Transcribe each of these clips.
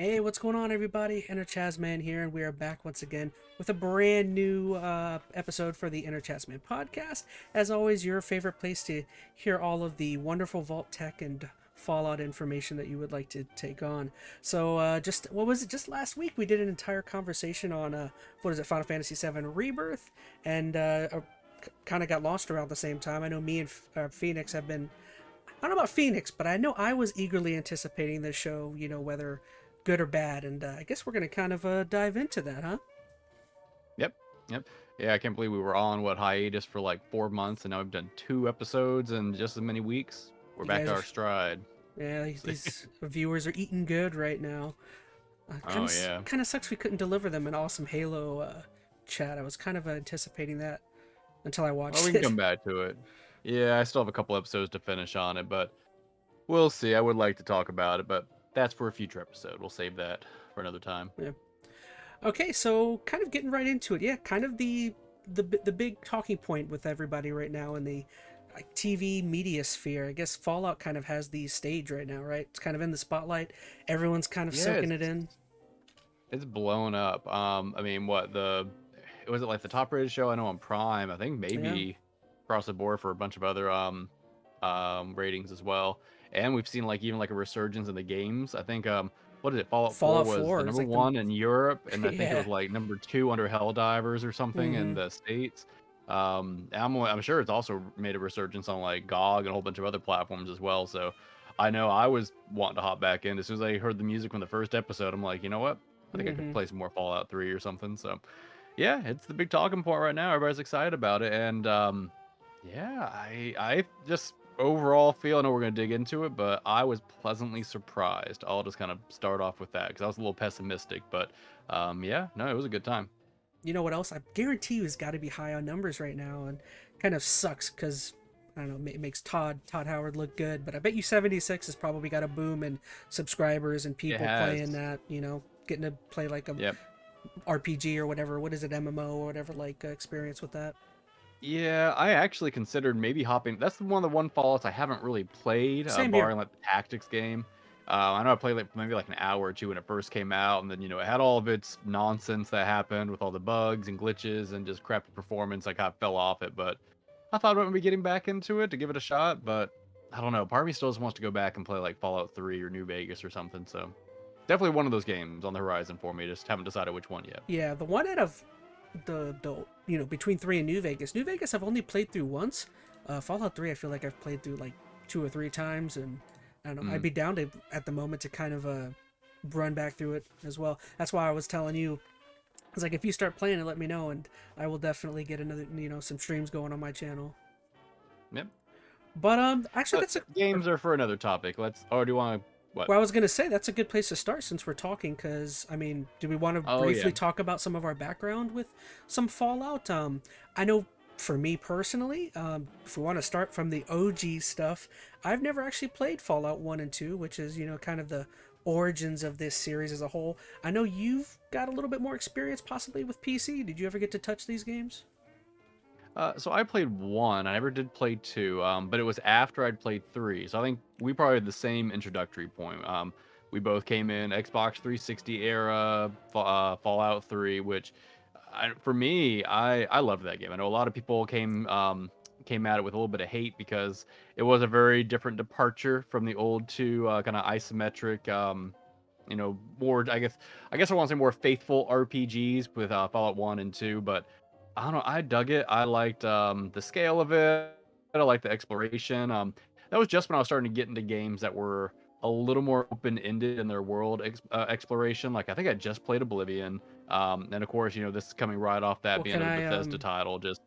Hey, what's going on, everybody? ChazmaN here, and we are back once again with a brand new episode for the ChazmaN podcast. As always, your favorite place to hear all of the wonderful vault-tec and Fallout information that you would like to take on. So, just last week we did an entire conversation on Final Fantasy VII Rebirth, and kind of got launched around the same time. I know me and Phoenix have been. I don't know about Phoenix, but I know I was eagerly anticipating this show. You know, whether good or bad, and I guess we're going to kind of dive into that, huh? Yep, yep. Yeah, I can't believe we were on hiatus for like 4 months, and now we've done 2 episodes in just as many weeks. We're You back to guys our stride. Yeah, these viewers are eating good right now. Oh yeah. Kind of sucks we couldn't deliver them an awesome Halo chat. I was kind of anticipating that until I Well, watched we can it. come back to it. Yeah, I still have a couple episodes to finish on it, but we'll see. I would like to talk about it, but that's for a future episode. We'll save that for another time. Yeah. Okay, so kind of getting right into it. Yeah, kind of the big talking point with everybody right now in the like TV media sphere. I guess Fallout kind of has the stage right now, right? It's kind of in the spotlight. Everyone's kind of Yeah, soaking it in. it's blown up. I mean, was it like the top rated show I know on Prime? I think Yeah. maybe across the board for a bunch of other ratings as well. And we've seen even a resurgence in the games. I think what is it? Fallout 4 Fallout was 4 the is number like the one in Europe, and I think it yeah. was like number 2 under Helldivers or something in Mm-hmm. the States. I'm sure it's also made a resurgence on like GOG and a whole bunch of other platforms as well. So I know I was wanting to hop back in as soon as I heard the music from the first episode. I'm like, you know what? I think I could Mm-hmm. play some more Fallout 3 or something. So yeah, it's the big talking point right now. Everybody's excited about it, and yeah, I just overall feel, I know we're gonna dig into it, but I was pleasantly surprised. I'll just kind of start off with that because I was a little pessimistic, but yeah, no, it was a good time. You know what else? I guarantee you has got to be high on numbers right now, and kind of sucks because I don't know. It makes Todd Howard look good, but I bet you 76 has probably got a boom in subscribers and It people has, playing that. You know, getting to play like a yep. RPG or whatever. What is it, MMO or whatever? Like experience with that. Yeah, I actually considered maybe hopping. That's one Fallouts I haven't really played, Same here. barring like the tactics game. I know I played maybe like an hour or two when it first came out, and then it had all of its nonsense that happened with all the bugs and glitches and just crappy performance. I kind of fell off it, but I thought about maybe getting back into it to give it a shot. But I don't know. Part of me still just wants to go back and play like Fallout 3 or New Vegas or something. So definitely one of those games on the horizon for me. Just haven't decided which one yet. Yeah, the one out of the between 3 and New Vegas. New Vegas I've only played through once. Fallout 3 I feel like I've played through like 2 or 3 times, and I don't know. I'd Mm. be down to at the moment to kind of run back through it as well. That's why I was telling you. It's like if you start playing it, let me know, and I will definitely get another some streams going on my channel. Yep. But actually But that's a games are for another topic. Or do you want to what? well, I was gonna say that's a good place to start since we're talking. Because I mean, do we want to Oh yeah. briefly talk about some of our background with some Fallout? I know for me personally, if we want to start from the OG stuff, I've never actually played Fallout 1 and 2, which is kind of the origins of this series as a whole. I know you've got a little bit more experience possibly with PC. Did you ever get to touch these games? So I played 1. I never did play 2, but it was after I'd played 3. So I think we probably had the same introductory point. We both came in Xbox 360 era, Fallout 3, which for me, I loved that game. I know a lot of people came at it with a little bit of hate because it was a very different departure from the old 2 kind of isometric, more I want to say more faithful RPGs with Fallout 1 and 2, but I don't know. I dug it. I liked the scale of it. I liked the exploration. That was just when I was starting to get into games that were a little more open-ended in their world exploration. Like I think I just played Oblivion, and of course, this is coming right off that Well, being another Bethesda title. Just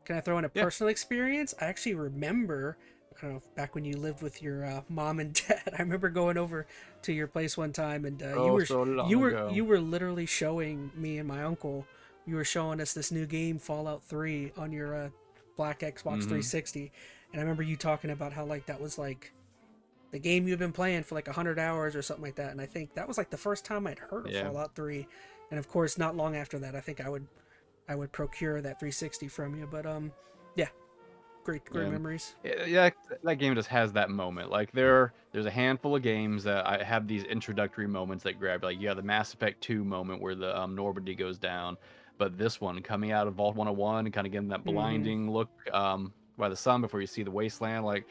can I throw in a yeah. personal experience? I actually remember, I don't know, back when you lived with your mom and dad. I remember going over to your place one time, and Oh, so long you ago. were literally showing me and my uncle. You were showing us this new game, Fallout 3, on your black Xbox Hmm. 360, and I remember you talking about how like that was like the game you've been playing for like 100 hours or something like that. And I think that was like the first time I'd heard of Yeah. Fallout 3, and of course, not long after that, I think I would procure that 360 from you. But yeah, Great Yeah. memories. Yeah, that game just has that moment. Like there's a handful of games that I have these introductory moments that grab you. Like you have the Mass Effect 2 moment where the Normandy goes down, but this one coming out of Vault 101 and kind of getting that Mm-hmm. blinding look by the sun before you see the wasteland, like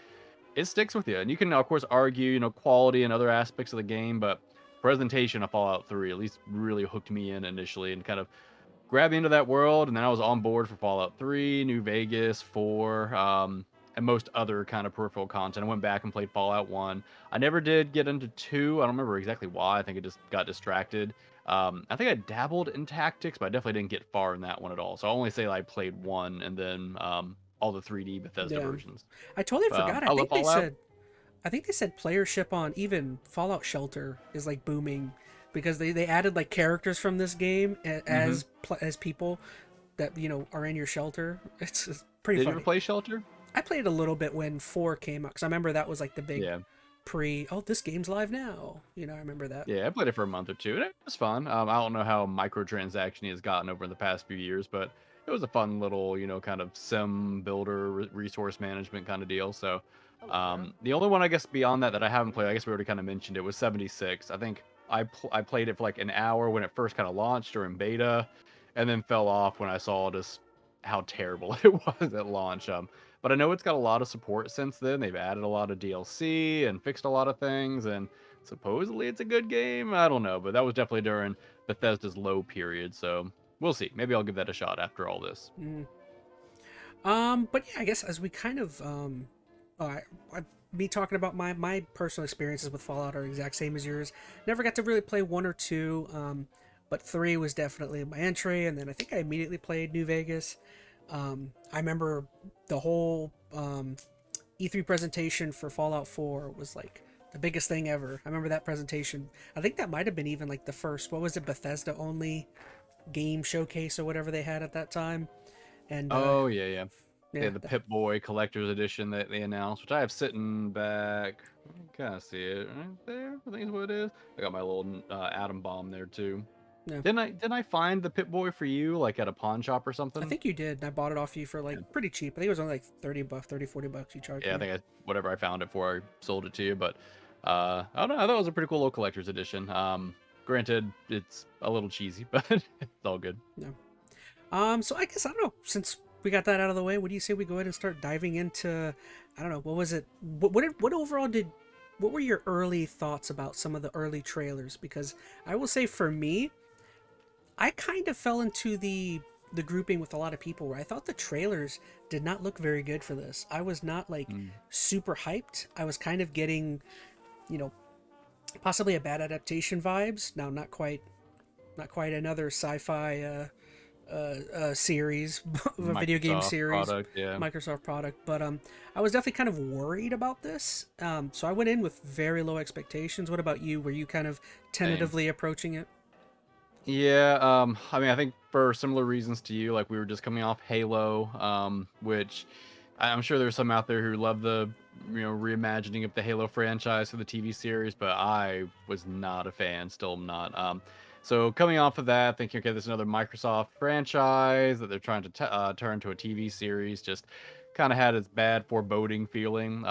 it sticks with you. And you can of course argue, quality and other aspects of the game, but presentation of Fallout 3 at least really hooked me in initially and kind of grabbed me into that world, and then I was on board for Fallout 3, New Vegas, 4, and most other kind of peripheral content. I went back and played Fallout 1. I never did get into 2. I don't remember exactly why. I think I just got distracted. I think I dabbled in tactics, but I definitely didn't get far in that one at all. So I'll only say I played 1 and then all the 3D Bethesda Yeah, versions. I totally forgot. I love Fallout. I think they said playership on even Fallout Shelter is like booming because they added like characters from this game Hmm. as people that are in your shelter. It's pretty Did you ever funny. play Shelter? I played a little bit when 4 came out because I remember that was like the big Yeah. this game's live now. I remember that. Yeah, I played it for a month or two, and it was fun. I don't know how microtransaction has gotten over in the past few years, but it was a fun little, kind of sim builder, resource management kind of deal. So, the only one I guess beyond that I haven't played, I guess we already kind of mentioned it, was 76. I think I played it for like an hour when it first kind of launched during beta, and then fell off when I saw just how terrible it was at launch. But I know it's got a lot of support since then. They've added a lot of DLC and fixed a lot of things, and supposedly it's a good game. I don't know, but that was definitely during Bethesda's low period, so we'll see. Maybe I'll give that a shot after all this. Mm. But yeah, I guess as we kind of I, me talking about my personal experiences with Fallout are exact same as yours. Never got to really play 1 or 2, but 3 was definitely my entry, and then I think I immediately played New Vegas. I remember the whole E3 presentation for Fallout 4 was like the biggest thing ever. I remember that presentation. I think that might have been even like the first, what was it, Bethesda only game showcase or whatever they had at that time. And Oh yeah, yeah. yeah, Yeah, the Pip-Boy Collector's Edition that they announced, which I have sitting back. You kind of see it right there. I think is what it is. I got my little atom bomb there too. yeah. Didn't I find the Pip-Boy for you like at a pawn shop or I something? think you did. And I bought it off you for like Yeah. pretty cheap. I think it was only like 30 bucks, 30, $40 you charged Yeah, I me. think whatever I found it for, I sold it to you. But I don't know. I thought it was a pretty cool little collector's edition. Granted, it's a little cheesy, but it's all good. Yeah. So I guess I don't know. Since we got that out of the way, what do you say we go ahead and start diving into? I don't know. What was it? What overall did? What were your early thoughts about some of the early trailers? Because I will say for me, I kind of fell into the grouping with a lot of people where I thought the trailers did not look very good for this. I was not like Mm. super hyped. I was kind of getting, you know, possibly a bad adaptation vibes. Now, not quite another sci-fi series, a video game Microsoft series, product, yeah. Microsoft product. But I was definitely kind of worried about this. So I went in with very low expectations. What about you? Were you kind of Same. tentatively approaching it? Yeah, I mean, I think for similar reasons to you, like we were just coming off Halo, which I'm sure there's some out there who love the, reimagining of the Halo franchise for the TV series, but I was not a fan, still am not. So coming off of that, thinking, okay, there's another Microsoft franchise that they're trying to turn to a TV series, just kind of had its bad foreboding feeling.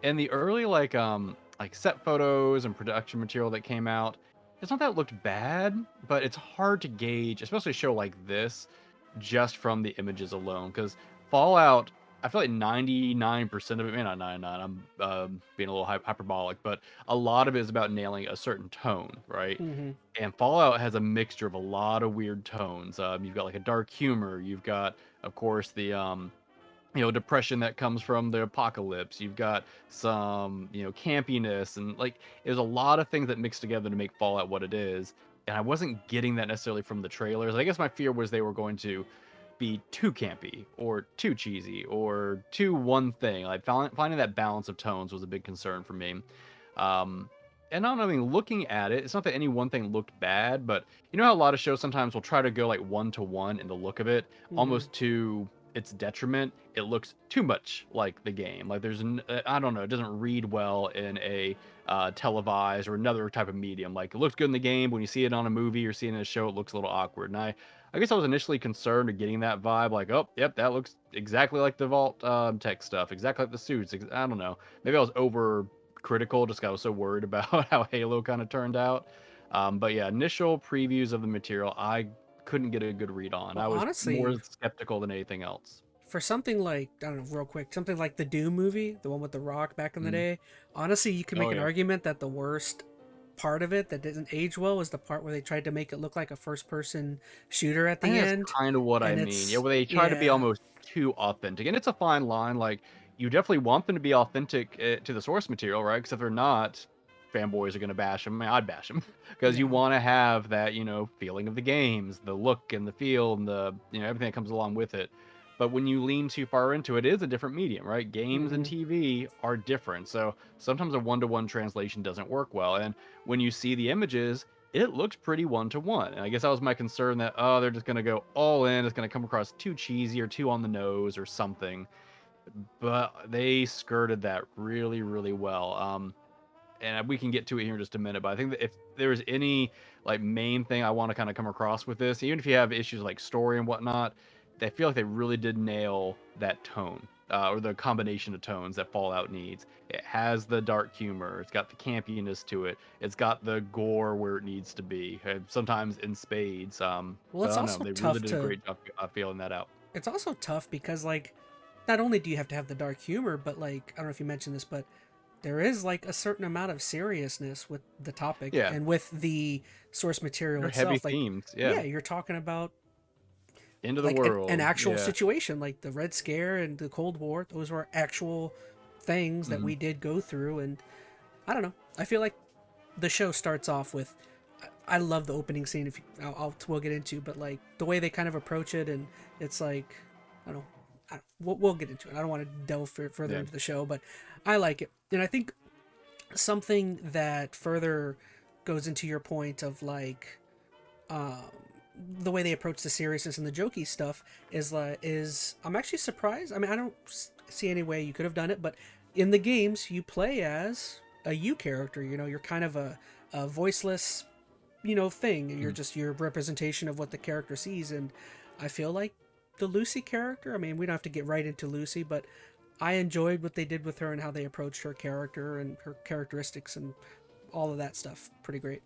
And the early like set photos and production material that came out, it's not that it looked bad, but it's hard to gauge, especially a show like this, just from the images alone. Because Fallout, I feel like 99% of it, maybe not 99, I'm being a little hyperbolic, but a lot of it is about nailing a certain tone, right? Mm-hmm. And Fallout has a mixture of a lot of weird tones. You've got like a dark humor, you've got, of course, the depression that comes from the apocalypse. You've got some, campiness, and like there's a lot of things that mix together to make Fallout what it is. And I wasn't getting that necessarily from the trailers. I guess my fear was they were going to be too campy or too cheesy or too one thing. Like finding that balance of tones was a big concern for me. And I don't know, I mean, looking at it, it's not that any one thing looked bad, but you know how a lot of shows sometimes will try to go like one to one in the look of it, Mm-hmm. almost to its detriment. It looks too much like the game. Like I don't know, it doesn't read well in a televised or another type of medium. Like it looks good in the game, but when you see it on a movie or see it in a show, it looks a little awkward. And I guess I was initially concerned of getting that vibe, like, oh, yep, that looks exactly like the Vault tech stuff, exactly like the suits. I don't know. Maybe I was over critical just 'cause I was so worried about how Halo kind of turned out. But yeah, initial previews of the material, I couldn't get a good read on. Well, I was more honestly, skeptical than anything else. for something like, I don't know, real quick, something like the Doom movie, the one with The Rock back in the day, honestly, you can Oh make an yeah. argument that the worst part of it that didn't age well was the part where they tried to make it look like a first person shooter at I the think that's end. kind of what I And mean. Yeah, it's, where they try to be yeah, almost too authentic, and it's a fine line. Like you definitely want them to be authentic to the source material, right? Because if they're not, fanboys are going to bash them. I mean, I'd bash them because you yeah. want to have that, feeling of the games, the look and the feel, and the everything that comes along with it. But when you lean too far into it, it is a different medium, right? Games and Hmm. TV are different, so sometimes a one-to-one translation doesn't work well. And when you see the images, it looks pretty one to one. And I guess that was my concern that, oh, they're just going to go all in. It's going to come across too cheesy or too on the nose or something. But they skirted that really, really well. And we can get to it here in just a minute. But I think that if there's any like main thing I want to kind of come across with this, even if you have issues like story and whatnot, they feel like they really did nail that tone. Or the combination of tones that Fallout needs. It has the dark humor. It's got the campiness to it. It's got the gore where it needs to be. Sometimes in spades. Well, So I it's don't know. also They really tough did a to, great job feeling that out. it's also tough because, like, not only do you have to have the dark humor, but, like, I don't know if you mentioned this, but there is, like, a certain amount of seriousness with the topic Yeah, and with the source material they're heavy itself. Like, themes. Yeah, yeah, you're talking about into the like an world. actual Yeah. situation, like the Red Scare and the Cold War. Those were actual things that Hmm. we did go through, and I don't know. I feel like the show starts off with. I love the opening scene. If you, we'll get into, but like the way they kind of approach it, and it's like, I don't know. We'll get into it. I don't want to delve further Yeah. into the show, but I like it, and I think something that further goes into your point of like um, the way they approach the seriousness and the jokey stuff is I'm actually surprised. I mean, I don't see any way you could have done it, but in the games you play as a you character. You know, you're kind of a voiceless, thing. You're Mhm. just your representation of what the character sees, and I feel like the Lucy character. I mean, we don't have to get right into Lucy, but I enjoyed what they did with her and how they approached her character and her characteristics and all of that stuff. Pretty great.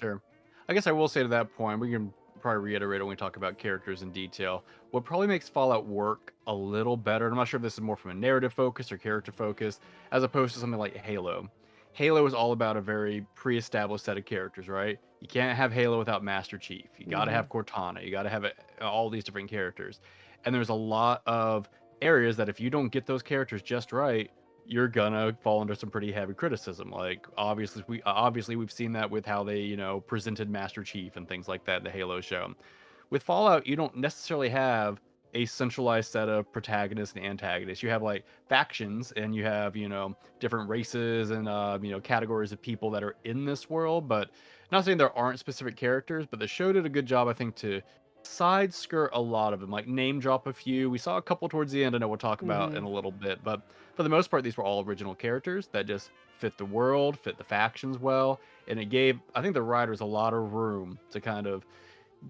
Sure. I guess I will say to that point, we can probably reiterate when we talk about characters in detail. What probably makes Fallout work a little better, and I'm not sure if this is more from a narrative focus or character focus, as opposed to something like Halo. Halo is all about a very pre-established set of characters, right? You can't have Halo without Master Chief. You got to Hmm. have Cortana. You got to have all these different characters. And there's a lot of areas that if you don't get those characters just right, you're gonna fall under some pretty heavy criticism. Like obviously we've seen that with how they presented Master Chief and things like that in the Halo show. With Fallout, you don't necessarily have a centralized set of protagonists and antagonists. You have like factions, and you have different races and categories of people that are in this world. But not saying there aren't specific characters, but the show did a good job, I think, to side skirt a lot of them, like name drop a few. We saw a couple towards the end. I know we'll talk about in Hmm. a little bit, but for the most part, these were all original characters that just fit the world, fit the factions well, and it gave, I think, the writers a lot of room to kind of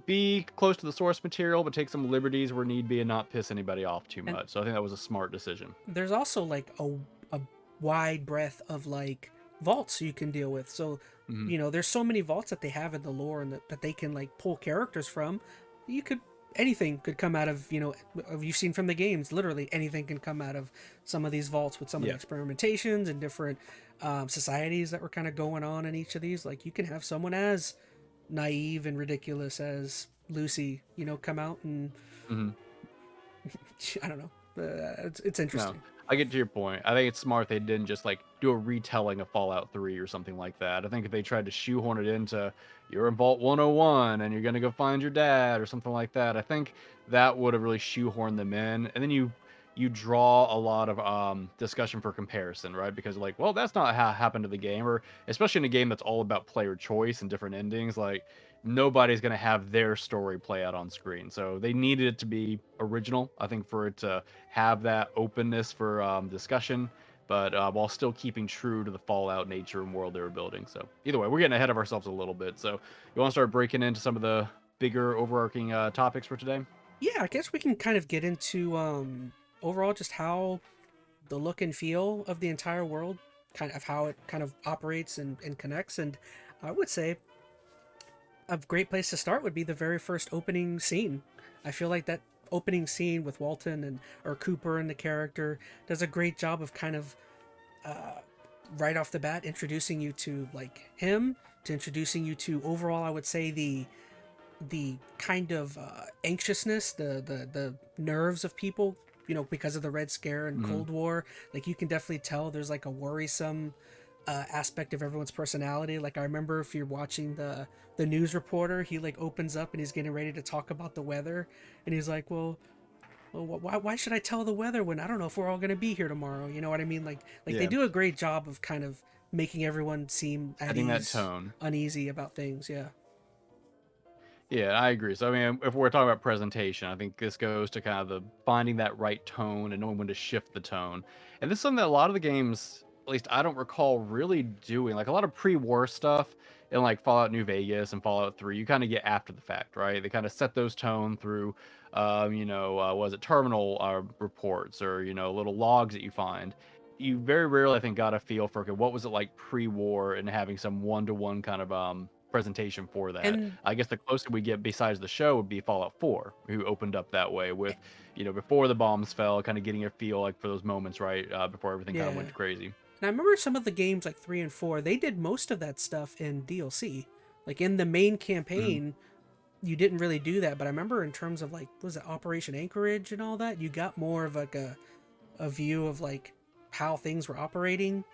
be close to the source material, but take some liberties where need be and not piss anybody off too And much. So I think that was a smart decision. there's also like a wide breadth of like vaults you can deal with. So, Hmm. there's so many vaults that they have in the lore and that they can like pull characters from. You could anything could come out of you've seen from the games. Literally anything can come out of some of these vaults with some of the Yeah. experimentations and different societies that were kind of going on in each of these. Like you can have someone as naive and ridiculous as Lucy, come out and Hmm. I don't know. It's No, interesting. I get to your point. I think it's smart they didn't just like do a retelling of Fallout 3 or something like that. I think if they tried to shoehorn it into you're in Vault 101 and you're gonna go find your dad or something like that, I think that would have really shoehorned them in. And then you draw a lot of discussion for comparison, right? Because like, well, that's not how it happened to the game, or especially in a game that's all about player choice and different endings. Like nobody's gonna have their story play out on screen, so they needed it to be original. I think for it to have that openness for discussion. but while still keeping true to the Fallout nature and world they were building. So either way, we're getting ahead of ourselves a little bit. So you want to start breaking into some of the bigger overarching topics for today? Yeah, I guess we can kind of get into overall just how the look and feel of the entire world, kind of how it kind of operates and connects. And I would say a great place to start would be the very first opening scene. I feel like that opening scene with Walton and or Cooper and the character does a great job of kind of right off the bat introducing you to like him, to introducing you to overall I would say the kind of anxiousness, the nerves of people, you know, because of the Red Scare and Cold War. Like you can definitely tell there's like a worrisome aspect of everyone's personality. Like I remember if you're watching the news reporter, he like opens up and he's getting ready to talk about the weather, and he's like, well, why should I tell the weather when I don't know if we're all gonna be here tomorrow? You know what I mean? Like they Yeah. do a great job of kind of making everyone seem at Setting that ease, tone. uneasy about things. Yeah. Yeah, I agree. So, I mean, if we're talking about presentation, I think this goes to kind of the finding that right tone and knowing when to shift the tone. And this is something that a lot of the games, at least I don't recall really doing. Like a lot of pre-war stuff in like Fallout New Vegas and Fallout 3, you kind of get after the fact, right? They kind of set those tone through, was it terminal reports or, little logs that you find. You very rarely, I think, got a feel for, okay, what was it like pre-war and having some one-to-one kind of presentation for that. And I guess the closer we get besides the show would be Fallout 4, who opened up that way with, before the bombs fell, kind of getting a feel like for those moments, right, before everything kind of yeah. went crazy. And I remember some of the games like 3 and 4, they did most of that stuff in DLC. Like in the main Hmm. campaign, you didn't really do that, but I remember in terms of like what was it Operation Anchorage and all that, you got more of like a view of like how things were operating,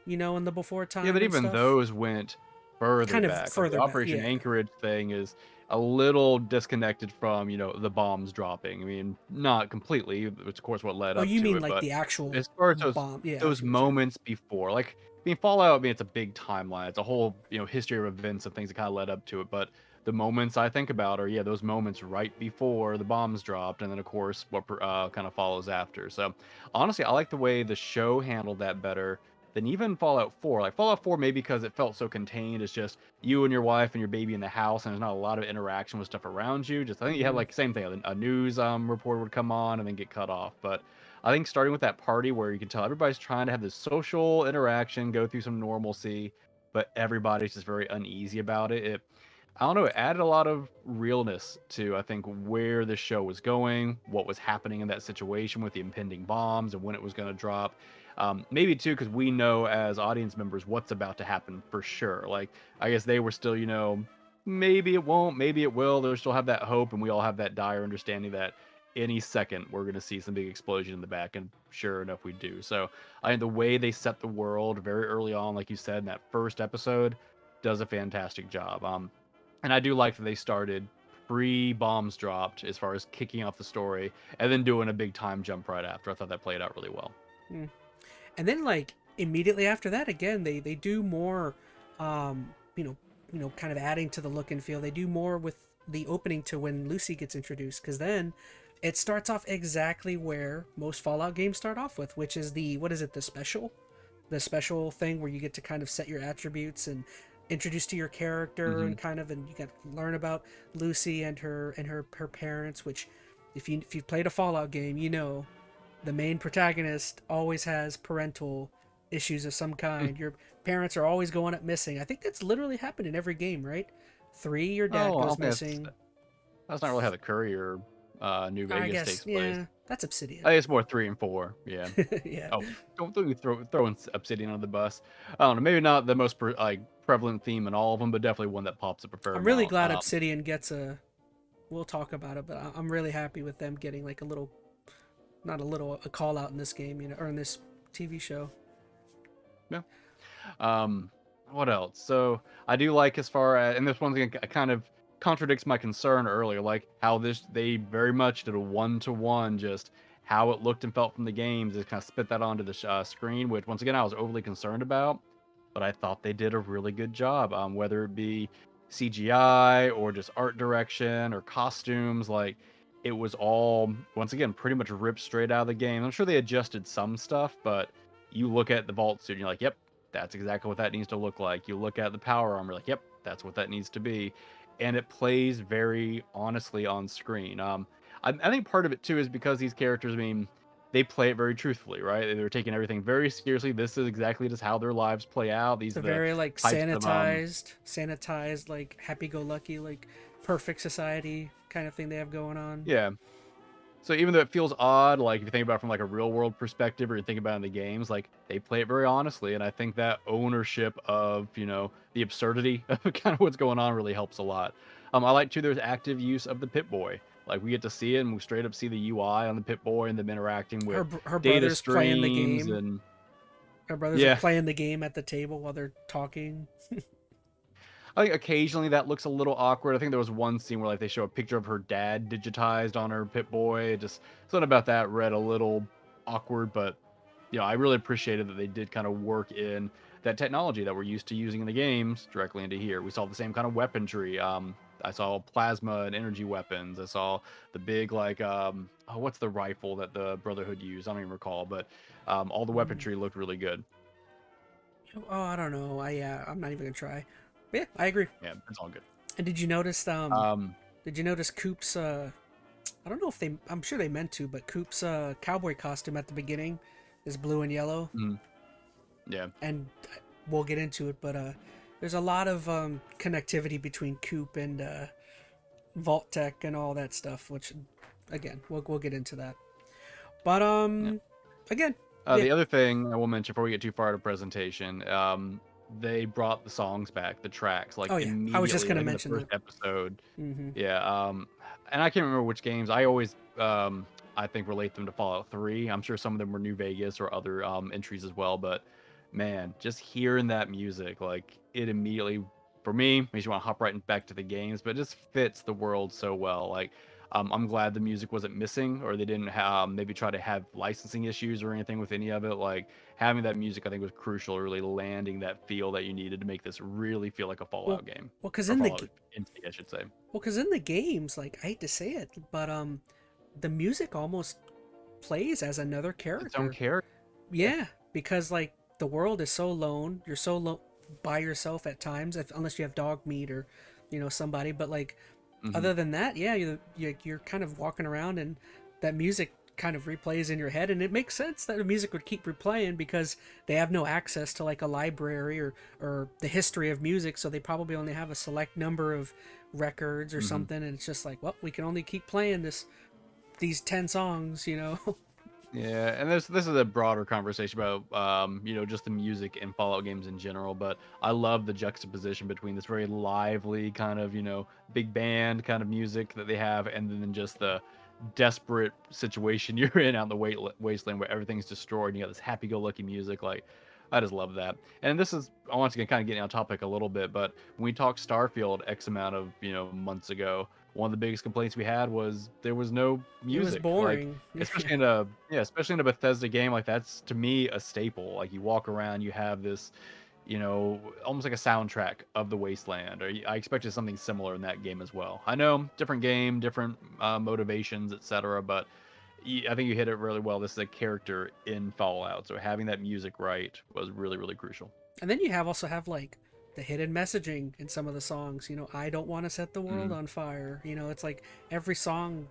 you know, in the before Yeah, time but and even stuff. those went further Kind of back. Like the further back, Operation yeah. Anchorage thing is a little disconnected from, the bombs dropping. I mean, not completely, which of course what led Oh, up you to mean it, like but the actual as far as those bomb? Yeah, I those see what you're saying. moments before, like I mean, Fallout, I mean, it's a big timeline. It's a whole, history of events and things that kind of led up to it. But the moments I think about are, yeah, those moments right before the bombs dropped, and then of course what kind of follows after. So honestly, I like the way the show handled that better than even Fallout 4. Like Fallout 4, maybe because it felt so contained. It's just you and your wife and your baby in the house, and there's not a lot of interaction with stuff around you. Just I think you had Mm-hmm. like same thing. A news reporter would come on and then get cut off. But I think starting with that party where you can tell everybody's trying to have this social interaction, go through some normalcy, but everybody's just very uneasy about it. I don't know, it added a lot of realness to, I think, where the show was going, what was happening in that situation with the impending bombs and when it was going to drop. Maybe too, because we know as audience members what's about to happen for sure. Like, I guess they were still, maybe it won't, maybe it will. They still have that hope, and we all have that dire understanding that any second we're going to see some big explosion in the back, and sure enough, we do. So, I think the way they set the world very early on, like you said in that first episode, does a fantastic job. And I do like that they started pre-bombs dropped as far as kicking off the story, and then doing a big time jump right after. I thought that played out really well. Mm. And then like immediately after that, again, they do more, um, you know, kind of adding to the look and feel. They do more with the opening to when Lucy gets introduced, because then it starts off exactly where most Fallout games start off with, which is the what is it, the special thing where you get to kind of set your attributes and introduce to your character Hmm. and kind of and you get to learn about Lucy and her parents, which if you've played a Fallout game, you know the main protagonist always has parental issues of some kind. Your parents are always going up missing. I think that's literally happened in every game, right? 3, your dad Oh, I goes don't think missing. that's not really how the Courier New I Vegas guess, takes place. yeah, that's Obsidian. I think it's more 3 and 4. Yeah. Yeah. Oh, don't throw in Obsidian on the bus. I don't know. Maybe not the most prevalent theme in all of them, but definitely one that pops up a fair I'm really amount. glad Obsidian gets a. We'll talk about it, but I'm really happy with them getting like a little, not a little, a call out in this game, you know, or in this TV show. Yeah. Um, what else? So I do like as far as, and this one thing kind of contradicts my concern earlier, like how they very much did a one-to-one, just how it looked and felt from the games, just kind of spit that onto the screen, which once again I was overly concerned about, but I thought they did a really good job. Whether it be CGI or just art direction or costumes, like it was all once again pretty much ripped straight out of the game. I'm sure they adjusted some stuff, but you look at the vault suit and you're like, yep, that's exactly what that needs to look like. You look at the power armor, like, yep, that's what that needs to be. And it plays very honestly on screen. I think part of it too is because these characters, I mean, they play it very truthfully, right? They're taking everything very seriously. This is exactly just how their lives play out. These It's a are the very like types of sanitized, like happy-go-lucky, like perfect society kind of thing they have going on. yeah. So even though it feels odd, like if you think about it from like a real world perspective, or you think about it in the games, like they play it very honestly, and I think that ownership of the absurdity of kind of what's going on really helps a lot. I like too. There's active use of the Pip Boy. Like we get to see it, and we straight up see the UI on the Pip Boy, and them interacting with Her data brother's playing the streams, game. and Her brothers are yeah, playing the game at the table while they're talking. I think occasionally that looks a little awkward. I think there was one scene where like they show a picture of her dad digitized on her Pip-Boy. Just something about that read a little awkward, but I really appreciated that they did kind of work in that technology that we're used to using in the games directly into here. We saw the same kind of weaponry. I saw plasma and energy weapons. I saw the big like what's the rifle that the Brotherhood used? I don't even recall, but all the weaponry looked really good. Oh, I don't know. I'm not even gonna try. But yeah, I agree. Yeah, it's all good. And did you notice? Um, Did you notice Coop's? I don't know if they. I'm sure they meant to, but Coop's cowboy costume at the beginning is blue and yellow. yeah. And we'll get into it, but there's a lot of connectivity between Coop and vault-tec and all that stuff. Which, again, we'll get into that. But again. The other thing I will mention before we get too far out of presentation, they brought the songs back, the tracks, like immediately. I was just gonna like, mention in the first episode. Mm-hmm. Yeah, and I can't remember which games. I always, I think, relate them to Fallout 3. I'm sure some of them were New Vegas or other entries as well. But man, just hearing that music, like it immediately, for me, makes you want to hop right back to the games. But it just fits the world so well. Like I'm glad the music wasn't missing, or they didn't maybe try to have licensing issues or anything with any of it. Like having that music, I think, was crucial, really landing that feel that you needed to make this really feel like a Fallout game. Well, because I should say. Well, because in the games, like I hate to say it, but the music almost plays as another character. Its own character. Yeah, because like the world is so lone. You're so by yourself at times, unless you have dog meat or somebody. But like. Other than that, yeah, you're kind of walking around and that music kind of replays in your head, and it makes sense that the music would keep replaying because they have no access to like a library or the history of music, so they probably only have a select number of records or something, and it's just like, well, we can only keep playing these 10 songs. Yeah, and this is a broader conversation about just the music in Fallout games in general, but I love the juxtaposition between this very lively kind of, big band kind of music that they have, and then just the desperate situation you're in out in the wasteland where everything's destroyed and you got this happy-go-lucky music. Like, I just love that. And this is, once again, kind of getting on topic a little bit, but when we talked Starfield X amount of, months ago, one of the biggest complaints we had was there was no music. It was boring. Like, especially in a Bethesda game, like that's to me a staple. Like you walk around, you have this, almost like a soundtrack of the wasteland. Or I expected something similar in that game as well. I know, different game, different motivations, etc. But I think you hit it really well. This is a character in Fallout, so having that music right was really, really crucial. And then you also have like the hidden messaging in some of the songs. I don't want to set the world on fire. It's like every song.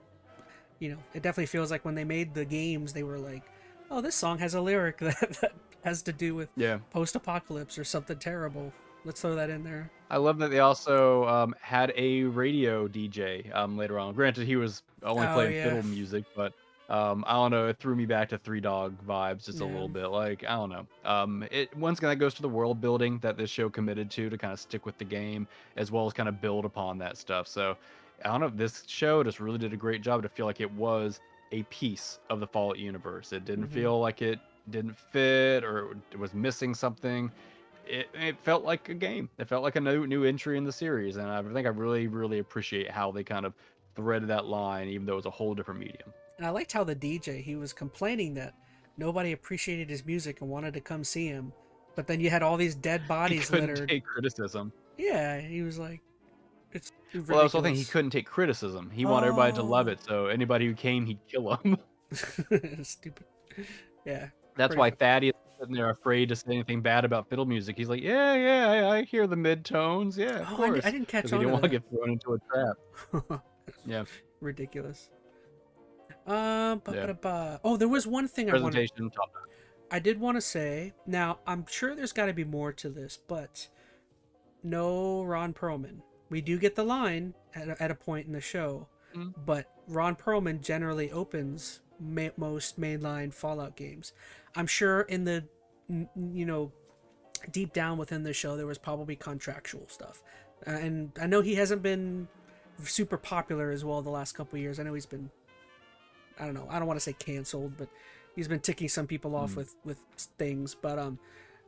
It definitely feels like when they made the games, they were like, oh, this song has a lyric that has to do with post-apocalypse or something terrible. Let's throw that in there. I love that they also had a radio DJ later on. Granted, he was only playing fiddle music, but I don't know. It threw me back to Three Dog vibes just a little bit. Like, I don't know. It once again, that goes to the world building that this show committed to kind of stick with the game, as well as kind of build upon that stuff. So, I don't know. This show just really did a great job to feel like it was a piece of the Fallout universe. It didn't feel like it didn't fit or it was missing something. It felt like a game. It felt like a new entry in the series, and I think I really, really appreciate how they kind of threaded that line, even though it was a whole different medium. And I liked how the DJ, he was complaining that nobody appreciated his music and wanted to come see him. But then you had all these dead bodies littered. He littered. couldn't take criticism. Yeah, he was like, it's ridiculous. Well, that was the thing. He couldn't take criticism. He wanted everybody to love it. So anybody who came, he'd kill them. Stupid. Yeah. That's why Thaddeus sitting there afraid to say anything bad about fiddle music. He's like, "Yeah, yeah, I hear the mid-tones. Yeah, of Oh, I course," didn't because catch he on didn't to wanna get thrown into a trap. that. Yeah, Ridiculous. yeah. Oh, there was one thing Presentation, top notch. I did want to say. Now, I'm sure there's got to be more to this, but no Ron Perlman. We do get the line at a point in the show, Mhm. but Ron Perlman generally opens most mainline Fallout games. I'm sure in the, you know, deep down within the show, there was probably contractual stuff. And I know he hasn't been super popular as well the last couple of years. I know he's been, I don't know, I don't want to say canceled, but he's been ticking some people off Mm. with things. But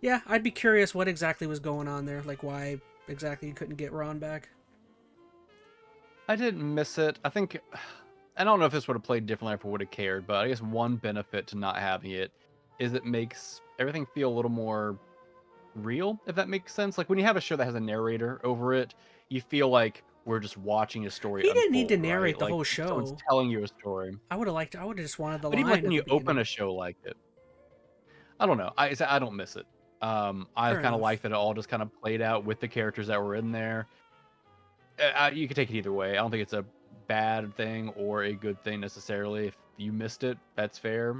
yeah, I'd be curious what exactly was going on there, like why exactly you couldn't get Ron back. I didn't miss it. I think I don't know if this would have played differently if I would have cared, but I guess one benefit to not having it is it makes everything feel a little more real, if that makes sense. Like when you have a show that has a narrator over it, you feel like we're just watching a story He didn't need to unfold, right? narrate the Like whole someone's show. telling you a story. I would have liked. I would have just wanted the But even like line when at the you open beginning. a show like it, I don't know. I don't miss it. I Fair kind of enough. like that it all just kind of played out with the characters that were in there. You could take it either way. I don't think it's a bad thing or a good thing necessarily. If you missed it, that's fair.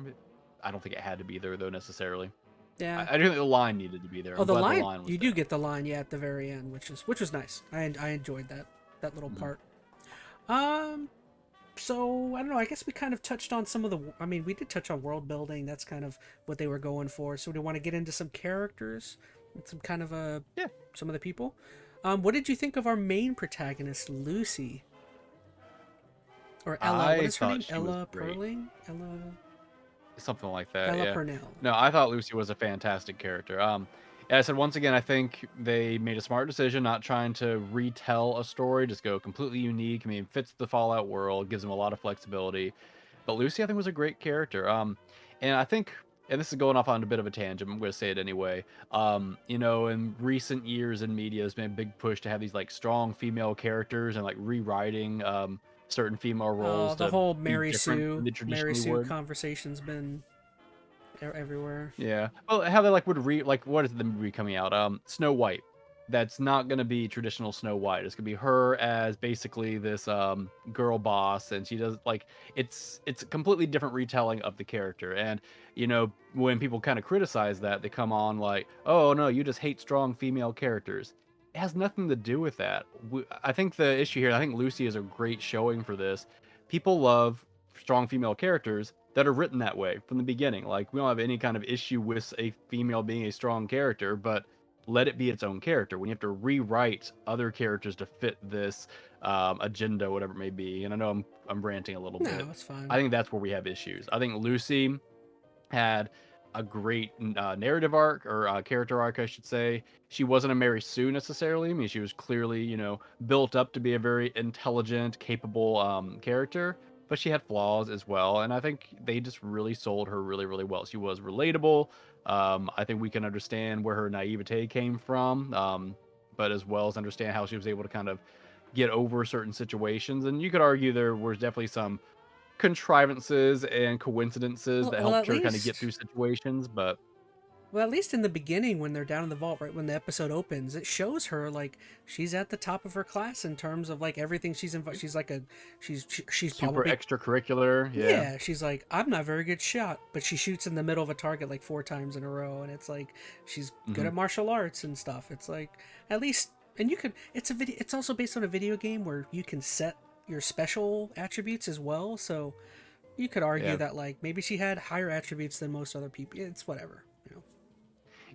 I don't think it had to be there though necessarily. Yeah. I do think the line needed to be there. Oh, I'm the glad the line. line was You there. do get the line, yeah, at the very end, which was nice. I enjoyed that little Mhm. part. So I don't know. I guess we kind of touched on some of the. I mean, we did touch on world building. That's kind of what they were going for. So we want to get into some characters and some kind of Yeah, some of the people. What did you think of our main protagonist, Lucy or Ella? What I is her thought name? she was Ella great. Perling. Something like that, Ella yeah. Purnell. No, I thought Lucy was a fantastic character. Yeah, I said once again, I think they made a smart decision, not trying to retell a story, just go completely unique. I mean, fits the Fallout world, gives them a lot of flexibility. But Lucy, I think, was a great character. And I think, and this is going off on a bit of a tangent, I'm going to say it anyway. In recent years in media, there's been a big push to have these like strong female characters and like rewriting certain female roles The to whole be different than they Mary traditionally Sue would. conversation's been everywhere. Yeah. Well, how they like would like what is the movie coming out? Snow White. That's not gonna be traditional Snow White. It's gonna be her as basically this girl boss, and she does like it's a completely different retelling of the character. And when people kind of criticize that, they come on like, oh no, you just hate strong female characters. It has nothing to do with that. I think the issue here, I think Lucy is a great showing for this. People love strong female characters that are written that way from the beginning. Like we don't have any kind of issue with a female being a strong character, but let it be its own character. When you have to rewrite other characters to fit this agenda, whatever it may be. And I know I'm ranting a little bit. No, it's fine. I think that's where we have issues. I think Lucy had a great narrative arc or character arc, I should say. She wasn't a Mary Sue necessarily. I mean, she was clearly, built up to be a very intelligent, capable character, but she had flaws as well. And I think they just really sold her really, really well. She was relatable. I think we can understand where her naivete came from, but as well as understand how she was able to kind of get over certain situations. And you could argue there was definitely some contrivances and coincidences that Well, helped her kind of get through situations, but at least in the beginning, when they're down in the vault, right when the episode opens, it shows her like she's at the top of her class in terms of like everything she's involved. She's like she's super probably extracurricular. Yeah. yeah. She's like, I'm not a very good shot, but she shoots in the middle of a target like 4 times in a row, and it's like she's good Hmm. at martial arts and stuff. It's like at least, and you could. It's a video. It's also based on a video game where you can set your special attributes as well. So you could argue Yeah. that like maybe she had higher attributes than most other people. It's whatever.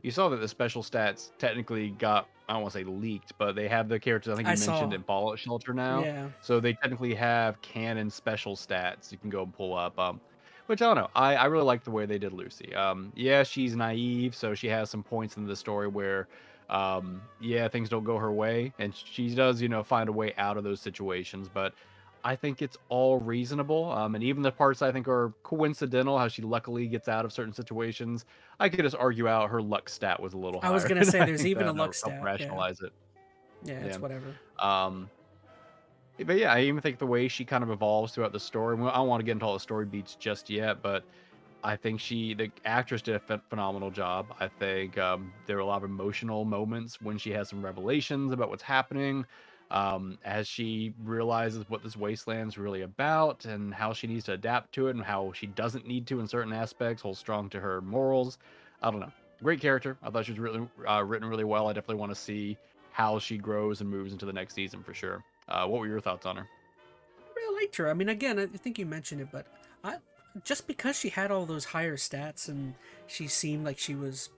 You saw that the special stats technically got, I don't want to say leaked, but they have the characters I think I you mentioned saw. in Fallout Shelter now. Yeah. So they technically have canon special stats you can go and pull up. Which I don't know. I really like the way they did Lucy. Yeah, she's naive, so she has some points in the story where yeah, things don't go her way, and she does, find a way out of those situations, but I think it's all reasonable. And even the parts I think are coincidental, how she luckily gets out of certain situations, I could just argue out her luck stat was a little I was higher. gonna And say I there's think even a that luck helped stat. Yeah. rationalize it. Yeah, Yeah. it's whatever. Um, but yeah, I even think the way she kind of evolves throughout the story. I don't want to get into all the story beats just yet, but I think the actress did a phenomenal job. I think there were a lot of emotional moments when she has some revelations about what's happening, as she realizes what this wasteland's really about and how she needs to adapt to it and how she doesn't need to in certain aspects, hold strong to her morals. I don't know. Great character. I thought she was really written really well. I definitely want to see how she grows and moves into the next season for sure. What were your thoughts on her? Really liked her. I mean, again, I think you mentioned it, but I just because she had all those higher stats and she seemed like she was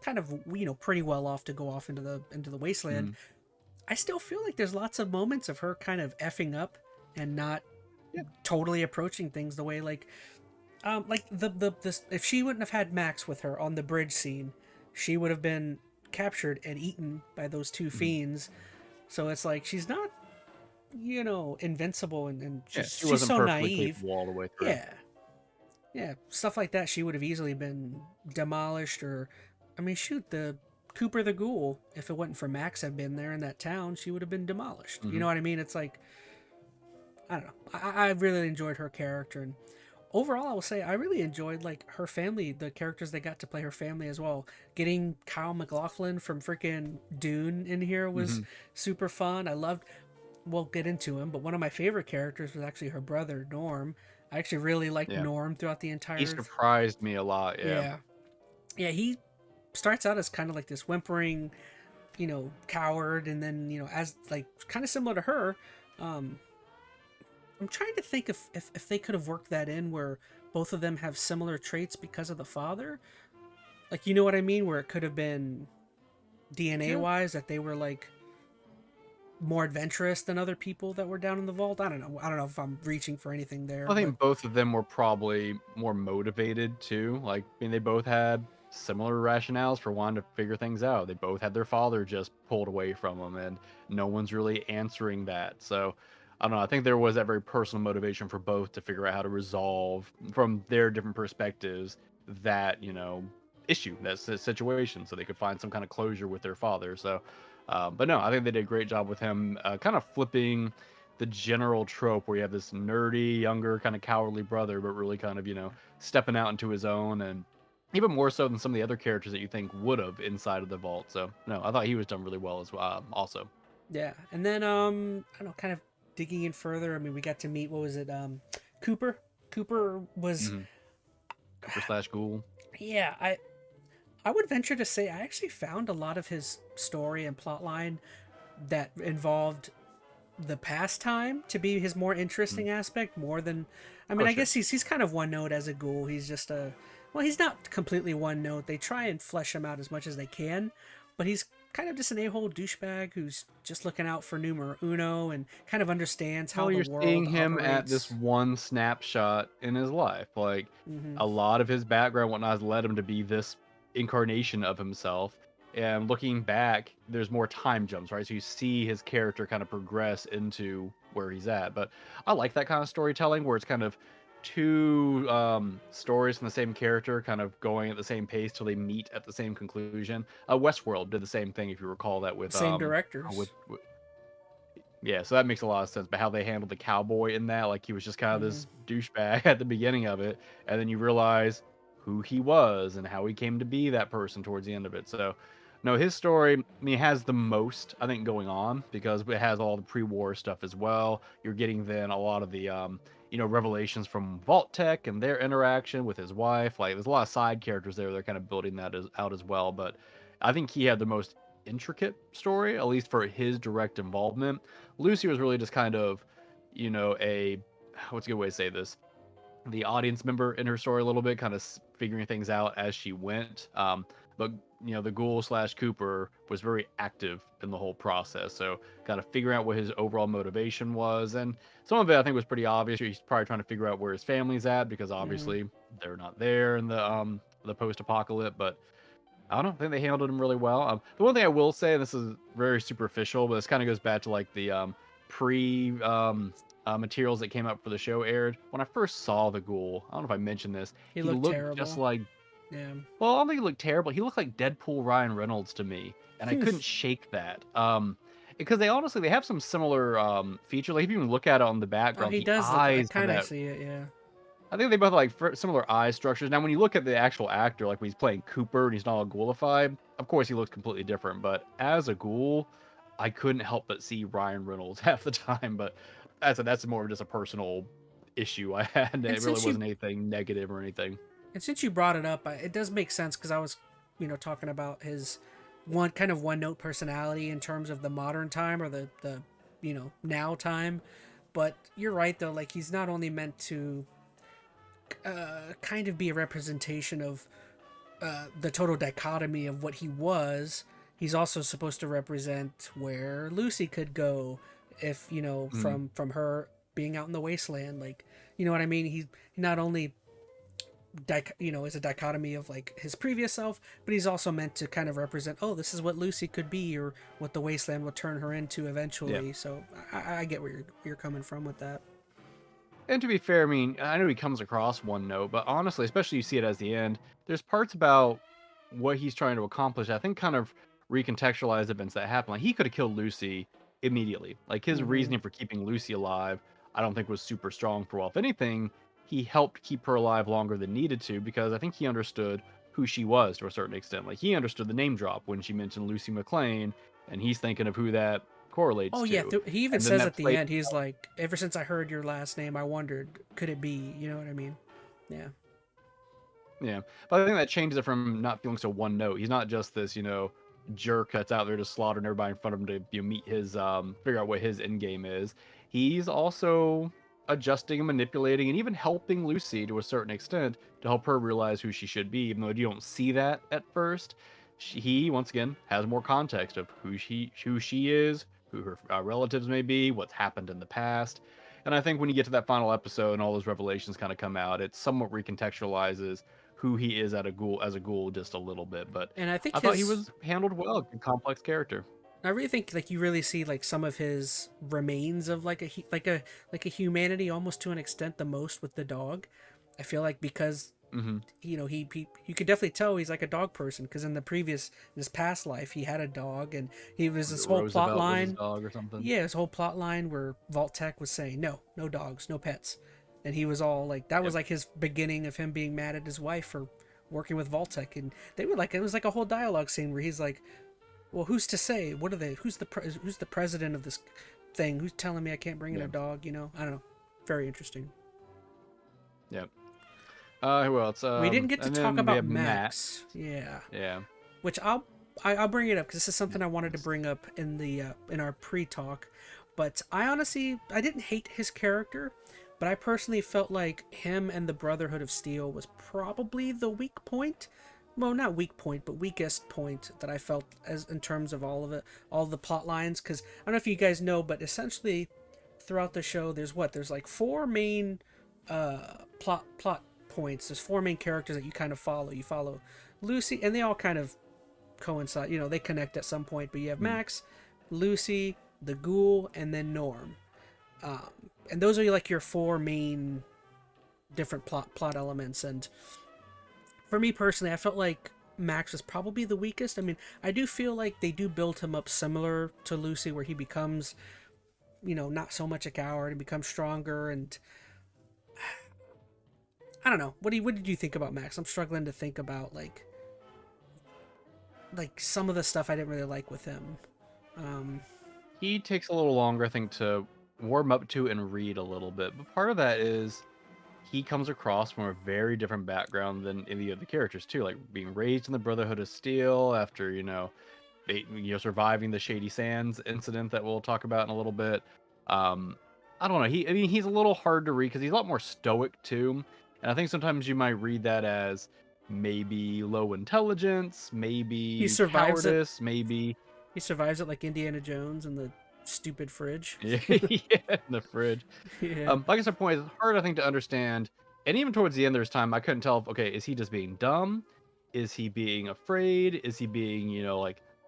kind of pretty well off to go off into the wasteland. Mhm. I still feel like there's lots of moments of her kind of effing up and not Yeah. totally approaching things the way like the if she wouldn't have had Max with her on the bridge scene, she would have been captured and eaten by those two Mhm. fiends. So it's like she's not invincible, and Yeah, she she's wasn't so perfectly naive. capable all the way through. Yeah, yeah, stuff like that. She would have easily been demolished, or I mean, shoot, the Cooper the Ghoul. If it wasn't for Max had been there in that town, she would have been demolished. You Mhm. know what I mean? It's like I don't know. I really enjoyed her character, and overall, I will say I really enjoyed like her family, the characters that got to play her family as well. Getting Kyle MacLachlan from freaking Dune in here was Mhm. super fun. I loved. We'll get into him, but one of my favorite characters was actually her brother Norm. I actually really liked Yeah. Norm throughout the He entire. surprised me a lot, yeah. Yeah, yeah. He starts out as kind of like this whimpering, coward, and then as like kind of similar to her. Um, I'm trying to think if they could have worked that in where both of them have similar traits because of the father. Like, you know what I mean? Where it could have been DNA Yeah. wise that they were like more adventurous than other people that were down in the vault. I don't know. I don't know if I'm reaching for anything there, I but think both of them were probably more motivated too. Like, I mean, they both had similar rationales for wanting to figure things out. They both had their father just pulled away from them, and no one's really answering that. So, I don't know. I think there was that very personal motivation for both to figure out how to resolve from their different perspectives that, issue, situation, so they could find some kind of closure with their father. So, but no, I think they did a great job with him, kind of flipping the general trope where you have this nerdy, younger, kind of cowardly brother, but really kind of, stepping out into his own, and even more so than some of the other characters that you think would have inside of the vault. So, no, I thought he was done really well as well, also. yeah. And then I don't know, kind of digging in further. I mean, we got to meet, what was it? Cooper. Cooper was Hmm. Cooper slash Ghoul. yeah, I would venture to say I actually found a lot of his story and plot line that involved the pastime to be his more Mhm. interesting aspect more than I mean, Oh, I sure. guess he's kind of one note as a ghoul. He's just a well, he's not completely one note. They try and flesh him out as much as they can, but he's kind of just an a-hole douchebag who's just looking out for numero uno and kind of understands how Well, the you're seeing world him at this operates. one snapshot in his life. Like, Hmm. a lot of his background, whatnot, has led him to be this incarnation of himself. And looking back, there's more time jumps, right? So you see his character kind of progress into where he's at. But I like that kind of storytelling where it's kind of two stories from the same character kind of going at the same pace till they meet at the same conclusion. Westworld did the same thing, if you recall that Same with directors. yeah, so that makes a lot of sense. But how they handled the cowboy in that, like he was just kind of Hmm. this douchebag at the beginning of it, and then you realize who he was and how he came to be that person towards the end of it. So, no, his story, I mean, has the most I think going on because it has all the pre-war stuff as well. You're getting then a lot of the revelations from vault-tec and their interaction with his wife. Like, there's a lot of side characters there. They're kind of building that out as well. But I think he had the most intricate story, at least for his direct involvement. Lucy was really just kind of, a what's a good way to say this? The audience member in her story a little bit, kind of figuring things out as she went. But the ghoul slash Cooper was very active in the whole process. So kind of figuring out what his overall motivation was, and some of it I think was pretty obvious. He's probably trying to figure out where his family's at because Hmm. obviously they're not there in the post apocalypse, but I don't know. I think they handled him really well. The one thing I will say, and this is very superficial, but this kind of goes back to like the pre materials that came out for the show aired. When I first saw the ghoul, I don't know if I mentioned this, He he looked looked just terrible. like, Yeah. well, I don't think he looked terrible. He looked like Deadpool Ryan Reynolds to me, and I couldn't shake that. Because they have some similar features. Like if you even look at it on the Oh, background, he the does look. I eyes have kind of that see it. Yeah. I think they both have, like, similar eye structures. Now, when you look at the actual actor, like when he's playing Cooper and he's not all ghoulified, of course he looks completely different. But as a ghoul, I couldn't help but see Ryan Reynolds half the time. But that's more of just a personal issue I had. And It really wasn't anything negative or anything. since you brought it up, it does make sense because I was, talking about his one note personality in terms of the modern time or the now time. But you're right though, like he's not only meant to kind of be a representation of the total dichotomy of what he was. He's also supposed to represent where Lucy could go if from her being out in the wasteland. Like, you know what I mean? He not only is a dichotomy of like his previous self, but he's also meant to kind of represent, oh, this is what Lucy could be, or what the wasteland will turn her into eventually. Yeah. So I get where you're coming from with that. And to be fair, I mean, I know he comes across one note, but honestly, especially you see it as the end, there's parts about what he's trying to accomplish that I think kind of recontextualize events that happen. Like, he could have killed Lucy immediately. Like, his reasoning for keeping Lucy alive, I don't think was super strong for, well, if anything, he helped keep her alive longer than needed to, because I think he understood who she was to a certain extent. Like, he understood the name drop when she mentioned Lucy McLean, and he's thinking of who that correlates to. Oh yeah, he even says at the end, he's like, ever since I heard your last name, I wondered, could it be? You know what I mean? Yeah. Yeah, but I think that changes it from not feeling so one note. He's not just this, jerk that's out there just slaughtering everybody in front of him to meet his figure out what his end game is. He's also adjusting and manipulating and even helping Lucy to a certain extent to help her realize who she should be, even though you don't see that at first. He once again has more context of who she is, who her relatives may be, what's happened in the past. And I think when you get to that final episode and all those revelations kind of come out, it somewhat recontextualizes who he is as a ghoul just a little bit. But and I thought he was handled well, a complex character. I really think like you really see like some of his remains of like a humanity almost to an extent, the most with the dog. I feel like because you could definitely tell he's like a dog person, because in his past life he had a dog, and he was this whole plot line. Dog or something. Yeah, his whole plot line where vault-tec was saying no dogs, no pets, and he was all like that was like his beginning of him being mad at his wife for working with vault-tec, and they were like, it was like a whole dialogue scene where he's like, well, who's to say? What are they? Who's the president of this thing? Who's telling me I can't bring in a dog? I don't know. Very interesting. Yep. Who else? We didn't get to talk about Max. Yeah. Yeah. Which I'll bring it up because this is something I wanted to bring up in the in our pre-talk. But I didn't hate his character, but I personally felt like him and the Brotherhood of Steel was probably the weak point. Well, not weak point, but weakest point that I felt as in terms of all the plot lines. Because I don't know if you guys know, but essentially throughout the show, there's like 4 main plot points. There's 4 main characters that you kind of follow. You follow Lucy, and they all kind of coincide. They connect at some point. But you have Max, Lucy, the Ghoul, and then Norm. And those are like your 4 main different plot elements. And for me personally, I felt like Max was probably the weakest. I mean, I do feel like they do build him up similar to Lucy, where he becomes, not so much a coward and becomes stronger. And I don't know. What did you think about Max? I'm struggling to think about like some of the stuff I didn't really like with him. He takes a little longer, I think, to warm up to and read a little bit. But part of that is he comes across from a very different background than any of the characters too, like being raised in the Brotherhood of Steel after surviving the Shady Sands incident that we'll talk about in a little bit. I don't know. He's a little hard to read because he's a lot more stoic too, and I think sometimes you might read that as maybe low intelligence, maybe cowardice, maybe he survives it like Indiana Jones in the stupid fridge. Yeah, in the fridge. Yeah. Like I said, point, it's hard, I think, to understand. And even towards the end, there's time I couldn't tell if, okay, is he just being dumb? Is he being afraid? Is he being,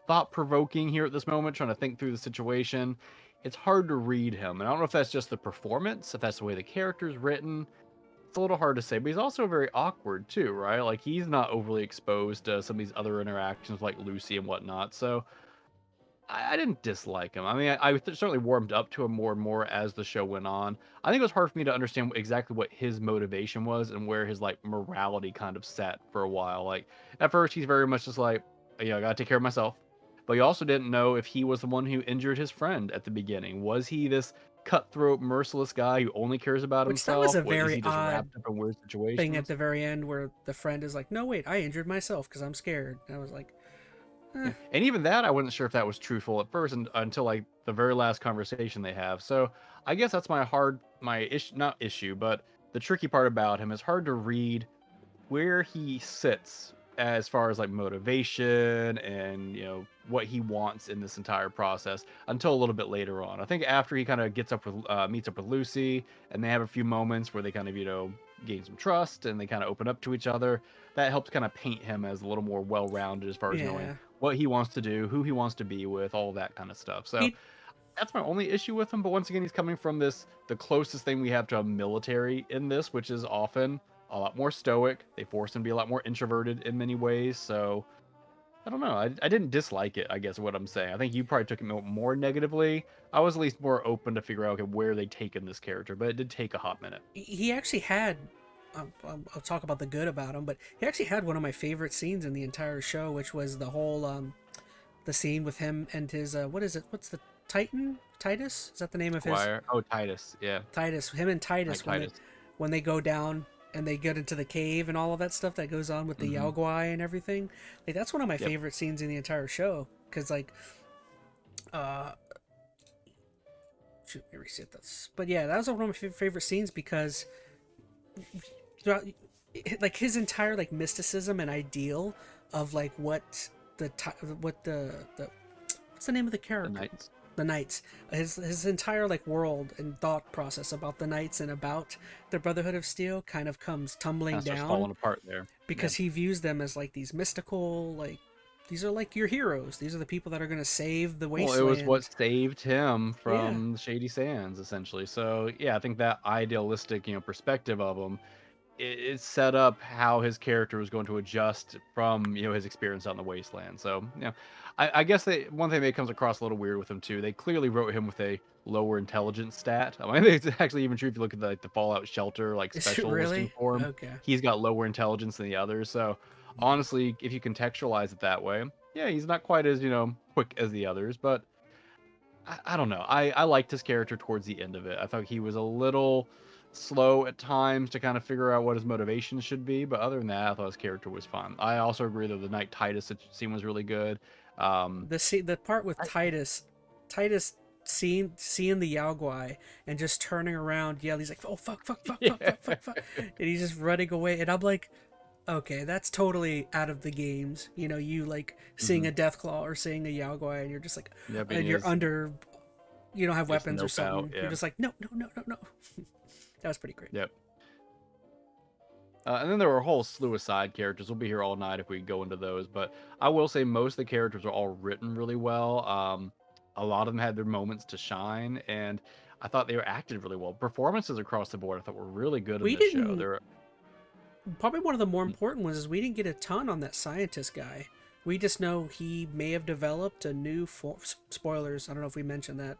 thought-provoking here at this moment, trying to think through the situation? It's hard to read him. And I don't know if that's just the performance, if that's the way the character's written. It's a little hard to say, but he's also very awkward too, right? Like, he's not overly exposed to some of these other interactions like Lucy and whatnot. So I didn't dislike him. I mean, I certainly warmed up to him more and more as the show went on. I think it was hard for me to understand exactly what his motivation was and where his like morality kind of sat for a while. Like at first, he's very much just like, I gotta take care of myself. But you also didn't know if he was the one who injured his friend at the beginning. Was he this cutthroat, merciless guy who only cares about Which that was a himself? Is very he just odd wrapped up in weird thing at situations? the very end where the friend is like, "No, wait, I injured myself because I'm scared." And I was like, eh. Yeah. And even that, I wasn't sure if that was truthful at first until like the very last conversation they have. So I guess that's my issue, not issue, but the tricky part about him is hard to read where he sits as far as like motivation and what he wants in this entire process until a little bit later on. I think after he kind of gets up with meets up with Lucy and they have a few moments where they kind of gain some trust and they kind of open up to each other. That helps kind of paint him as a little more well-rounded as far as knowing Yeah. what he wants to do, who he wants to be with, all that kind of stuff. So He that's my only issue with him. But once again, he's coming from the closest thing we have to a military in this, which is often a lot more stoic. They force him to be a lot more introverted in many ways. So I don't know. I didn't dislike it, I guess, what I'm saying. I think you probably took it more negatively. I was at least more open to figure out okay, where they taken this character, but it did take a hot minute. he actually had. I'll talk about the good about him, but he actually had one of my favorite scenes in the entire show, which was the whole the scene with him and his what is it? What's the Titan? Titus? Is that the name of his? Squire. Oh, Titus. Yeah. Titus. Him and Titus Like Titus. When they go down and they get into the cave and all of that stuff that goes on with the Yao Guai and everything. Like that's one of my favorite scenes in the entire show because like shoot, let me reset this. But yeah, that was one of my favorite scenes because throughout, like his entire like mysticism and ideal of like what the what's the name of the character? The Knights. The Knights. His entire like world and thought process about the Knights and about the Brotherhood of Steel kind of comes tumbling Kind of starts down falling apart there because he views them as like these mystical, like these are like your heroes. These are the people that are going to save the wasteland. Well, it was what saved him from the Shady Sands, essentially. So yeah, I think that idealistic, perspective of him, it set up how his character was going to adjust from his experience out in the wasteland. So I guess one thing that comes across a little weird with him too. They clearly wrote him with a lower intelligence stat. I think it's actually even true if you look at the Fallout Shelter like Is it special really? listing for him. Okay. He's got lower intelligence than the others. So honestly, if you contextualize it that way, yeah, he's not quite as quick as the others, but I don't know. I liked his character towards the end of it. I thought he was a little slow at times to kind of figure out what his motivation should be, but other than that, I thought his character was fun. I also agree that the Knight Titus scene was really good. The part with Titus seeing the Yao Guai and just turning around, he's like, oh fuck, and he's just running away, and I'm like, okay, that's totally out of the games. You like seeing a Deathclaw or seeing a Yao Guai, and you're just like, and you're under, you don't have weapons or something. You're just like, no. That was pretty great. Yep. And then there were a whole slew of side characters. We'll be here all night if we go into those. But I will say most of the characters are all written really well. A lot of them had their moments to shine, and I thought they were acted really well. Performances across the board I thought were really good in this show. Probably one of the more important ones is we didn't get a ton on that scientist guy. We just know he may have developed a new spoilers. I don't know if we mentioned that,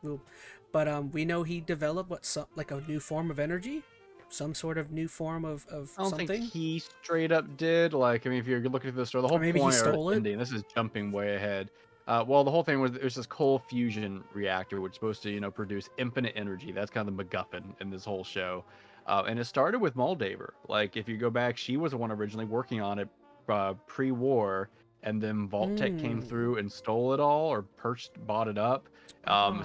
but we know he developed like a new form of energy, some sort of new form of I don't something. think he straight up did. Like, I mean, if you're looking at the story, the whole maybe point he stole of it. ending. This is jumping way ahead. Well, the whole thing was there's this cold fusion reactor which is supposed to produce infinite energy. That's kind of the MacGuffin in this whole show. And it started with Moldaver. Like, if you go back, she was the one originally working on it pre-war, and then vault-tec came through and stole it all, or bought it up.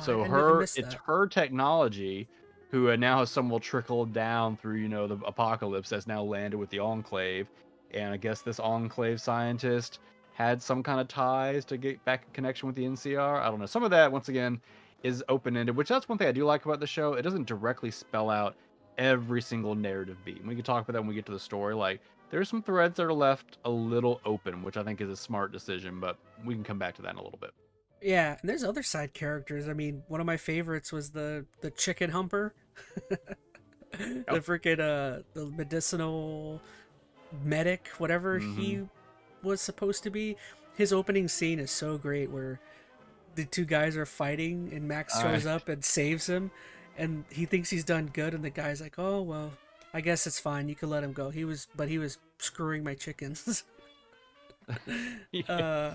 So it's her technology, who now has somewhat trickled down through, the apocalypse that's now landed with the Enclave. And I guess this Enclave scientist had some kind of ties to get back in connection with the NCR. I don't know. Some of that, once again, is open-ended, which that's one thing I do like about the show. It doesn't directly spell out every single narrative beat. We can talk about that when we get to the story. Like, there's some threads that are left a little open, which I think is a smart decision, but we can come back to that in a little bit. Yeah, and there's other side characters. I mean, one of my favorites was the chicken humper. The freaking the medicinal medic, whatever he was supposed to be. His opening scene is so great, where the two guys are fighting, and Max Uh, shows up and saves him, and he thinks he's done good, and the guy's like, "Oh well, I guess it's fine. You can let him go. He was screwing my chickens." yeah.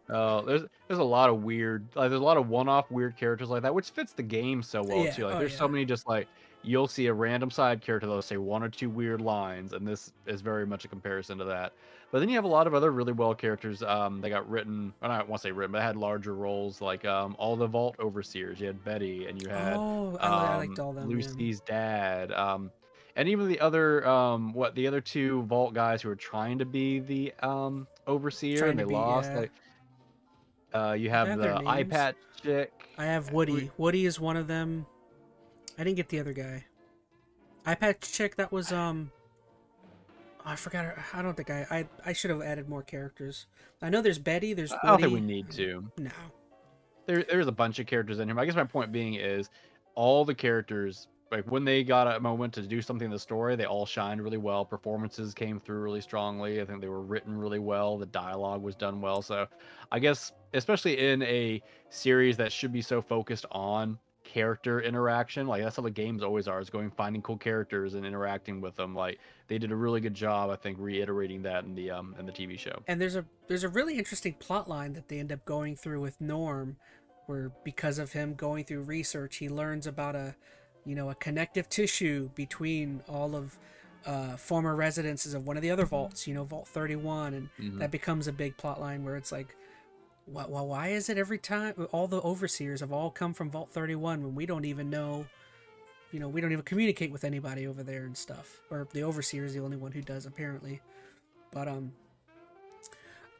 uh, There's a lot of weird, like there's a lot of one-off weird characters like that, which fits the game so well yeah. too. Like Oh there's so yeah. many just like you'll see a random side character that'll say one or two weird lines, and this is very much a comparison to that. But then you have a lot of other really well characters that got written. I don't want to say written, but had larger roles like all the Vault Overseers. You had Betty, and you had Oh, I liked all them. Yeah. Lucy's dad. And even the other the other two Vault guys who were trying to be the overseer Trying and to they be, lost. yeah. Like you Do I have have their the eye names? patch chick. I have We- Woody. Woody is one of them. I didn't get the other guy. iPad chick. That was I forgot her. I don't think I should have added more characters. I know there's Betty. There's I don't think we Woody. need to. No. There's a bunch of characters in here. But I guess my point being is all the characters, like when they got a moment to do something in the story, they all shined really well. Performances came through really strongly. I think they were written really well. The dialogue was done well. So I guess especially in a series that should be so focused on character interaction, like that's how the games always are, is going finding cool characters and interacting with them. Like they did a really good job, I think, reiterating that in the TV show. And there's a really interesting plot line that they end up going through with Norm, where because of him going through research, he learns about a connective tissue between all of former residences of one of the other vaults, Vault 31, and Mhm. that becomes a big plot line where it's like, why is it every time all the overseers have all come from Vault 31 when we don't even know, we don't even communicate with anybody over there and stuff, or the overseer is the only one who does apparently. But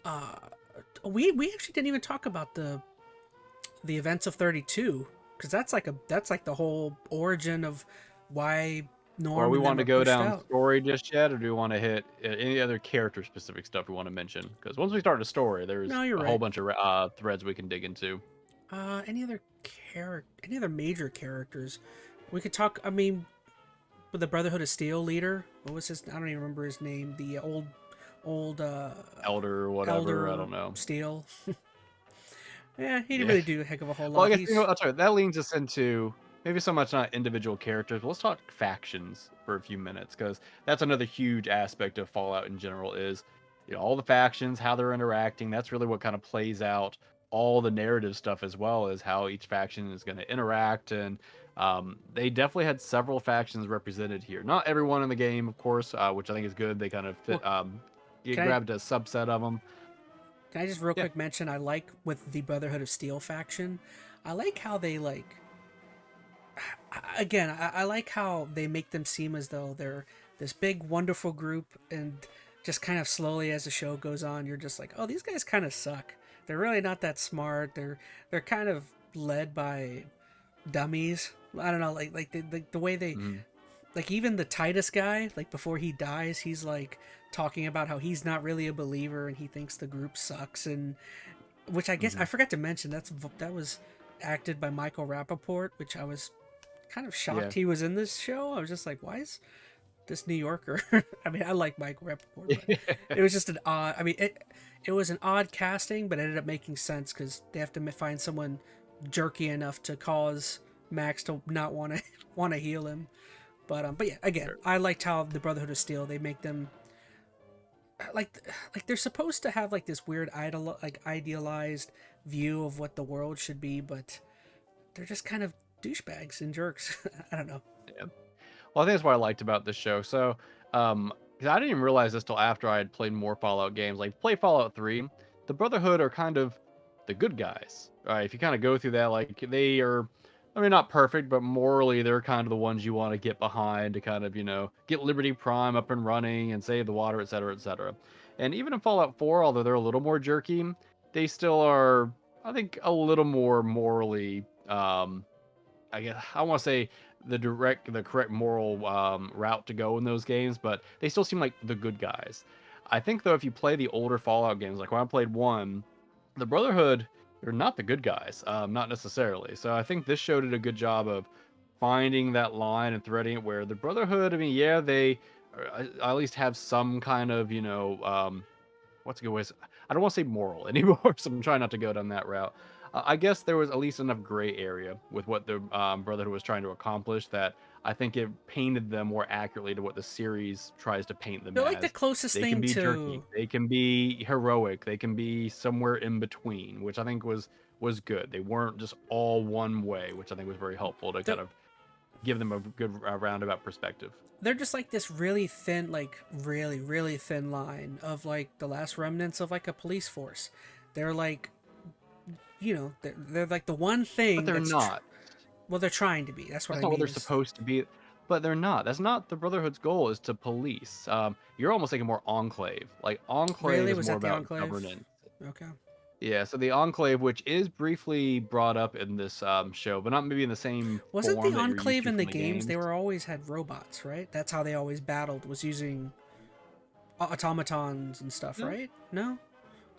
uh, we actually didn't even talk about the events of 32, because that's like the whole origin of why Or Norm we and them want to are go pushed down out. story just yet, or do we want to hit any other character specific stuff we want to mention? Because once we start a story, there's No, you're a whole right. bunch of threads we can dig into. Any other major characters? We could talk. I mean, with the Brotherhood of Steel leader, what was his? I don't even remember his name. The old Elder or whatever, I Elder don't know. Steel. Yeah, he didn't Yeah. really do a heck of a whole Well, I lot. guess that's right. That leads us into maybe so much not individual characters, but let's talk factions for a few minutes because that's another huge aspect of Fallout in general. Is all the factions, how they're interacting. That's really what kind of plays out all the narrative stuff as well as how each faction is going to interact. And they definitely had several factions represented here. Not everyone in the game, of course, which I think is good. They kind of fit. Well, You can I grabbed a subset of them. can I just real Yeah. quick mention I like with the Brotherhood of Steel faction, I like how they again, I like how they make them seem as though they're this big, wonderful group, and just kind of slowly as the show goes on, you're just like, oh, these guys kind of suck. They're really not that smart. They're kind of led by dummies. I don't know, the way they Mhm. like even the Titus guy, like before he dies, he's like talking about how he's not really a believer and he thinks the group sucks, and which I guess I Mhm. forgot to mention that was acted by Michael Rappaport, which I was kind of shocked Yeah. he was in this show. I was just like, why is this New Yorker? I mean, I like Michael Rappaport, but it was just an odd. I mean, it was an odd casting, but it ended up making sense because they have to find someone jerky enough to cause Max to not want to want to heal him. But yeah, again, Sure. I liked how the Brotherhood of Steel, they make them like they're supposed to have like this weird idealized view of what the world should be, but they're just kind of douchebags and jerks. I don't know. Yeah. Well, I think that's what I liked about this show. So, 'cause I didn't even realize this till after I had played more Fallout games. Like, play Fallout 3, the Brotherhood are kind of the good guys. Right? If you kind of go through that, like, they are, I mean, not perfect, but morally, they're kind of the ones you want to get behind to kind of, get Liberty Prime up and running and save the water, et cetera, et cetera. And even in Fallout 4, although they're a little more jerky, they still are, I think, a little more morally, I guess I want to say the correct moral route to go in those games, but they still seem like the good guys. I think though, if you play the older Fallout games, like when I played one, the Brotherhood, they're not the good guys, not necessarily. So I think this show did a good job of finding that line and threading it. Where the Brotherhood, I mean, yeah, they at least have some kind of what's a good way? I don't want to say moral anymore, so I'm trying not to go down that route. I guess there was at least enough gray area with what the Brotherhood was trying to accomplish that I think it painted them more accurately to what the series tries to paint them They're like the as. closest They can thing be jerky, to. they can be heroic, they can be somewhere in between, which I think was good. They weren't just all one way, which I think was very helpful to They're, kind of give them a good roundabout perspective. they're just like this really thin, like really, really thin line of like the last remnants of like a police force. They're like, they're like the one But thing they're that's not. well, they're trying to be. That's what That's I not what mean. they're Is supposed to be. But they're not. That's not the Brotherhood's goal. Is to police. You're almost thinking more Enclave. Like Enclave really is was more that the about Enclave? governance. Okay. Yeah. So the Enclave, which is briefly brought up in this show, but not maybe in the same Wasn't form the that you're used Enclave to in the from the games? They games. were always had robots, right? That's how they always battled. Was using automatons and stuff, No, right? No,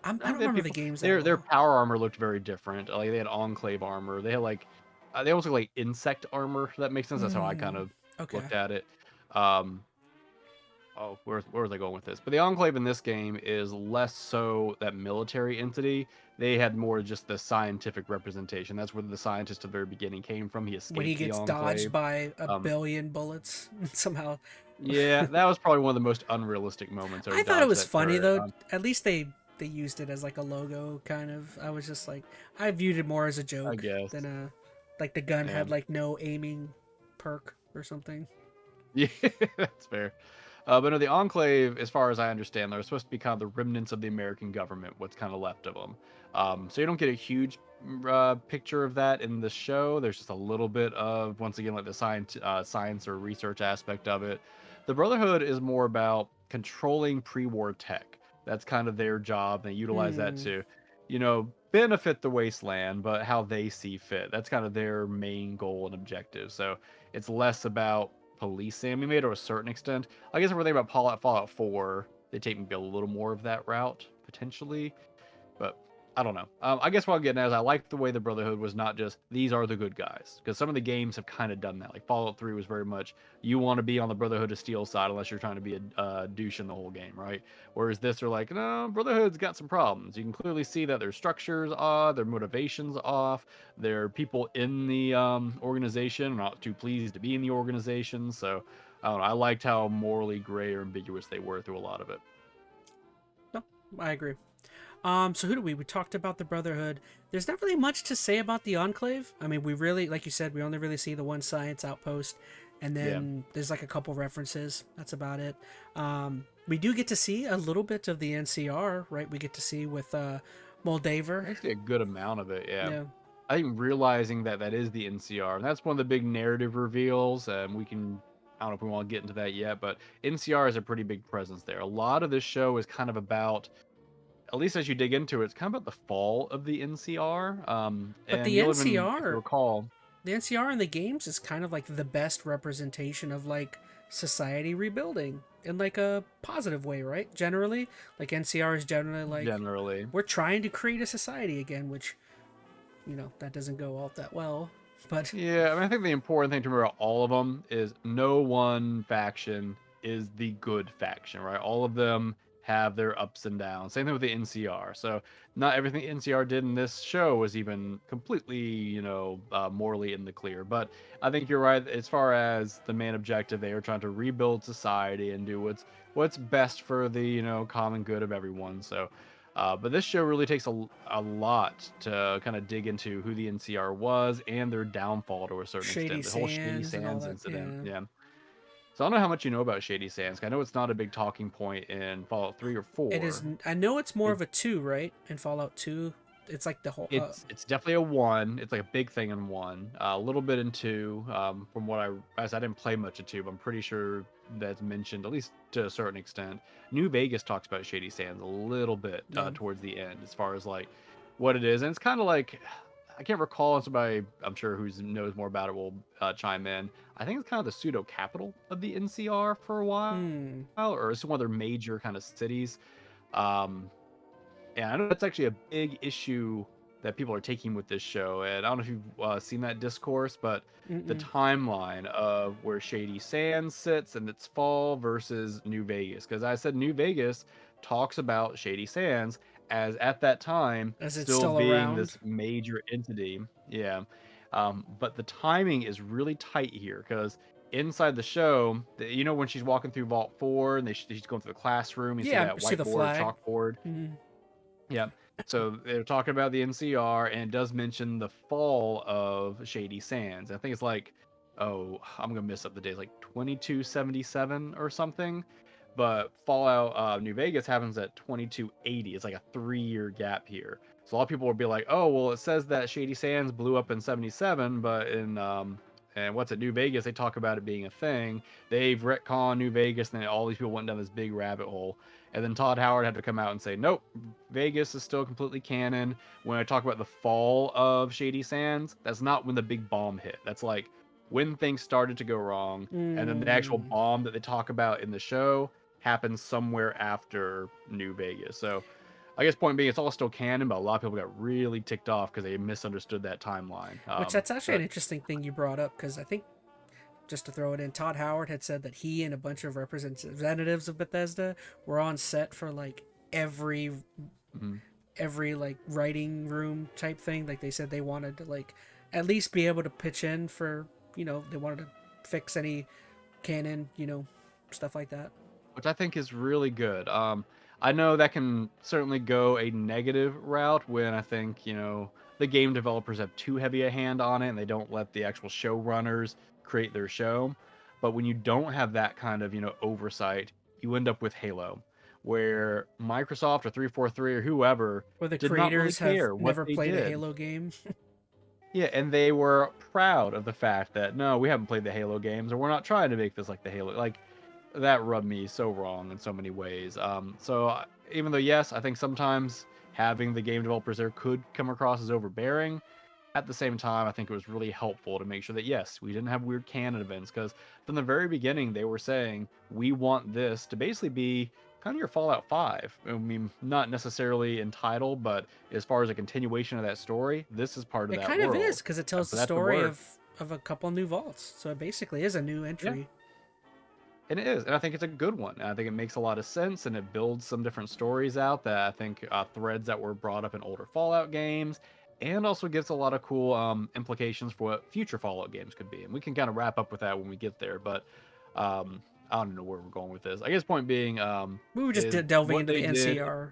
I no, don't they had remember the people. games that Their well. power armor looked very different. Like they had Enclave armor. They had like they almost look like insect armor. If that makes sense. That's how I kind Hmm. of Okay. looked at it. Um, oh, where was I going with this? But the Enclave in this game is less so that military entity. They had more just the scientific representation. That's where the scientist at the very beginning came from. He When he escaped the gets dodged Enclave. by a Um, billion bullets somehow. yeah, that was probably one of the most unrealistic moments where he I thought it dodged was that funny turret. though. At least they used it as like a logo kind of. I was just like I viewed it more as a I joke guess. than a like the gun Yeah, had like no aiming perk or something. yeah, that's fair. But no, the Enclave, as far as I understand, they're supposed to be kind of the remnants of the American government, what's kind of left of them. So you don't get a huge picture of that in the show. There's just a little bit of, once again, like the science or research aspect of it. The Brotherhood is more about controlling pre-war tech. That's kind of their job. They utilize that Hmm. to, benefit the wasteland, but how they see fit. That's kind of their main goal and objective. So it's less about policing. I mean, maybe to a certain extent. I guess if we're thinking about Fallout 4, they take maybe a little more of that route potentially, but I don't know. I guess what I'm getting at is I like the way the Brotherhood was not just these are the good guys, because some of the games have kind of done that. Like Fallout 3 was very much you want to be on the Brotherhood of Steel side unless you're trying to be a douche in the whole game, right? Whereas this are like, no, Brotherhood's got some problems. You can clearly see that their structures are, their motivations off, their people in the organization are not too pleased to be in the organization. So I don't know. I liked how morally gray or ambiguous they were through a lot of it. No, I agree. So who do we? We talked about the Brotherhood. There's not really much to say about the Enclave. I mean, we really, like you said, we only really see the one science outpost, and Yeah. then there's like a couple references. That's about it. We do get to see a little bit of the NCR, right? We get to see with Moldaver. Actually, a good amount of it, yeah. Yeah, I think realizing that that is the NCR, and that's one of the big narrative reveals. We can, I don't know if we want to get into that yet, but NCR is a pretty big presence there. A lot of this show is kind of about, at least as you dig into it, it's kind of about the fall of the NCR. but And you'll even, if you recall, The NCR in the games is kind of like the best representation of like society rebuilding in like a positive way, right? Generally, like NCR is generally like generally, we're trying to create a society again, which that doesn't go all that well. But yeah, I mean, I think the important thing to remember about all of them is no one faction is the good faction, right? All of them have their ups and downs. Same thing with the NCR. So not everything NCR did in this show was even completely, morally in the clear. But I think you're right as far as the main objective. They are trying to rebuild society and do what's best for the common good of everyone. So but this show really takes a lot to kind of dig into who the NCR was and their downfall to a certain Shady extent. The whole Shady Sands and all Sands that, incident. yeah. Yeah. So I don't know how much you know about Shady Sands. I know it's not a big talking point in Fallout 3 or It 4. is. I know it's more It, of a two, right? In Fallout 2, it's like the whole. it's definitely a 1. It's like a big thing in 1. A little bit in 2. From what I didn't play much of 2, but I'm pretty sure that's mentioned at least to a certain extent. New Vegas talks about Shady Sands a little bit Yeah. towards the end as far as like what it is, and it's kind of like I can't recall. Somebody I'm sure who knows more about it will chime in. I think it's kind of the pseudo capital of the NCR for a while, Hmm. or it's one of their major kind of cities. Um, and I know that's actually a big issue that people are taking with this show. And I don't know if you've seen that discourse, but the Mm-mm. timeline of where Shady Sands sits and its fall versus New Vegas. Because I said New Vegas talks about Shady Sands as at that time As it's still still being around. this major entity. Yeah. But the timing is really tight here because inside the show, you know, when she's walking through Vault 4 and she's going through the classroom, you see Yeah, that I see the whiteboard, flag. chalkboard. Mhm. Yeah. So they're talking about the NCR, and it does mention the fall of Shady Sands. I think it's like, oh, I'm gonna miss up the days, like 2277 or something. But Fallout New Vegas happens at 2280. It's like a 3-year gap here. So a lot of people will be like, oh, well, it says that Shady Sands blew up in 77, but in and what's it, New Vegas, they talk about it being a thing. They've retconned New Vegas, and then all these people went down this big rabbit hole. And then Todd Howard had to come out and say, nope, Vegas is still completely canon. When I talk about the fall of Shady Sands, that's not when the big bomb hit. That's like when things started to go wrong. And then the actual Mm. bomb that they talk about in the show happens somewhere after New Vegas. So I guess point being, it's all still canon, but a lot of people got really ticked off because they misunderstood that timeline. Which that's actually an But interesting thing you brought up, because I think, just to throw it in, Todd Howard had said that he and a bunch of representatives of Bethesda were on set for like every mhm. every like writing room type thing. Like they said they wanted to like at least be able to pitch in for, they wanted to fix any canon, stuff like that. Which I think is really good. I know that can certainly go a negative route when I think, the game developers have too heavy a hand on it and they don't let the actual showrunners create their show. But when you don't have that kind of, oversight, you end up with Halo, where Microsoft or 343 or whoever Where the did not really creators have care what never they played a did. Halo game. Yeah, and they were proud of the fact that, no, we haven't played the Halo games, or we're not trying to make this like the Halo. Like, that rubbed me so wrong in so many ways. Even though, yes, I think sometimes having the game developers there could come across as overbearing, at the same time, I think it was really helpful to make sure that, yes, we didn't have weird canon events, because from the very beginning, they were saying, we want this to basically be kind of your Fallout 5. I mean, not necessarily in title, but as far as a continuation of that story, this is part of It that kind of is, world. because it And tells for the that to story work, of a couple new vaults. So it basically is a new yeah. entry. And it is, and I think it's a good one. And I think it makes a lot of sense, and it builds some different stories out that I think threads that were brought up in older Fallout games, and also gives a lot of cool implications for what future Fallout games could be. And we can kind of wrap up with that when we get there. But I don't know where we're going with this. I guess point being We were just is delving what into the they did. NCR.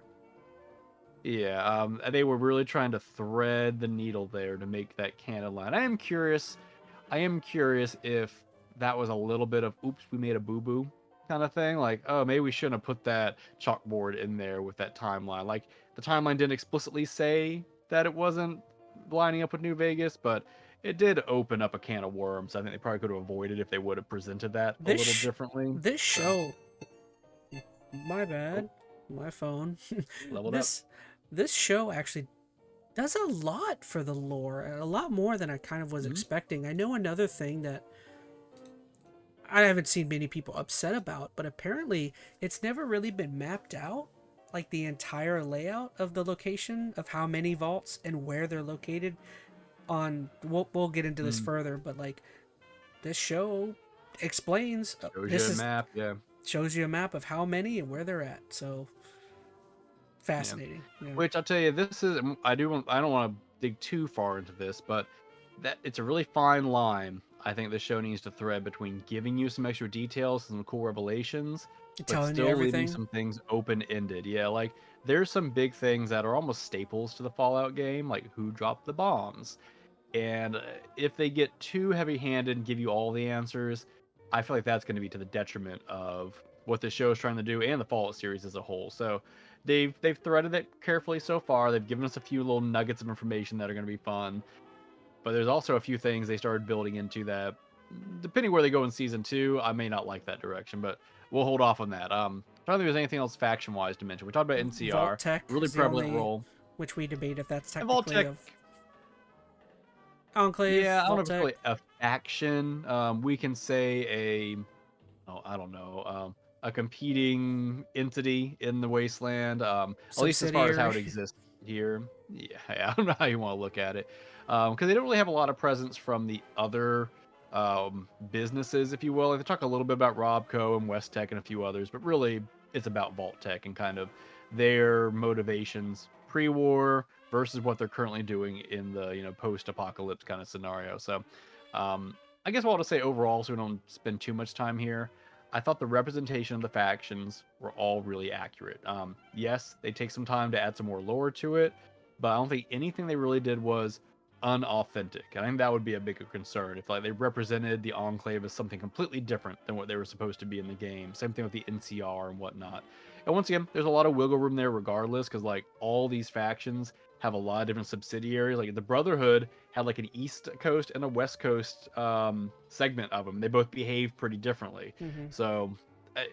Yeah, they were really trying to thread the needle there to make that canon line. I am curious. If that was a little bit of oops, we made a boo boo kind of thing. Like, oh, maybe we shouldn't have put that chalkboard in there with that timeline. Like, the timeline didn't explicitly say that it wasn't lining up with New Vegas, but it did open up a can of worms. I think they probably could have avoided if they would have presented that a This little sh- differently. this So, show, my oh, bad, my phone. leveled up. this show actually does a lot for the lore, a lot more than I kind of was Hmm. expecting. I know another thing that I haven't seen many people upset about, but apparently it's never really been mapped out, like the entire layout of the location of how many vaults and where they're located. We'll get into this Mm. further, but like this show explains, Shows you this a is map. Yeah. shows you a map of how many and where they're at. So Yeah. fascinating. Yeah. Which I'll tell you, this is I don't want to dig too far into this, but that it's a really fine line. I think the show needs to thread between giving you some extra details, some cool revelations, but Telling you still leaving everything. some things open-ended. Yeah, like there's some big things that are almost staples to the Fallout game, like who dropped the bombs. And if they get too heavy-handed and give you all the answers, I feel like that's going to be to the detriment of what the show is trying to do and the Fallout series as a whole. So they've threaded it carefully so far. They've given us a few little nuggets of information that are going to be fun. But there's also a few things they started building into that, depending where they go in season 2, I may not like that direction, but we'll hold off on that. I don't think there's anything else faction-wise to mention. We talked about NCR, Vault-tec really is the prevalent only, role. which we debate if that's And technically vault-tec, of Enclave, yeah, I don't know if it's Vault-tec, really a faction. We can say I don't know, a competing entity in the Wasteland. At least as far as how it subsidiary. exists here. Yeah, I don't know how you want to look at it, because they don't really have a lot of presence from the other businesses, if you will. Like, they talk a little bit about Robco and West Tech and a few others, but really it's about vault-tec and kind of their motivations pre-war versus what they're currently doing in the post-apocalypse kind of scenario. So I guess what I'll just say overall, so we don't spend too much time here, I thought the representation of the factions were all really accurate. Yes, they take some time to add some more lore to it, but I don't think anything they really did was unauthentic. I think that would be a bigger concern if like they represented the Enclave as something completely different than what they were supposed to be in the game. Same thing with the NCR and whatnot. And once again, there's a lot of wiggle room there regardless, because like all these factions have a lot of different subsidiaries. Like the Brotherhood had like an East Coast and a West Coast segment of them. They both behave pretty differently. So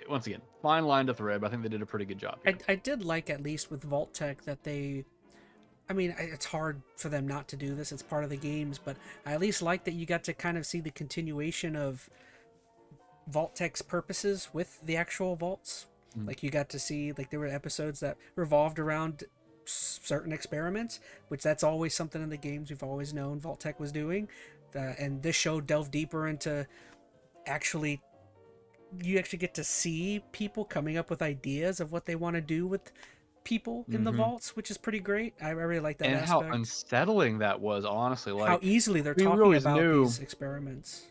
once again, fine line to thread, but I think they did a pretty good job here. I did like, at least with vault-tec, that they, I mean, it's hard for them not to do this. It's part of the games, but I at least like that you got to kind of see the continuation of vault-tec's purposes with the actual vaults. Like you got to see, like there were episodes that revolved around certain experiments, which that's always something in the games we've always known vault-tec was doing. And this show delved deeper into you actually get to see people coming up with ideas of what they want to do with people in the vaults, which is pretty great. I really like that aspect. And how unsettling that was, honestly. Like how easily they're talking about these experiments.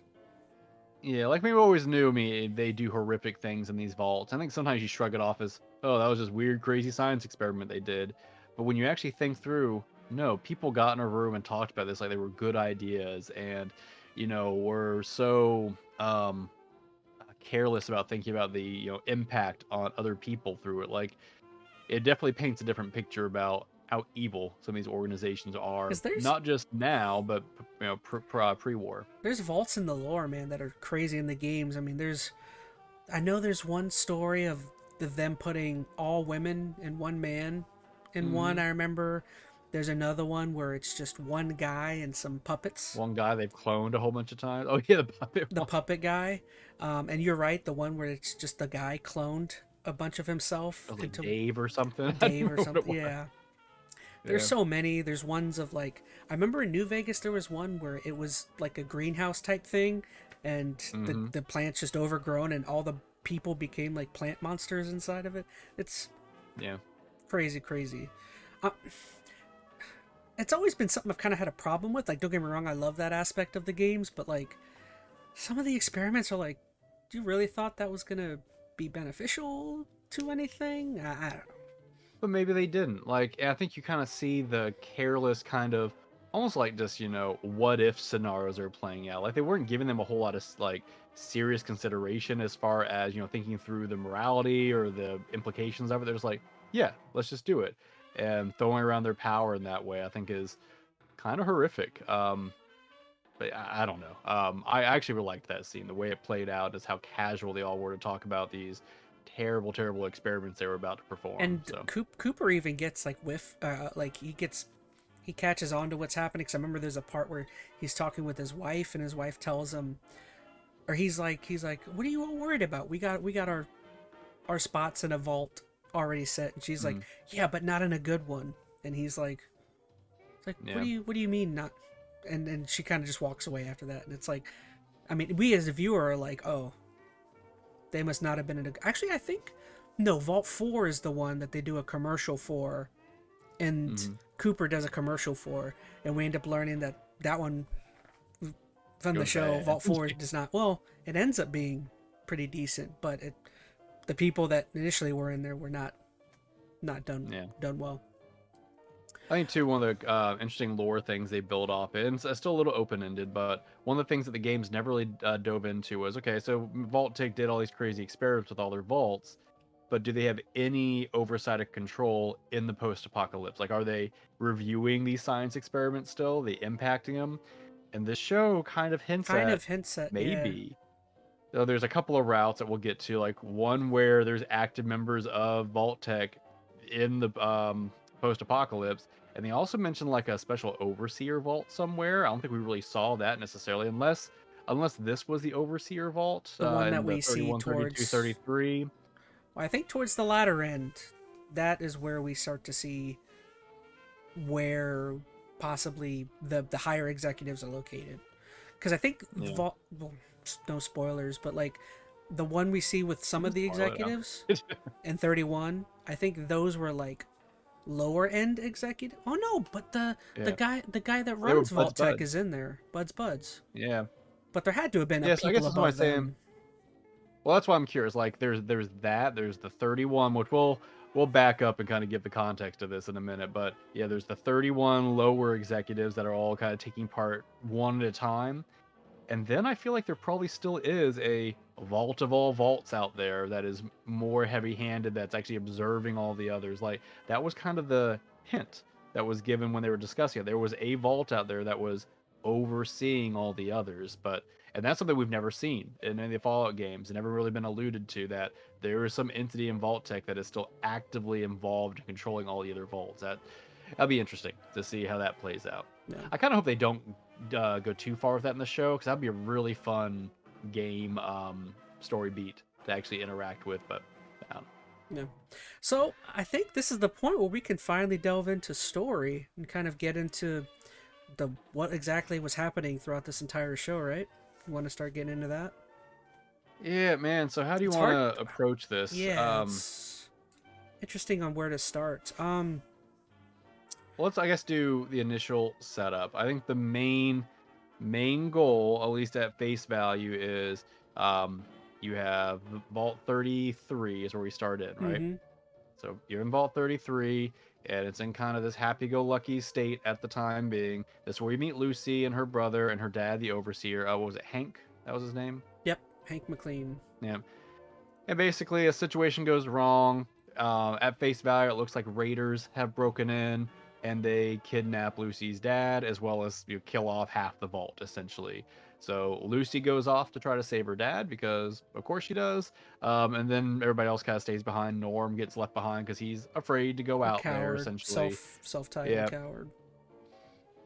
Yeah, like we always knew they do horrific things in these vaults. I think sometimes you shrug it off as, oh, that was just weird, crazy science experiment they did. But when you actually think through, no, people got in a room and talked about this like they were good ideas, and were so careless about thinking about the impact on other people through it. Like it definitely paints a different picture about how evil some of these organizations are, not just now, but pre-war. There's vaults in the lore, man, that are crazy in the games. I mean, I know there's one story of them putting all women and one man in one. I remember there's another one where it's just one guy and some puppets. One guy they've cloned a whole bunch of times. Oh yeah, the puppet guy. And you're right, the one where it's just the guy cloned a bunch of himself like Dave or something. Dave or something. Yeah. There's so many. There's ones of like, I remember in New Vegas there was one where it was like a greenhouse type thing, and the plant's just overgrown, and all the people became like plant monsters inside of it. It's crazy. It's always been something I've kind of had a problem with. Like, don't get me wrong, I love that aspect of the games, but like some of the experiments are like, do you really thought that was gonna be beneficial to anything? I don't know. But maybe they didn't. Like, I think you kind of see the careless kind of, almost like just, what if scenarios are playing out. Like, they weren't giving them a whole lot of, like, serious consideration as far as, thinking through the morality or the implications of it. They're just like, yeah, let's just do it. And throwing around their power in that way, I think, is kind of horrific. But I don't know. I actually really liked that scene. The way it played out is how casual they all were to talk about these terrible experiments they were about to perform. And so. Cooper even gets like he catches on to what's happening, because I remember there's a part where he's talking with his wife, and his wife tells him, or he's like what are you all worried about? We got our spots in a vault already set. And she's like, yeah, but not in a good one. And he's like, what do you mean not? And then she kind of just walks away after that. And it's like, I mean, we as a viewer are like, oh, they must not have been in a... Actually, I think... No, Vault 4 is the one that they do a commercial for. And Cooper does a commercial for. And we end up learning that one from the show, Vault 4, does not... Well, it ends up being pretty decent. But the people that initially were in there were not done well. I think, too, one of the interesting lore things they build off it, and it's still a little open-ended, but one of the things that the games never really dove into was, okay, so vault-tec did all these crazy experiments with all their vaults, but do they have any oversight or control in the post-apocalypse? Like, are they reviewing these science experiments still? Are they impacting them? And this show kind of hints at maybe. Yeah. So there's a couple of routes that we'll get to, like one where there's active members of vault-tec in the... post-apocalypse, and they also mentioned like a special overseer vault somewhere. I don't think we really saw that necessarily, unless this was the overseer vault, the one that we see towards 33. Well, I think towards the latter end, that is where we start to see where possibly the higher executives are located. Because I think vault, well, no spoilers, but like the one we see with some of the executives in 31, I think those were like lower end executive. Oh no, but Yeah. the guy that They were runs vault-tec is in there. Buds. Yeah. But there had to have been Yeah, so I guess people that's why I'm above saying. them. Well, that's why I'm curious. Like, there's the 31, which we'll back up and kind of give the context of this in a minute. But yeah, there's the 31 lower executives that are all kind of taking part one at a time. And then I feel like there probably still is a vault of all vaults out there that is more heavy-handed, that's actually observing all the others. Like, that was kind of the hint that was given when they were discussing it. There was a vault out there that was overseeing all the others, and that's something we've never seen in any of the Fallout games, and never really been alluded to, that there is some entity in vault-tec that is still actively involved in controlling all the other vaults. That'll be interesting to see how that plays out. Yeah. I kind of hope they don't go too far with that in the show, because that'd be a really fun game story beat to actually interact with. But I don't know. Yeah. So I think this is the point where we can finally delve into story and kind of get into what exactly was happening throughout this entire show, right? You want to start getting into that? Yeah, man. So how do you want to approach this? Yeah, it's interesting on where to start. Let's, I guess, do the initial setup. I think the main goal, at least at face value, is you have Vault 33 is where we start in, right? Mm-hmm. So you're in Vault 33, and it's in kind of this happy-go-lucky state at the time being. This is where you meet Lucy and her brother and her dad, the overseer. What was it, Hank? That was his name? Yep, Hank McLean. Yeah. And basically, a situation goes wrong. At face value, it looks like raiders have broken in, and they kidnap Lucy's dad, as well as kill off half the vault, essentially. So Lucy goes off to try to save her dad, because of course she does. And then everybody else kind of stays behind. Norm gets left behind because he's afraid to go out there, essentially. Self-titled coward.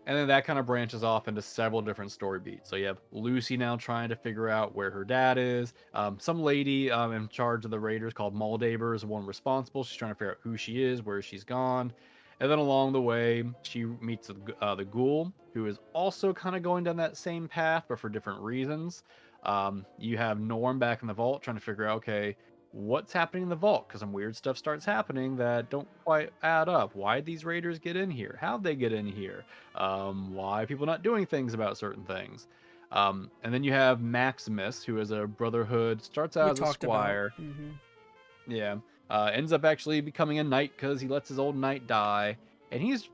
And then that kind of branches off into several different story beats. So you have Lucy now trying to figure out where her dad is. Some lady in charge of the raiders called Moldaver is the one responsible. She's trying to figure out who she is, where she's gone. And then along the way, she meets the ghoul, who is also kind of going down that same path, but for different reasons. You have Norm back in the vault trying to figure out, okay, what's happening in the vault? Because some weird stuff starts happening that don't quite add up. Why did these raiders get in here? How'd they get in here? Why are people not doing things about certain things? And then you have Maximus, who is a Brotherhood, starts out as a squire. Mm-hmm. Yeah. Ends up actually becoming a knight because he lets his old knight die. And he's,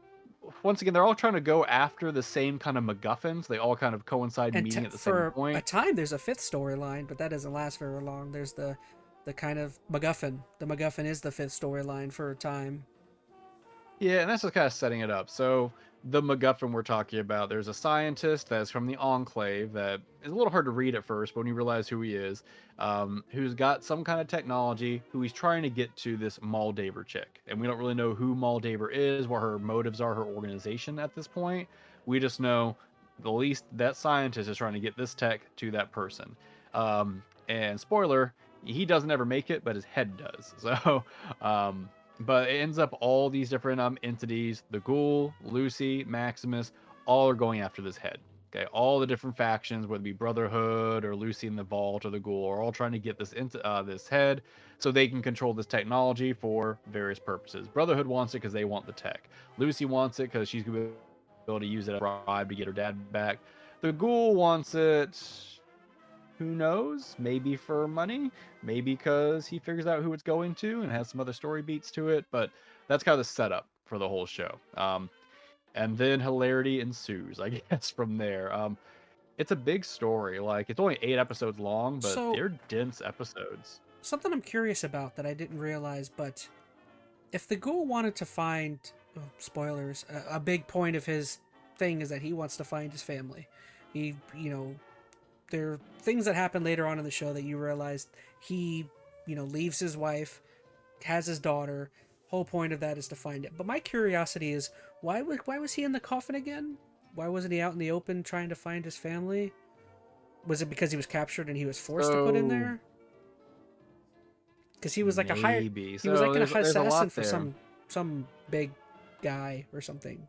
once again, they're all trying to go after the same kind of MacGuffins. They all kind of coincide meeting at the same point. For a time, there's a fifth storyline, but that doesn't last very long. There's the kind of MacGuffin. The MacGuffin is the fifth storyline for a time. Yeah, and that's just kind of setting it up. So the MacGuffin we're talking about, there's a scientist that's from the Enclave that is a little hard to read at first, but when you realize who he is, who's got some kind of technology, who he's trying to get to this Moldaver chick. And we don't really know who Moldaver is, what her motives are, her organization at this point. We just know the least that scientist is trying to get this tech to that person. And spoiler, he doesn't ever make it, but his head does. So, but it ends up all these different entities, the ghoul, Lucy, Maximus, all are going after this head. Okay, all the different factions, whether it be Brotherhood or Lucy in the Vault or the ghoul, are all trying to get this head so they can control this technology for various purposes. Brotherhood wants it because they want the tech. Lucy wants it because she's going to be able to use it as a bribe to get her dad back. The ghoul wants it, who knows? Maybe for money, maybe because he figures out who it's going to and has some other story beats to it. But that's kind of the setup for the whole show. And then hilarity ensues, I guess, from there. It's a big story. Like, it's only 8 episodes long, but they're dense episodes. Something I'm curious about that I didn't realize, but if the ghoul wanted to find, spoilers, a big point of his thing is that he wants to find his family. He, there are things that happen later on in the show that you realize he, leaves his wife, has his daughter. Whole point of that is to find it. But my curiosity is, why was he in the coffin again? Why wasn't he out in the open trying to find his family? Was it because he was captured and he was forced to put in there? Because he was like maybe. He was like an assassin for some big guy or something.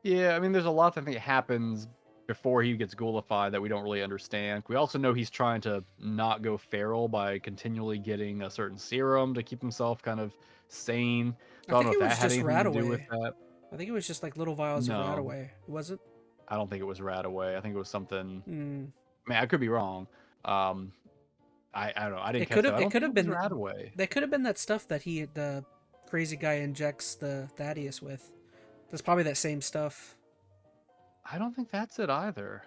Yeah, I mean, there's a lot that I think happens before he gets ghoulified that we don't really understand. We also know he's trying to not go feral by continually getting a certain serum to keep himself kind of sane. I So I don't think know if it that was had just anything to do with Radaway. that. I think it was just like little vials of No, Radaway. Was it? I don't think it was Radaway. I think it was something. Hmm. I mean, I could be wrong. Um, I don't know. I didn't It catch could that. have. I It don't could think have it was been. Radaway. That could have been that stuff that the crazy guy injects the Thaddeus with. That's probably that same stuff. I don't think that's it either.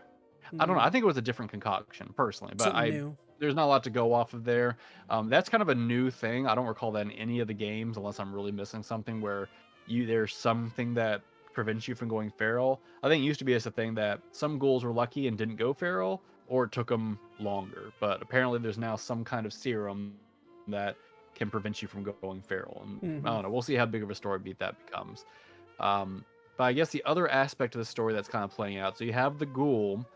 I don't know. Hmm. I think it was a different concoction personally, but Something new. there's not a lot to go off of there. That's kind of a new thing. I don't recall that in any of the games, unless I'm really missing something where there's something that prevents you from going feral. I think it used to be as a thing that some ghouls were lucky and didn't go feral, or it took them longer. But apparently, there's now some kind of serum that can prevent you from going feral. And I Hmm. don't know. We'll see how big of a story beat that becomes. But I guess the other aspect of the story that's kind of playing out. So you have the ghoul,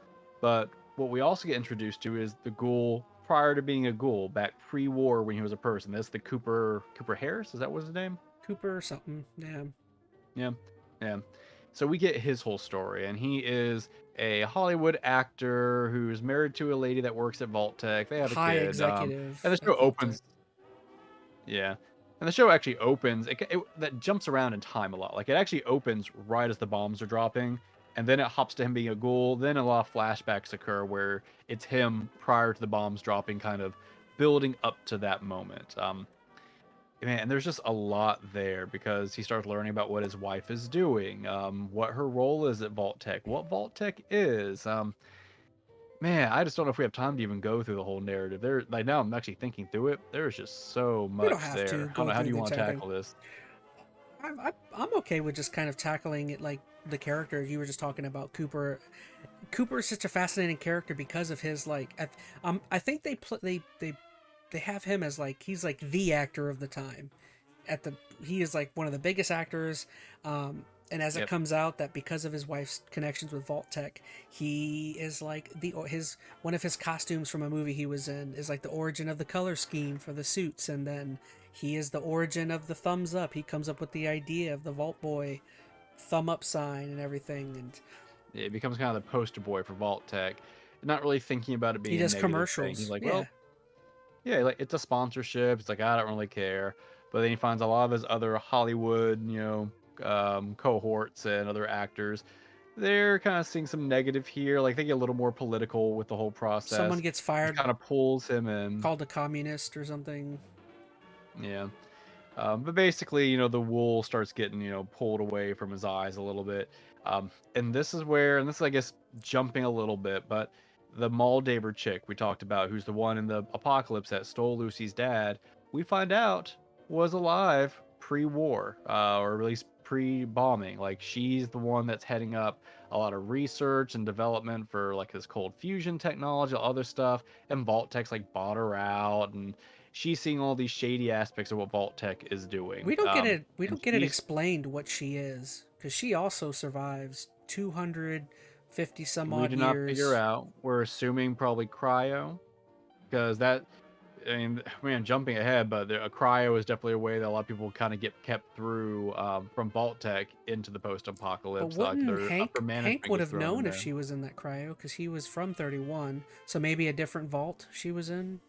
but what we also get introduced to is the ghoul prior to being a ghoul, back pre-war when he was a person. That's the Cooper Harris. Is that what his name? Cooper or something. Yeah. Yeah, yeah. So we get his whole story, and he is a Hollywood actor who's married to a lady that works at Vault-tec. They have a High kid, and executive the at show Vault-tec. opens. Yeah. And the show actually opens, that jumps around in time a lot. Like, it actually opens right as the bombs are dropping, and then it hops to him being a ghoul. Then a lot of flashbacks occur where it's him prior to the bombs dropping, kind of building up to that moment. Man, and there's just a lot there because he starts learning about what his wife is doing, what her role is at Vault-tec, what Vault-tec is. Man, I just don't know if we have time to even go through the whole narrative. There, like now, I'm actually thinking through it. There's just so We don't much have to there. I don't go know. How through do you the want to entire thing. tackle this? I'm okay with just kind of tackling it like the character you were just talking about. Cooper is such a fascinating character because of his I think they have him as like he's like the actor of the time. He is like one of the biggest actors. And as it Yep. comes out that because of his wife's connections with Vault-tec, he is like his one of his costumes from a movie he was in is like the origin of the color scheme for the suits, and then he is the origin of the thumbs up. He comes up with the idea of the Vault Boy thumb up sign and everything, and It becomes kind of the poster boy for Vault-tec, not really thinking about it he being a does negative thing. He's commercials. like, Yeah, well, yeah, like it's a sponsorship. It's like I don't really care. But then he finds a lot of his other Hollywood, cohorts and other actors. They're kind of seeing some negative here. Like they get a little more political with the whole someone process, gets which fired, kind of pulls him in. called a communist or something. Yeah. But basically, the wool starts getting, pulled away from his eyes a little bit. And this is where, and this is, I guess, jumping a little bit, but the Moldaver chick we talked about, who's the one in the apocalypse that stole Lucy's dad, we find out was alive pre-war, or at least pre-bombing. Like, she's the one that's heading up a lot of research and development for, like, this cold fusion technology, other stuff, and Vault-tec's, like, bought her out, and she's seeing all these shady aspects of what Vault-tec is doing. We And don't get it she's explained what she is because she also survives 250 some we odd do not figure years. out. We're assuming probably cryo, because that. I mean, man, jumping ahead, but a cryo is definitely a way that a lot of people kind of get kept through from Vault-tec into the But post-apocalypse. Like wouldn't their upper Hank management would gets have thrown in known if there. she was in that cryo because he was from 31, so maybe a different vault she was in.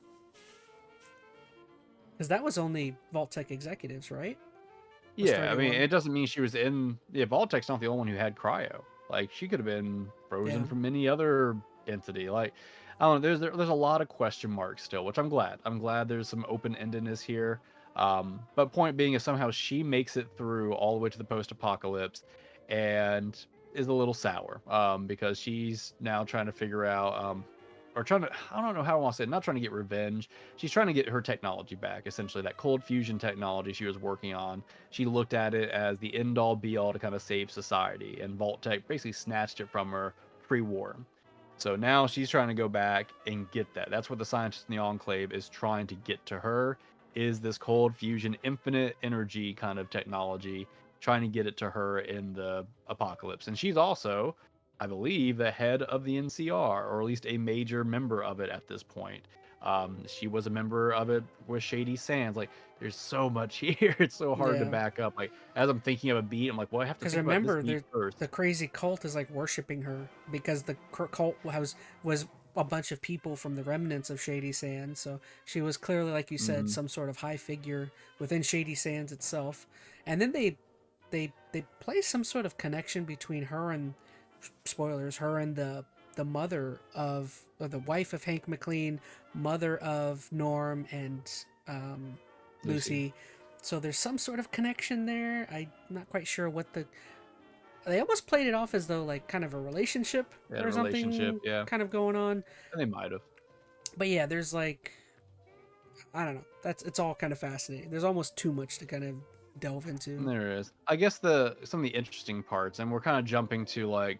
Because that was only Vault-tec executives, right? Was Yeah, I mean, 31? it doesn't mean she was in. Yeah, Vault-tec's not the only one who had cryo. Like she could have been frozen Yeah. from any other entity. Like I don't know. There's a lot of question marks still, which I'm glad. I'm glad there's some open-endedness here. But point being is somehow she makes it through all the way to the post-apocalypse, and is a little sour. Because she's now trying to figure out or trying to, I don't know how I want to say it, not trying to get revenge. She's trying to get her technology back, essentially that cold fusion technology she was working on. She looked at it as the end all be all to kind of save society, and Vault-tec basically snatched it from her pre-war. So now she's trying to go back and get that. That's what the scientists in the Enclave is trying to get to her, is this cold fusion infinite energy kind of technology, trying to get it to her in the apocalypse. And she's also, I believe, the head of the NCR, or at least a major member of it at this point. She was a member of it with Shady Sands. Like, there's so much here. It's so hard to Yeah. back up. Like, as I'm thinking of a beat, I'm like, well, I have to Because think about this remember, beat the first. crazy cult is like worshiping her because the cult was a bunch of people from the remnants of Shady Sands. So she was clearly, like you said, Hmm. some sort of high figure within Shady Sands itself. And then they place some sort of connection between her and, spoilers, her and the mother of, or the wife of Hank McLean, mother of Norm and Lucy. Lucy. So there's some sort of connection there. I'm not quite sure what the. They almost played it off as though like kind of a relationship They had a or relationship, something yeah. kind of going on. And they might have. But yeah, there's like, I don't know. It's all kind of fascinating. There's almost too much to kind of delve into. There is. I guess some of the interesting parts, and we're kind of jumping to like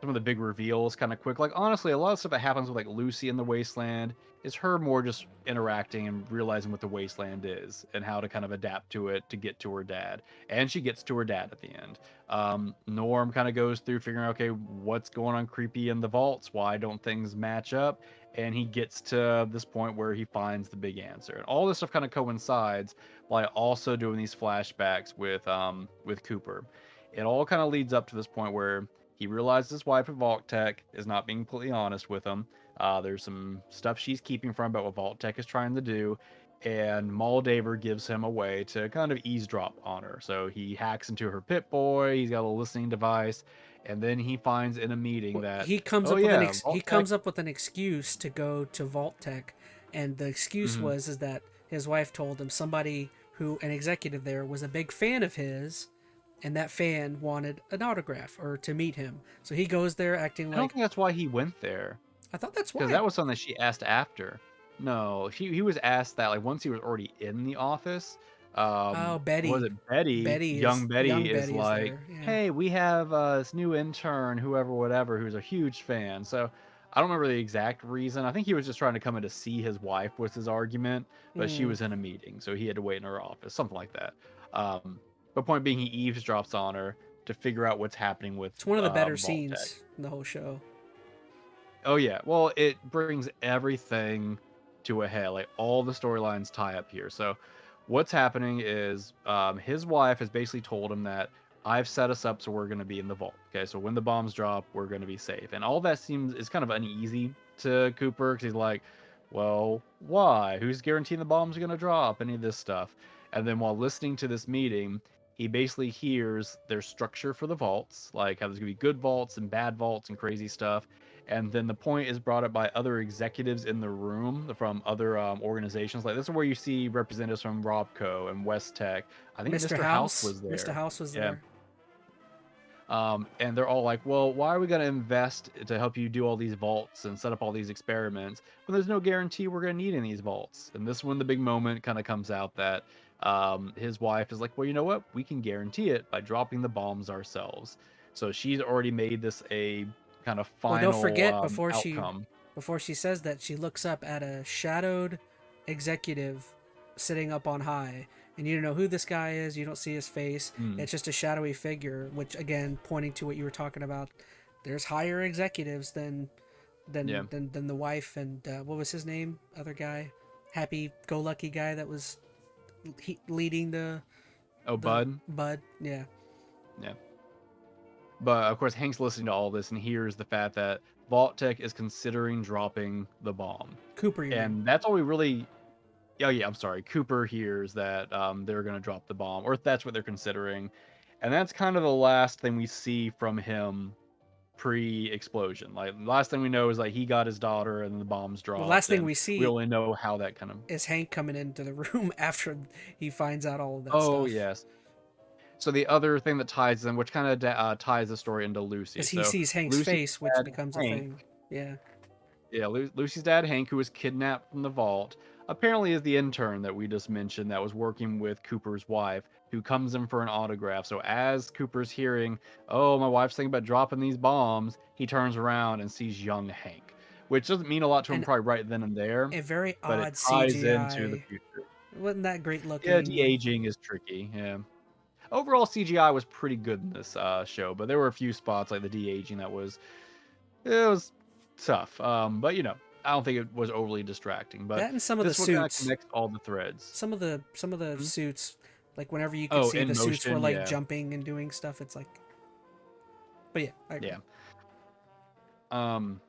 some of the big reveals kind of quick. Like, honestly, a lot of stuff that happens with like Lucy in the Wasteland is her more just interacting and realizing what the Wasteland is and how to kind of adapt to it to get to her dad. And she gets to her dad at the end. Norm kind of goes through figuring out, okay, what's going on creepy in the vaults? Why don't things match up? And he gets to this point where he finds the big answer. And all this stuff kind of coincides while also doing these flashbacks with Cooper. It all kind of leads up to this point where he realizes his wife at vault-tec is not being completely honest with him. There's some stuff she's keeping from about what vault-tec is trying to do, and Moldaver gives him a way to kind of eavesdrop on her. So he hacks into her Pip-Boy, he's got a listening device, and then he finds in a meeting Well, that, he comes oh up with yeah, he vault-tec. comes up with an excuse to go to vault-tec, and the excuse Mhm. was is that his wife told him somebody who, an executive there, was a big fan of his, and that fan wanted an autograph or to meet him. So he goes there acting I don't like, think that's why he went there. I thought that's Because why. that was something that she asked after. No, he was asked that like once he was already in the office. Oh, Was Betty. it Betty? Young Young Betty is Betty is like, there. Yeah. hey, we have this new intern, whoever, whatever, who's a huge fan. So I don't remember the exact reason. I think he was just trying to come in to see his wife was his argument, but she Mm. was in a meeting, so he had to wait in her office, something like that. Um, but point being, he eavesdrops on her to figure out what's happening with It's one of the better Vault-tec. scenes in the whole show. Oh yeah, well, it brings everything to a head. Like all the storylines tie up here. So, what's happening is his wife has basically told him that I've set us up so we're going to be in the vault. Okay, so when the bombs drop, we're going to be safe. And all that seems is kind of uneasy to Cooper because he's like, well, why? Who's guaranteeing the bombs are going to drop? Any of this stuff. And then while listening to this meeting, he basically hears their structure for the vaults, like how there's going to be good vaults and bad vaults and crazy stuff. And then the point is brought up by other executives in the room from other organizations. Like this is where you see representatives from Robco and West Tech. I think Mr. Mr. House House. was Mr. there. House was Yeah. there. And they're all like, well, why are we going to invest to help you do all these vaults and set up all these experiments when there's no guarantee we're going to need in these vaults? And this one, the big moment kind of comes out that his wife is like, well, you know what? We can guarantee it by dropping the bombs ourselves. So she's already made this a kind of Well, don't final forget outcome. before she says that, she looks up at a shadowed executive sitting up on high, and you don't know who this guy is. You don't see his face. Mm, It's just a shadowy figure, which again pointing to what you were talking about. There's higher executives than yeah. than the wife and what was his name? Other guy, happy-go-lucky guy that was leading Oh, the Bud. Bud. Yeah. Yeah. But of course, Hank's listening to all this and hears the fact that Vault-tec is considering dropping the bomb. Cooper, you mean? And that's all we really. Oh yeah, I'm sorry. Cooper hears that they're gonna drop the bomb, or that's what they're considering, and that's kind of the last thing we see from him pre-explosion. Like last thing we know is like he got his daughter and the bombs The last dropped, thing and we we see only know how that kind of. is Hank coming into the room after he finds out all of that Oh stuff. yes. So the other thing that ties them, which kind of ties the story into Lucy. Because he So sees Hank's Lucy's face, which dad becomes a Hank. thing. Yeah. Yeah, Lucy's dad, Hank, who was kidnapped from the vault, apparently is the intern that we just mentioned that was working with Cooper's wife, who comes in for an autograph. So as Cooper's hearing, oh, my wife's thinking about dropping these bombs, he turns around and sees young Hank, which doesn't mean a lot to him And probably right then and there, a very but it odd ties into the CGI. future. It wasn't that great Yeah, looking. de-aging is tricky. Yeah. Overall, CGI was pretty good in this show, but there were a few spots like the de-aging that was it was tough. But you know, I don't think it was overly distracting, but That and some of the this one kind of suits. connects all the threads. Some of the Hmm? suits, like whenever you could Oh, see in the suits were motion, like yeah, jumping and doing stuff, it's like. But yeah, I agree. yeah. Um,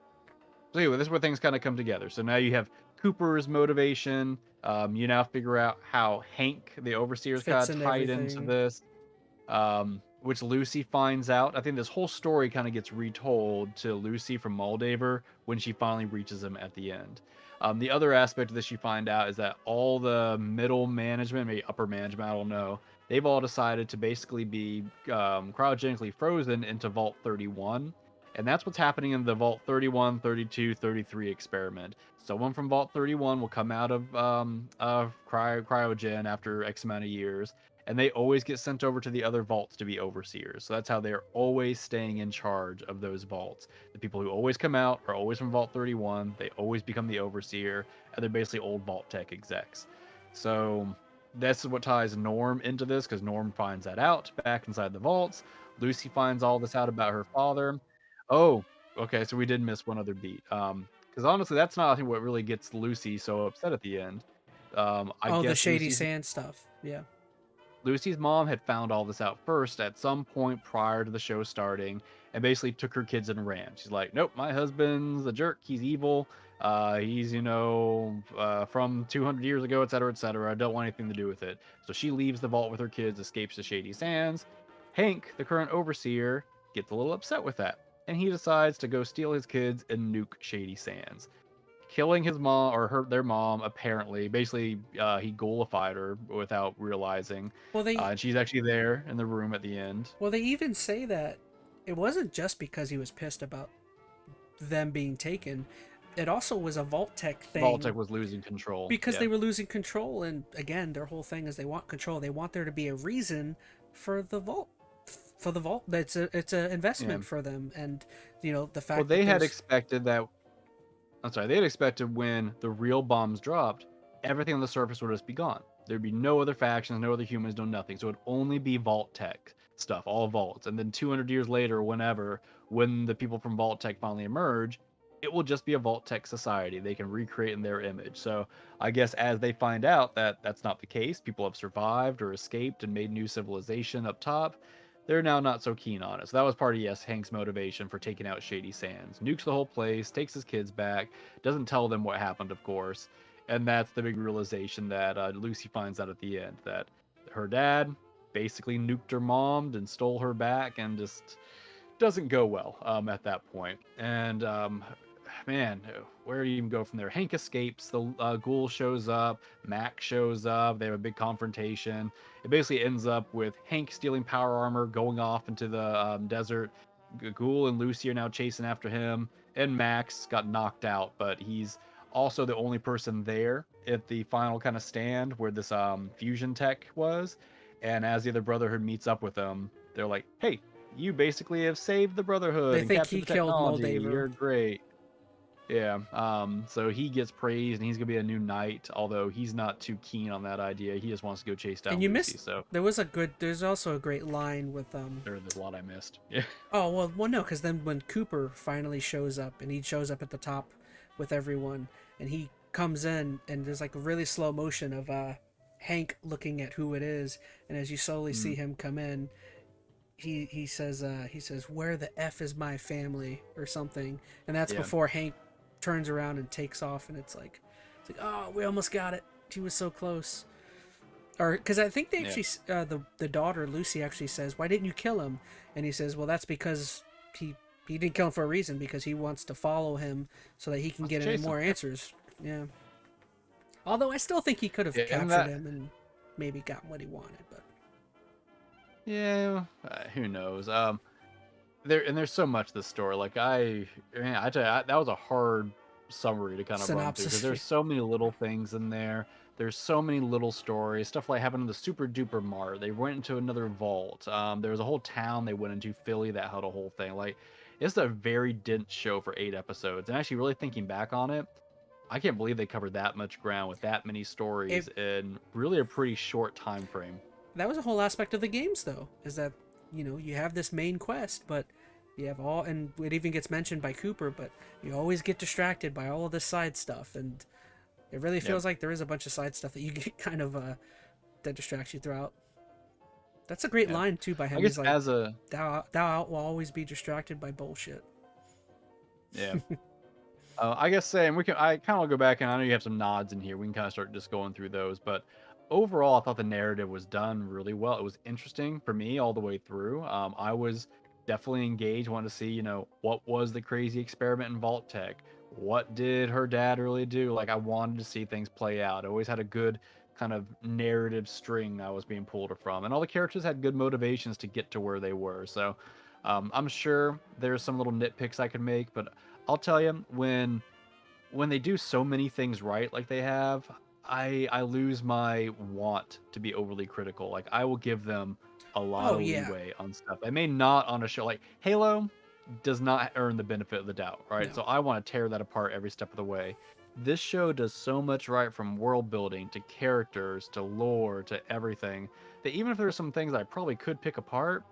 so anyway, this is where things kind of come together. So now you have Cooper's motivation. You now figure out how Hank, the overseer, is kind Fits of into tied into everything. this. Which Lucy finds out. I think this whole story kind of gets retold to Lucy from Moldaver when she finally reaches him at the end. The other aspect of this you find out is that all the middle management, maybe upper management, I don't know, they've all decided to basically be cryogenically frozen into Vault 31. And that's what's happening in the Vault 31, 32, 33 experiment. Someone from Vault 31 will come out of cryogen after X amount of years, and they always get sent over to the other vaults to be overseers. So that's how they're always staying in charge of those vaults. The people who always come out are always from Vault 31. They always become the overseer, and they're basically old vault-tec execs. So this is what ties Norm into this, because Norm finds that out back inside the vaults. Lucy finds all this out about her father. Oh, okay, so we did miss one other beat. Because honestly, that's not, I think, what really gets Lucy so upset at the end. I Oh, the guess shady sand stuff. Yeah. Lucy's mom had found all this out first at some point prior to the show starting, and basically took her kids and ran. She's like, "Nope, my husband's a jerk. He's evil. He's from 200 years ago, etc., etc. I don't want anything to do with it." So she leaves the vault with her kids, escapes to Shady Sands. Hank, the current overseer, gets a little upset with that, and he decides to go steal his kids and nuke Shady Sands, killing his mom or their mom. Apparently, basically, he ghoulified her without realizing, Well, and she's actually there in the room at the end. they even say that it wasn't just because he was pissed about them being taken. It also was a Vault-Tec thing Vault-tec was losing control. because Yeah, they were losing control. And again, their whole thing is they want control. They want there to be a reason for the vault. For the vault, it's a yeah. investment for them, and the Well, fact that they had there's expected that. I'm sorry, they had expected when the real bombs dropped, everything on the surface would just be gone. There'd be no other factions, no other humans, no nothing. So it'd only be Vault-tec stuff, all vaults. And then 200 years later, whenever, when the people from Vault-tec finally emerge, it will just be a Vault-tec society. They can recreate in their image. So I guess as they find out that that's not the case, people have survived or escaped and made new civilization up top, they're now not so keen on it. So that was part of, yes, Hank's motivation for taking out Shady Sands. Nukes the whole place, takes his kids back, doesn't tell them what happened, of course. And that's the big realization that Lucy finds out at the end, that her dad basically nuked her mom and stole her back, and just doesn't go well at that point. And man, where do you even go from there? Hank escapes. The ghoul shows up. Mac shows up. They have a big confrontation. It basically ends up with Hank stealing power armor, going off into the desert. Ghoul and Lucy are now chasing after him, and Max got knocked out, but he's also the only person there at the final kind of stand where this fusion tech was. And as the other Brotherhood meets up with them, they're like, "Hey, you basically have saved the Brotherhood they and think captured he the killed technology. Moldaver. You're great." Yeah. So he gets praised, and he's gonna be a new knight. Although he's not too keen on that idea. He just wants to go chase And down you Lucy. missed. So There's also a great line with there's a lot I missed. Yeah. Oh well, no, because then when Cooper finally shows up, and he shows up at the top with everyone, and he comes in, and there's like a really slow motion of Hank looking at who it is, and as you slowly see Mm, him come in, he says where the f is my family or something, and that's yeah. before Hank turns around and takes off, and it's like oh, we almost got it. He was so close. Or because I think they Yeah. actually the daughter Lucy actually says, "Why didn't you kill him?" And he says, "Well, that's because he didn't kill him for a reason, because he wants to follow him so that he can Let's get any chase him. more answers." Yeah. Although I still think he could have Yeah, and captured that. him and maybe gotten what he wanted, but Yeah. Who knows? There's so much to the story. Like man, I tell you, that was a hard summary to kind of run through, because synopsis. there's so many little things in there. There's so many little stories, stuff like happened in the Super Duper Mart. They went into another vault. There was a whole town they went into, Philly, that had a whole thing. Like, it's a very dense show for 8 episodes. And actually, really thinking back on it, I can't believe they covered that much ground with that many It stories in really a pretty short time frame. That was a whole aspect of the games, though, is that you have this main quest, but You have all, and it even gets mentioned by Cooper, but you always get distracted by all of this side stuff, and it really feels like there is a bunch of side stuff that you get kind of that distracts you throughout. That's a great line too by him. I guess He's like, as a thou will always be distracted by bullshit. yeah. I guess saying I kind of go back, and I know you have some nods in here. We can kind of start just going through those, but overall, I thought the narrative was done really well. It was interesting for me all the way through. I was definitely engaged, wanted to see, what was the crazy experiment in vault-tec? What did her dad really do? Like, I wanted to see things play out. I always had a good kind of narrative string I was being pulled from, and all the characters had good motivations to get to where they were. So, I'm sure there's some little nitpicks I could make, but I'll tell you, when they do so many things right like they have, I lose my want to be overly critical. Like, I will give them a lot of leeway on stuff. I may not on a show like Halo does not earn the benefit of the doubt, right? No. So I want to tear that apart every step of the way. This show does so much right, from world building to characters to lore to everything, that even if there's some things I probably could pick apart,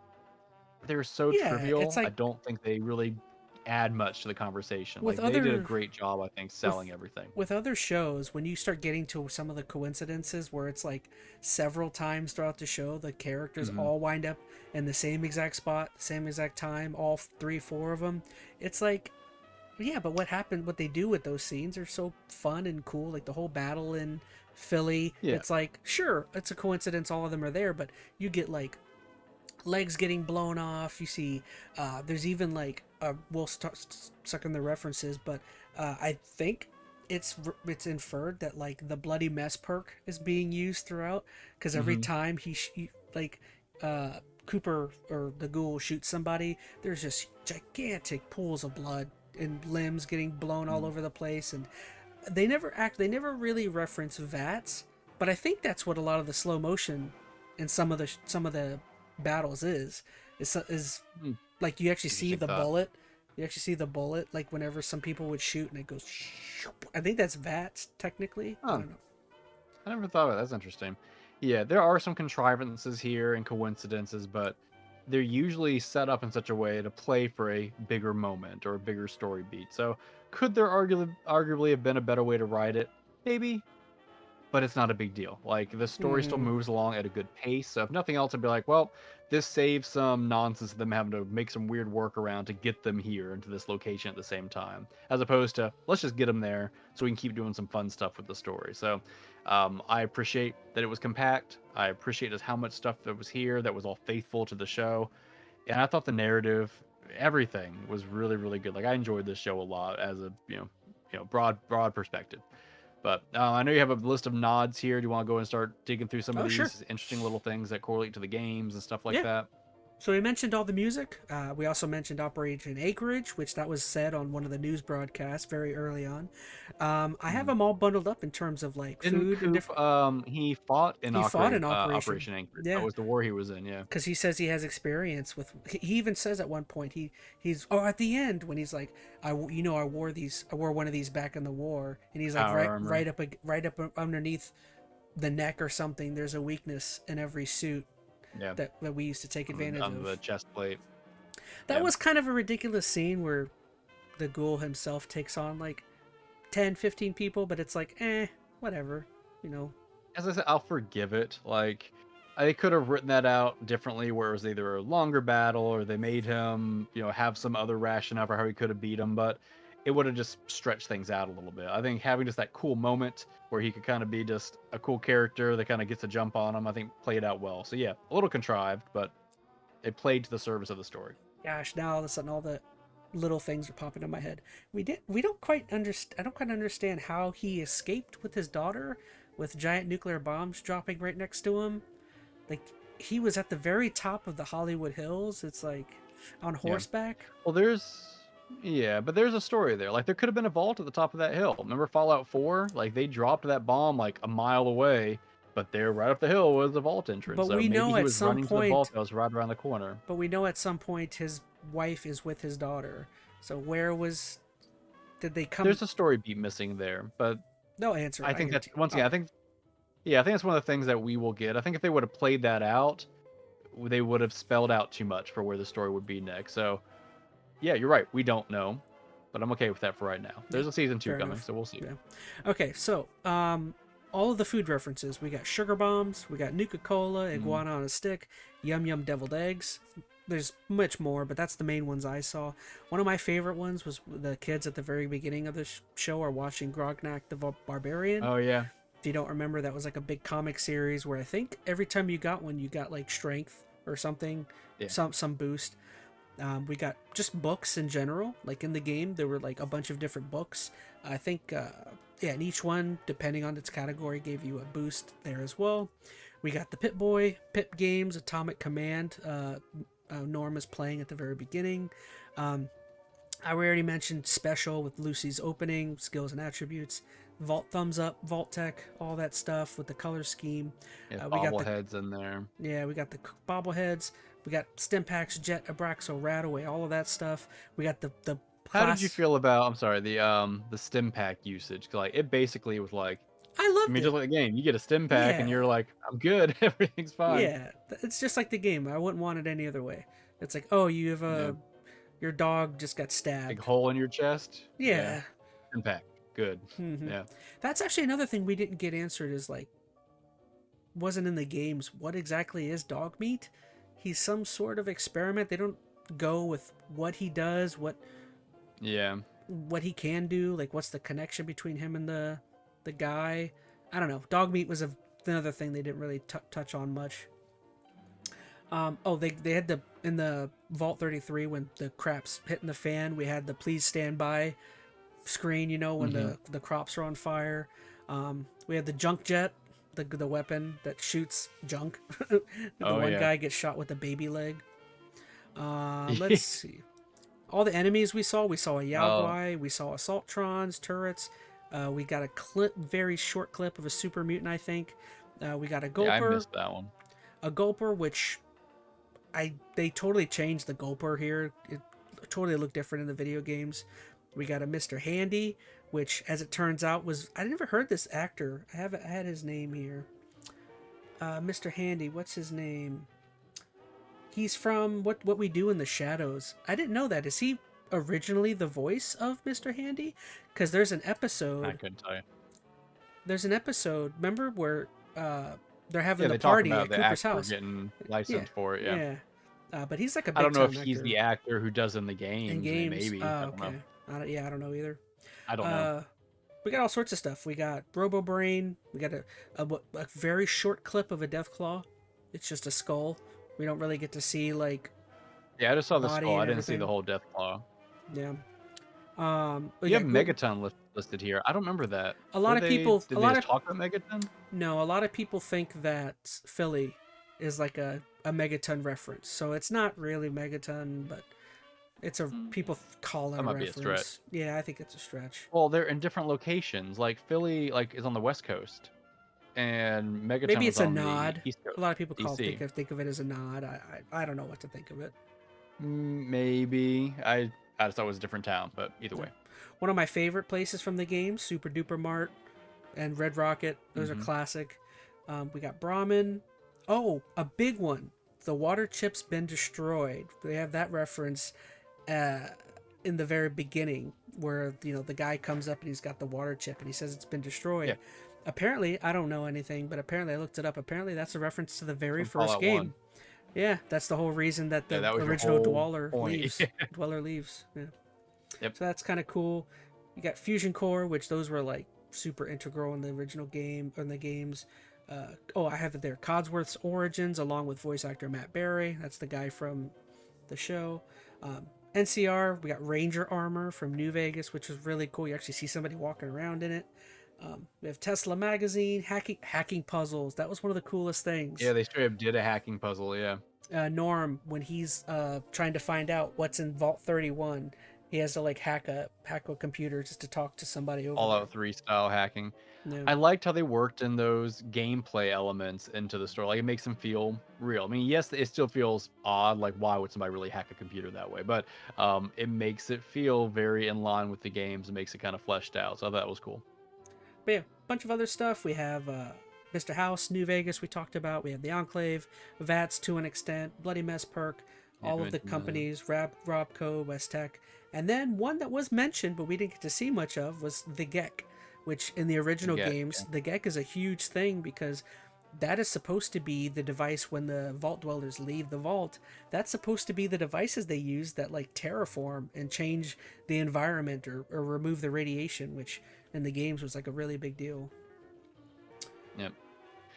they're so trivial. It's like, I don't think they really add much to the conversation. With Like, they did a great job, I think, selling everything. With other shows, when you start getting to some of the coincidences where it's like several times throughout the show, the characters all wind up in the same exact spot, same exact time, all 3-4 of them. It's like, yeah, but what they do with those scenes are so fun and cool. Like the whole battle in Philly, it's like, sure, it's a coincidence all of them are there, but you get like legs getting blown off. You see, there's even like we'll start sucking the references, but I think it's inferred that like the bloody mess perk is being used throughout, because every time he Cooper or the ghoul shoots somebody, there's just gigantic pools of blood and limbs getting blown all over the place, and they never really reference VATS, but I think that's what a lot of the slow motion in some of the battles is like you actually see the bullet. You actually see the bullet, like whenever some people would shoot and it goes. I think that's VATS technically. I don't know. I never thought of it. That's interesting. Yeah, there are some contrivances here and coincidences, but they're usually set up in such a way to play for a bigger moment or a bigger story beat. So could there arguably have been a better way to write it? Maybe. But it's not a big deal. Like, the story still moves along at a good pace. So if nothing else, I'd be like, well, this saves some nonsense of them having to make some weird workaround to get them here into this location at the same time, as opposed to let's just get them there so we can keep doing some fun stuff with the story. So I appreciate that it was compact. I appreciate just how much stuff that was here that was all faithful to the show, and I thought the narrative, everything was really, really good. Like, I enjoyed this show a lot as a broad perspective. But I know you have a list of nods here. Do you want to go and start digging through some of these interesting little things that correlate to the games and stuff like that? So we mentioned all the music. We also mentioned Operation Anchorage, which that was said on one of the news broadcasts very early on. I have them all bundled up in terms of like food and different. He fought in Operation Anchorage. Yeah. That was the war he was in. Yeah. Because he says he has experience with. He even says at one point he's at the end when he's like, I wore one of these back in the war, and he's like right up underneath the neck or something. There's a weakness in every suit. Yeah. That we used to take advantage on of. the chest plate. That was kind of a ridiculous scene where the ghoul himself takes on like 10, 15 people, but it's like, whatever, As I said, I'll forgive it. Like, I could have written that out differently, where it was either a longer battle or they made him, have some other rationale for how he could have beat him, but it would have just stretched things out a little bit. I think having just that cool moment where he could kind of be just a cool character that kind of gets a jump on him, I think played out well. So yeah, a little contrived, but it played to the service of the story. Gosh, now all of a sudden all the little things are popping in my head. I don't quite understand how he escaped with his daughter with giant nuclear bombs dropping right next to him. Like, he was at the very top of the Hollywood Hills. It's like on horseback. Well, but there's a story there. Like, there could have been a vault at the top of that hill. Remember Fallout 4? Like, they dropped that bomb like a mile away, but there, right up the hill, was the vault entrance. But so we know maybe he was running to the vault that was right around the corner. But we know at some point his wife is with his daughter. So did they come? There's a story beat missing there, but no answer. I think that's once again. I think that's one of the things that we will get. I think if they would have played that out, they would have spelled out too much for where the story would be next. So yeah, you're right. We don't know, but I'm okay with that for right now. There's a season 2 Fair coming, enough. so we'll see. Yeah. Okay, so all of the food references. We got sugar bombs, we got Nuka-Cola, iguana on a stick, yum yum deviled eggs. There's much more, but that's the main ones I saw. One of my favorite ones was the kids at the very beginning of the show are watching Grognak the Barbarian. Oh yeah. If you don't remember, that was like a big comic series where I think every time you got one, you got like strength or something, Yeah. some boost. We got just books in general. Like in the game, there were like a bunch of different books. I think, and each one, depending on its category, gave you a boost there as well. We got the Pip-Boy, Pip Games, Atomic Command. Norm is playing at the very beginning. I already mentioned Special with Lucy's opening, skills and attributes. Vault Thumbs Up, vault-tec, all that stuff with the color scheme. Yeah, We got bobbleheads in there. Yeah, we got the bobbleheads. We got Stimpaks, Jet, Abraxo, Radaway, all of that stuff. We got the How did you feel about? I'm sorry, the stim pack usage? 'Cause, like, it basically was like, I I loved mean, it. just like the game, you get a stim pack and Yeah. you're like, I'm good, everything's fine. Yeah, it's just like the game. I wouldn't want it any other way. It's like, oh, you have Yeah. your dog just got stabbed. Big hole in your chest. Yeah. Stim pack, good. Mhm. Yeah. That's actually another thing we didn't get answered is like, wasn't in the games. What exactly is dog meat? He's some sort of experiment. They don't go with what he does, what he can do, like what's the connection between him and the guy. I don't know. Dog meat was another thing they didn't really touch on much. They had in the Vault 33 when the crap's hitting the fan, we had the please stand by screen, when the crops are on fire. We had the junk jet, the weapon that shoots junk. Guy gets shot with a baby leg. Let's see. All the enemies we saw a Yaogwai, we saw Assaultrons, turrets. We got a very short clip of a super mutant, I think. We got a Gulper. Yeah, I missed that one. A Gulper, which they totally changed the Gulper here. It totally looked different in the video games. We got a Mr. Handy, which, as it turns out, I never heard this actor. I had his name here. Mr. Handy, what's his name? He's from What We Do in the Shadows. I didn't know that. Is he originally the voice of Mr. Handy? Because there's an episode. I couldn't tell you. There's an episode. Remember where they're having they the party talk at about the Cooper's actor house? getting licensed for it. Yeah. But he's like a big I don't know if time he's actor. the actor who does in the games. In games, Maybe. I don't know. I don't know either. I don't know. We got all sorts of stuff. We got Robo Brain. We got a very short clip of a Deathclaw. It's just a skull. We don't really get to see like. Yeah, I just saw the body skull. I and didn't see the everything. whole Deathclaw. Yeah. You have Megaton listed here. I don't remember that. A lot of people. Did they just talk about Megaton? No, a lot of people think that Philly is like a Megaton reference. So it's not really Megaton, but it's people call it That a might be a reference. stretch. Yeah, I think it's a stretch. Well, they're in different locations. Like Philly, is on the West Coast, and Megaton Maybe was it's a on nod. the East Coast. A lot of people DC. think of it as a nod. I don't know what to think of it. Maybe I just thought it was a different town, but either way. One of my favorite places from the game, Super Duper Mart and Red Rocket. Those are classic. We got Brahmin. Oh, a big one. The water chip's been destroyed. They have that reference in the very beginning where, the guy comes up and he's got the water chip and he says it's been destroyed. Yeah. Apparently, I don't know anything, but apparently I looked it up. Apparently that's a reference to the very From first Fallout game. 1. Yeah, that's the whole reason that the that was your original whole Dweller point. leaves. Dweller leaves. Yeah. Yep. So that's kind of cool. You got Fusion Core, which those were like super integral in the original game or in the games. I have it there. Codsworth's Origins, along with voice actor Matt Berry. That's the guy from the show. NCR, we got Ranger Armor from New Vegas, which was really cool. You actually see somebody walking around in it. We have Tesla Magazine, hacking puzzles. That was one of the coolest things. Yeah, they straight up did a hacking puzzle. Yeah. Norm, when he's trying to find out what's in Vault 31, he has to hack a computer just to talk to somebody over. Fallout 3 style hacking. Yeah. I liked how they worked in those gameplay elements into the story. It makes them feel real. I mean, yes, it still feels odd. Why would somebody really hack a computer that way? But it makes it feel very in line with the games. It makes it kind of fleshed out. So I thought that was cool. But yeah, a bunch of other stuff. We have Mr. House, New Vegas we talked about. We have the Enclave, VATS to an extent, Bloody Mess perk, You all of the mentioned that. companies, Robco, West-Tec, and then one that was mentioned but we didn't get to see much of was the Gek, which in the original Yeah, games, the Gek is a huge thing because that is supposed to be the device when the vault dwellers leave the vault. That's supposed to be the devices they use that like terraform and change the environment or remove the radiation, which in the games was like a really big deal. yeah.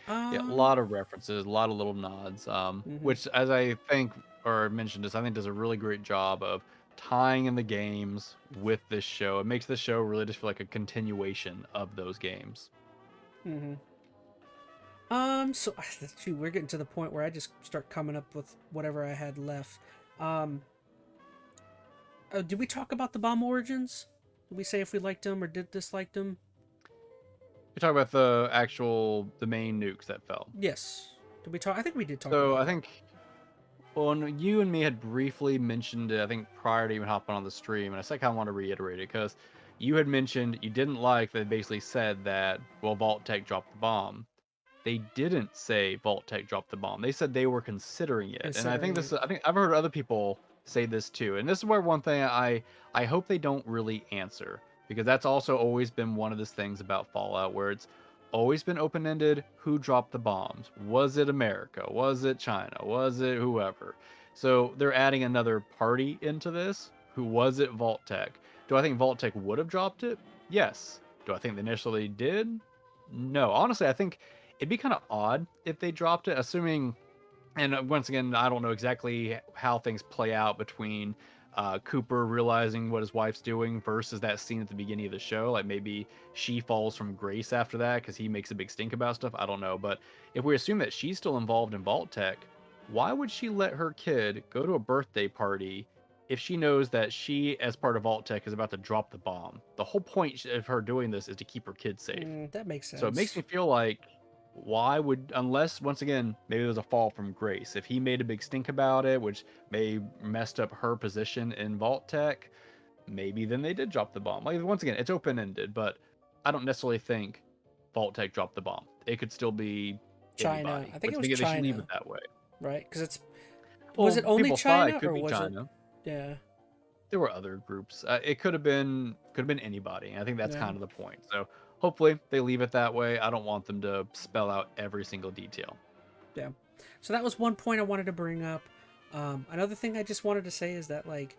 Yeah, a Um, lot of references, a lot of little nods, mhm. which, as I think or mentioned this, I think does a really great job of tying in the games with this show. It makes the show really just feel like a continuation of those games. Mhm. So shoot, we're getting to the point where I just start coming up with whatever I had left. Um, did we talk about the bomb origins? Did we say if we liked them or did dislike them? You talk about the main nukes that fell. Yes. Did we talk? I think we did talk So about I that. think, well, you and me had briefly mentioned it, I think prior to even hopping on the stream, and I kind of want to reiterate it because you had mentioned you didn't like that they basically said that, well, Vault-Tec dropped the bomb. They didn't say Vault-Tec dropped the bomb. They said they were considering it. And I think Considering it. I think I've heard other people say this too. And this is where one thing I hope they don't really answer, because that's also always been one of the things about Fallout where it's always been open-ended. Who dropped the bombs? Was it America? Was it China? Was it whoever? So they're adding another party into this. Who was it? Vault-Tec. Do I think Vault-Tec would have dropped it? Yes. Do I think they initially did? No. Honestly, I think it'd be kind of odd if they dropped it, assuming. And once again, I don't know exactly how things play out between Cooper realizing what his wife's doing versus that scene at the beginning of the show. Like maybe she falls from grace after that because he makes a big stink about stuff. I don't know. But if we assume that she's still involved in Vault-Tec, why would she let her kid go to a birthday party if she knows that she, as part of Vault-Tec, is about to drop the bomb? The whole point of her doing this is to keep her kid safe. That makes So it makes sense. me feel like, why would, unless once again maybe there's a fall from grace, if he made a big stink about it, which may messed up her position in Vault-Tec, maybe then they did drop the bomb. Like once again, it's open ended, but I don't necessarily think Vault-Tec dropped the bomb. It could still be China. anybody, I think which it I was think they should leave it China, that way. right? Because it's was Well, it only people thought it China could or be was it? China. Yeah. There were other groups. It could have been anybody. And I think that's Yeah. kind of the point. So hopefully they leave it that way. I don't want them to spell out every single detail. Yeah. So that was one point I wanted to bring up. Another thing I just wanted to say is that like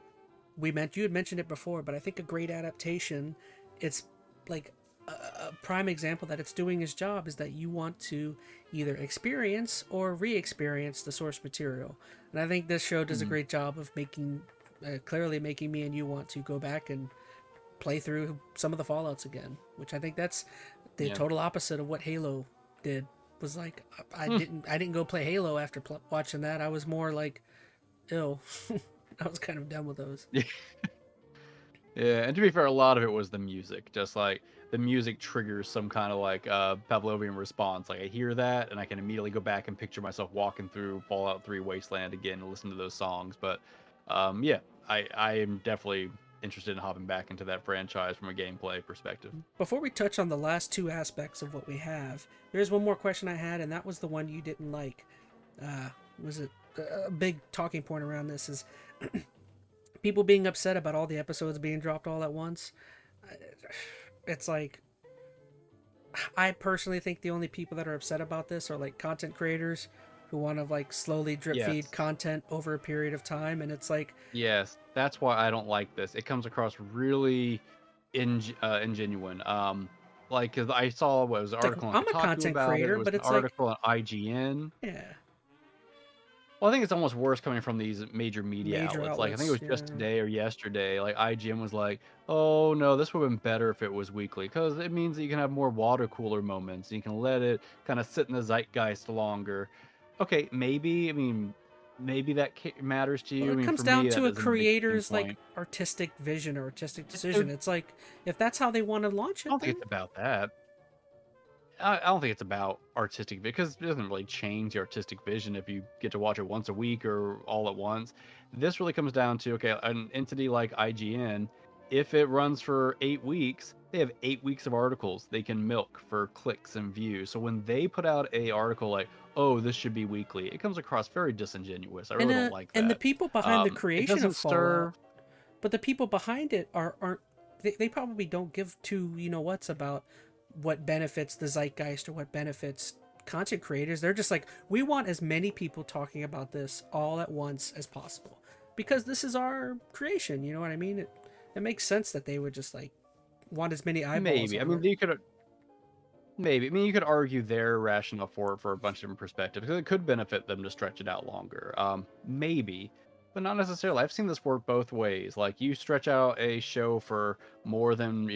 you had mentioned it before, but I think a great adaptation, it's like a prime example that it's doing its job is that you want to either experience or re-experience the source material, and I think this show does a Mhm. great job of making clearly making me and you want to go back and play through some of the Fallouts again, which I think that's the Yeah. total opposite of what Halo did. Was like Hmm. I didn't go play Halo after watching that. I was more like, ill. I was kind of done with those. Yeah, and to be fair, a lot of it was the music. Just like the music triggers some kind of like Pavlovian response. Like I hear that, and I can immediately go back and picture myself walking through Fallout 3 Wasteland again and listen to those songs. But yeah, I am definitely interested in hopping back into that franchise from a gameplay perspective. Before we touch on the last two aspects of what we have, there's one more question I had, and that was the one you didn't like. Uh, was it a big talking point around this? Is people being upset about all the episodes being dropped all at once? It's like I personally think the only people that are upset about this are like content creators who want to like slowly drip feed Yes. content over a period of time, and it's like Yes, that's why I don't like this. It comes across really ingenuine. Like 'cause I saw what was an it's like article on I'm a Kotaku content about it. There creator, was but an it's like article on IGN. yeah, Well, I think it's almost worse coming from these major media major outlets. Like I think it outlets, was just yeah. today or yesterday. Like IGN was like, "Oh no, this would have been better if it was weekly because it means that you can have more water cooler moments. You can let it kind of sit in the zeitgeist longer." Okay, maybe. I mean, maybe that matters to Well, you. I it mean, comes for down me, that to a isn't a big sticking creator's like point. artistic vision or artistic It's their decision. It's like if that's how they want to launch I it, don't think then it's about that. I don't think it's about artistic because it doesn't really change the artistic vision if you get to watch it once a week or all at once. This really comes down to, okay, an entity like IGN. if it runs for 8 weeks, they have 8 weeks of articles they can milk for clicks and views. So when they put out a article like, "Oh, this should be weekly," it comes across very disingenuous. I really don't like And the that. people behind the It creation of doesn't Fallout, stir. but the people behind it aren't they probably don't give two what's about what benefits the zeitgeist or what benefits content creators. They're just like, we want as many people talking about this all at once as possible because this is our creation. You know what I mean? It makes sense that they would just like want as many eyeballs Maybe. I on mean, it. you could maybe. I mean, you could argue their rationale for it for a bunch of different perspectives because it could benefit them to stretch it out longer. Maybe, but not necessarily. I've seen this work both ways. Like you stretch out a show for more than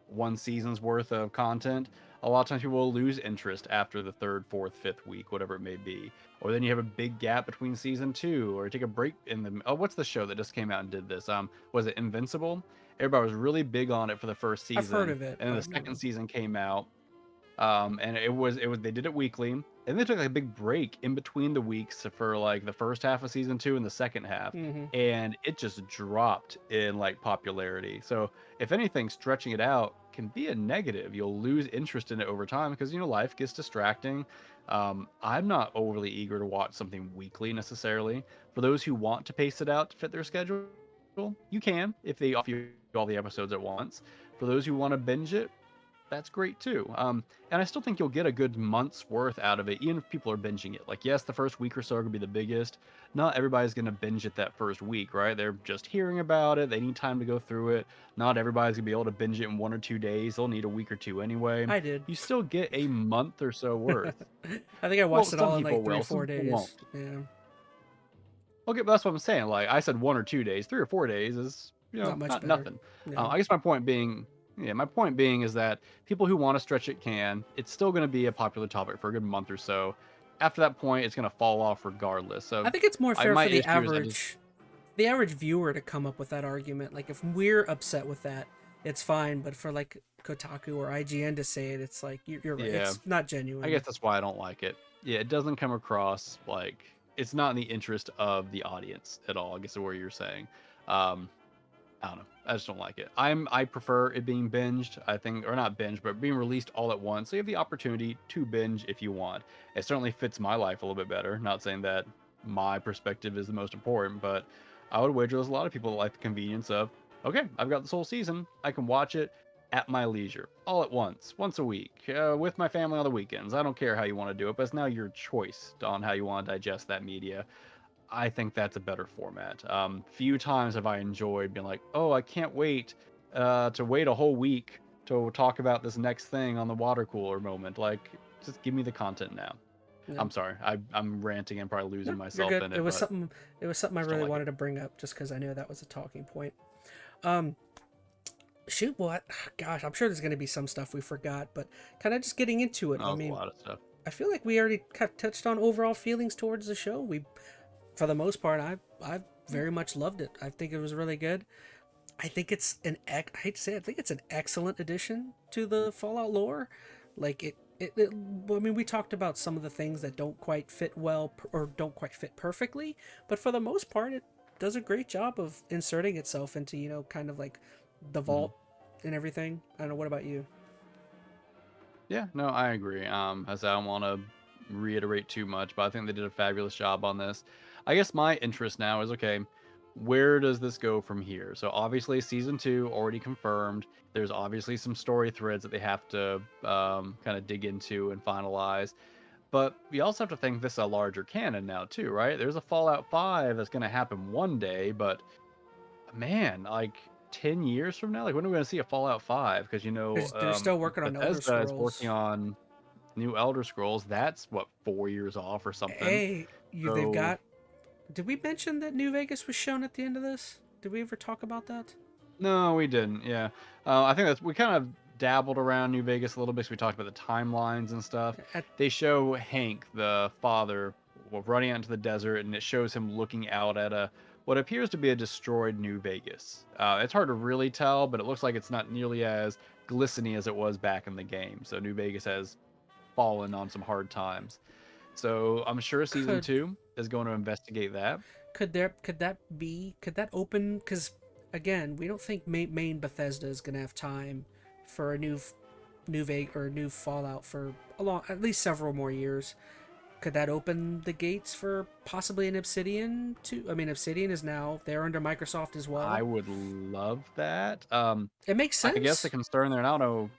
one season's worth of content. A lot of times people will lose interest after the third, fourth, fifth week, whatever it may be. Or then you have a big gap between season two, or take a break in the. Oh, what's the show that just came out and did this? Was it Invincible? Everybody was really big on it for the first I've heard season, of it, and then the but second season came out, and it was they did it weekly, and they took like a big break in between the weeks for like the first half of season two and the second half, mm-hmm. and it just dropped in like popularity. So if anything, stretching it out can be a negative. You'll lose interest in it over time because life gets distracting. I'm not overly eager to watch something weekly necessarily. For those who want to pace it out to fit their schedule, you can if they offer you all the episodes at once. For those who want to binge it, that's great too. And I still think you'll get a good month's worth out of it, even if people are binging it. Like, yes, the first week or so are gonna be the biggest. Not everybody's gonna binge it that first week, right? They're just hearing about it. They need time to go through it. Not everybody's gonna be able to binge it in 1 or 2 days. They'll need a week or two anyway. I did. You still get a month or so worth. I think I Well, watched it some all in people like three or will, some four people days. won't. Yeah, Okay, but that's what I'm saying. Like I said, 1 or 2 days, 3 or 4 days is not much not better. nothing. Yeah. I guess my point being is that people who want to stretch it can. It's still going to be a popular topic for a good month or so. After that point, it's going to fall off regardless. So I think it's more fair my for issue is I just the average viewer to come up with that argument. Like if we're upset with that, it's fine. But for like Kotaku or IGN to say it, it's like you're right. yeah. It's not I genuine. guess that's why I don't like it. Yeah, it doesn't come across like it's not in the interest of the audience at all. I guess is what you're saying. Um, I don't know. I just don't like it. I prefer it being binged. I think, or not binged, but being released all at once. So you have the opportunity to binge if you want. It certainly fits my life a little bit better. Not saying that my perspective is the most important, but I would wager there's a lot of people that like the convenience of, okay, I've got this whole season. I can watch it at my leisure, all at once a week, with my family on the weekends. I don't care how you want to do it, but it's now your choice on how you want to digest that media. I think that's a better format. Few times have I enjoyed being like, oh, I can't wait to wait a whole week to talk about this next thing on the water cooler moment. Like, just give me the content now. Yeah. I'm sorry, I'm ranting and probably losing No, you're myself good. in It it, was but something. It was something I just don't really like wanted it. to bring up just because I know that was a talking point. Um, shoot, what? Gosh, I'm sure there's going to be some stuff we forgot, but kind of just getting into it. That I was a mean, lot of stuff. I feel like we already touched on overall feelings towards the show. For the most part, I very much loved it. I think it was really good. I think it's I hate to say it, I think it's an excellent addition to the Fallout lore. Like I mean, we talked about some of the things that don't quite fit well or don't quite fit perfectly, but for the most part, it does a great job of inserting itself into kind of like the Mhm. vault and everything. I don't know. What about you? Yeah, no, I agree. As I don't want to reiterate too much, but I think they did a fabulous job on this. I guess my interest now is okay, where does this go from here? So obviously season two already confirmed. There's obviously some story threads that they have to kind of dig into and finalize. But we also have to think this is a larger canon now too, right? There's a Fallout 5 that's going to happen one day, but man, like 10 years from now, like when are we going to see a Fallout 5? Because They're still working on Elder Bethesda is working Scrolls. on new Elder Scrolls. That's what, 4 years off or something. Hey, they've So got. Did we mention that New Vegas was shown at the end of this? Did we ever talk about that? no, we didn't. Yeah, I think we kind of dabbled around New Vegas a little bit. So we talked about the timelines and stuff. At They show Hank, the father, running out into the desert, and it shows him looking out at what appears to be a destroyed New Vegas. It's hard to really tell, but it looks like it's not nearly as glistening as it was back in the game. So New Vegas has fallen on some hard times. So I'm sure season could two is going to investigate that. could that open? Because again, we don't think main Bethesda is gonna have time for a new Fallout for at least several more years. Could that open the gates for possibly an Obsidian too? I mean, Obsidian is now they're under Microsoft as well. I would love that. It makes I guess the sense. concern there, and I don't know.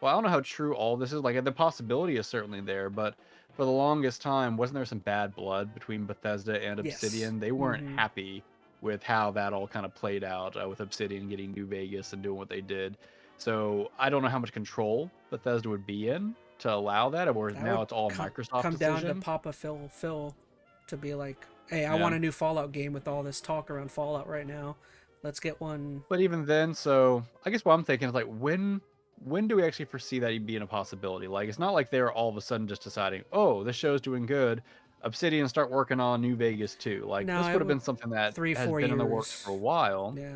Well, I don't know how true all this is. Like, the possibility is certainly there, but for the longest time, wasn't there some bad blood between Bethesda and Yes. Obsidian? They weren't Mm-hmm. happy with how that all kind of played out, with Obsidian getting New Vegas and doing what they did. So I don't know how much control Bethesda would be in to allow that, or That now would it's all Microsoft come down to decision. Papa Phil to be like, hey, I Yeah. want a new Fallout game with all this talk around Fallout right now. Let's get one. But even then, so I guess what I'm thinking is like, when do we actually foresee that being a possibility? Like, it's not like they're all of a sudden just deciding, oh, this show's doing good, Obsidian start working on New Vegas too. Like, No, this it would have would been something that three, has four been in the works for a years. while. Yeah.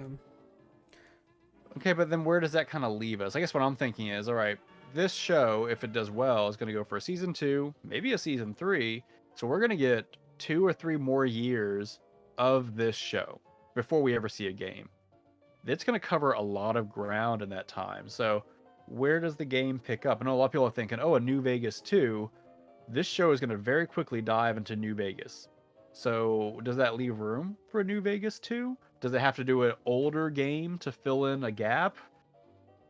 Okay, but then where does that kind of leave us? I guess what I'm thinking is, all right, this show, if it does well, is going to go for a season 2, maybe a season 3. So we're going to get 2 or 3 more years of this show before we ever see a game. It's going to cover a lot of ground in that time. So where does the game pick up? I know a lot of people are thinking, oh, a New Vegas 2. This show is going to very quickly dive into New Vegas. So does that leave room for a New Vegas 2? Does it have to do an older game to fill in a gap?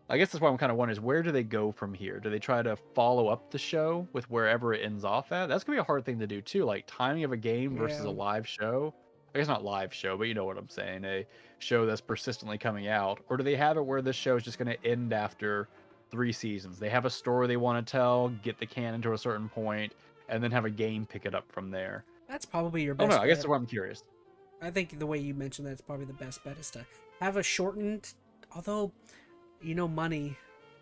I guess that's what I'm kind of wondering is, where do they go from here? Do they try to follow up the show with wherever it ends off at? That's going to be a hard thing to do too, like timing of a game versus Yeah. a live show. I guess not live show, but you know what I'm saying, a show that's persistently coming out. Or do they have it where this show is just going to end after 3 seasons? They have a story they want to tell, get the canon to a certain point, and then have a game pick it up from there. That's probably your I don't know. best I guess bet. that's what I'm curious. I think the way you mentioned that's probably the best bet is to have a shortened, although, money.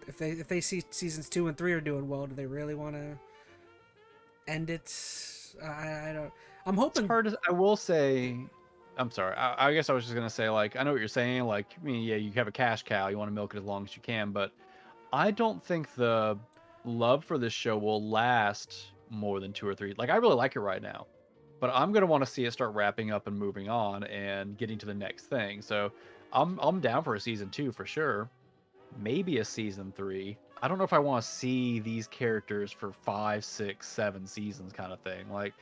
If they see seasons 2 and 3 are doing well, do they really want to end it? I don't. I'm It's hoping. hard to, I will say, I'm sorry. I guess I was just gonna say, like, I know what you're saying. Like, I mean, yeah, you have a cash cow. You want to milk it as long as you can, but I don't think the love for this show will last more than 2 or 3. Like, I really like it right now, but I'm gonna want to see it start wrapping up and moving on and getting to the next thing. So, I'm down for a season 2 for sure. Maybe a season 3. I don't know if I want to see these characters for 5, 6, 7 seasons, kind of thing. Like,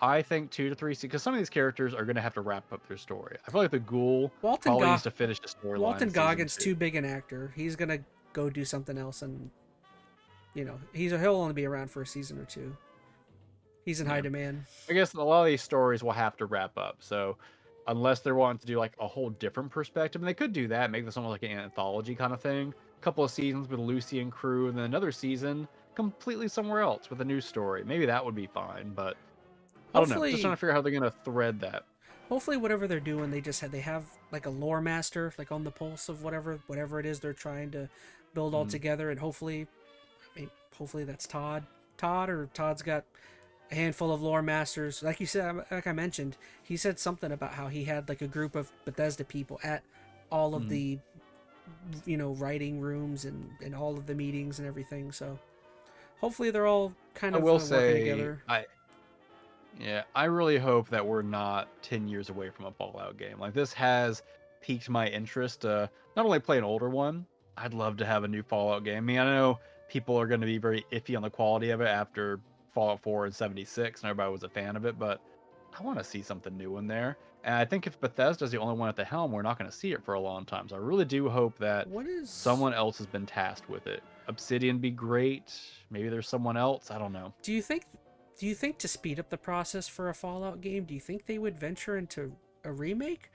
I think 2 to 3 because some of these characters are going to have to wrap up their story. I feel like the ghoul Walton probably Go- needs to finish the storyline in Walton season Goggins 2. too big an actor. He's gonna go do something else, and he'll only be around for a season or two. He's in high Yeah. demand. I guess a lot of these stories will have to wrap up. So unless they're wanting to do like a whole different perspective, and they could do that, make this almost like an anthology kind of thing. A couple of seasons with Lucy and crew, and then another season completely somewhere else with a new story. Maybe that would be fine, but I don't know. Just trying Hopefully, to figure out how they're gonna thread that. hopefully whatever they're doing, they have like a lore master, like on the pulse of whatever it is they're trying to build all Mm. together, and hopefully that's Todd's got a handful of lore masters. Like you said, like I mentioned, he said something about how he had like a group of Bethesda people at all of Mm. the writing rooms and all of the meetings and everything. So hopefully they're all kind I of will working say, together. I really hope that we're not 10 years away from a Fallout game. Like, this has piqued my interest to not only play an older one, I'd love to have a new Fallout game. I mean, I know people are going to be very iffy on the quality of it after Fallout 4 and 76, and everybody was a fan of it, but I want to see something new in there. And I think if Bethesda's the only one at the helm, we're not going to see it for a long time. So I really do hope that What is someone else has been tasked with it. Obsidian be great. Maybe there's someone else. I don't know. do you think do you think to speed up the process for a Fallout game, do you think they would venture into a remake?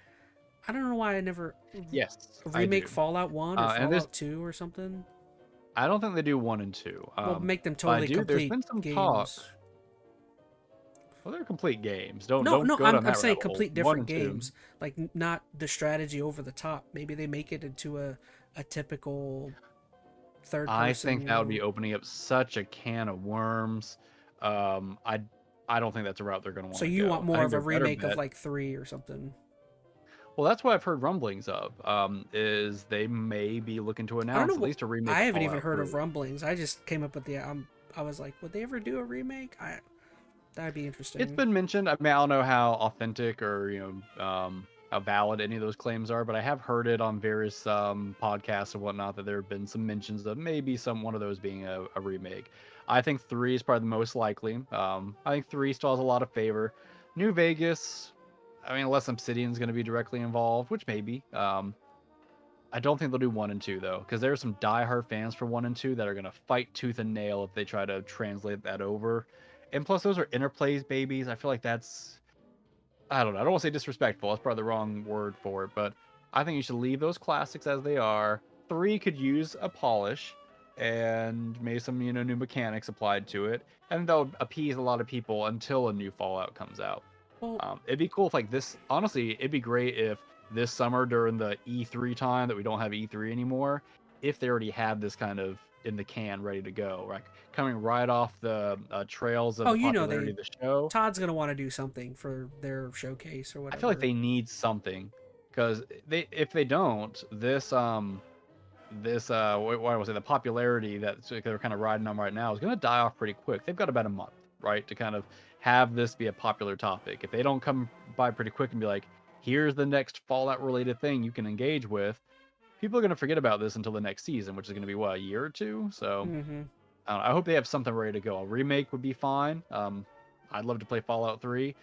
I don't know why I never Yes, a I remake do. Fallout 1 or And there's Fallout 2 or something. I don't think they do 1 and 2. Well, make them But I totally do. There's complete been some talk. games. Well, they're complete games. Don't No, don't no, go down I'm that saying rabbit hole. complete 1 different and 2. games. Like not the strategy over the top. Maybe they make it into a typical third I person, think that would be opening up such a can of worms. I don't think that's a route they're going to want So to you go. want I more think of a their better remake of bet. like 3 or something. Well, that's what I've heard rumblings of. Is they may be looking to I don't know announce at what least a remake I of haven't even Fallout heard 3. of rumblings. I just came up with I was like, would they ever do a remake? That'd be It's interesting. been mentioned. I mean, I don't know how authentic or how valid any of those claims are, but I have heard it on various podcasts and whatnot that there have been some mentions of maybe one of those being a remake. I think 3 is probably the most likely. I think 3 still has a lot of favor. New Vegas, I mean, unless Obsidian's going to be directly involved, which maybe. I don't think they'll do 1 and 2 though, because there are some diehard fans for 1 and 2 that are going to fight tooth and nail if they try to translate that over. And plus, those are interplays babies. I feel like that's, I don't know. I don't want to say disrespectful. That's probably the wrong word for it, but I think you should leave those classics as they are. 3 could use a polish and maybe some, new mechanics applied to it, and that'll appease a lot of people until a new Fallout comes out. Well, It'd be cool if like this. Honestly, it'd be great if this summer during the E3 time that we don't have E3 anymore, if they already had this kind of in the can ready to go, right? Coming right off the trails of oh, the popularity of the show. Todd's gonna want to do something for their showcase or I whatever. feel like they need something because if they don't, what I was say, the popularity that they're kind of riding on right now is going to die off pretty quick. They've got about a month, right, to kind of have this be a popular topic. If they don't come by pretty quick and be like, here's the next Fallout related thing you can engage with, people are going to forget about this until the next season, which is going to be what, a year or two. So Mm-hmm. I don't know, I hope they have something ready to go. A remake would be fine. I'd love to play Fallout 3.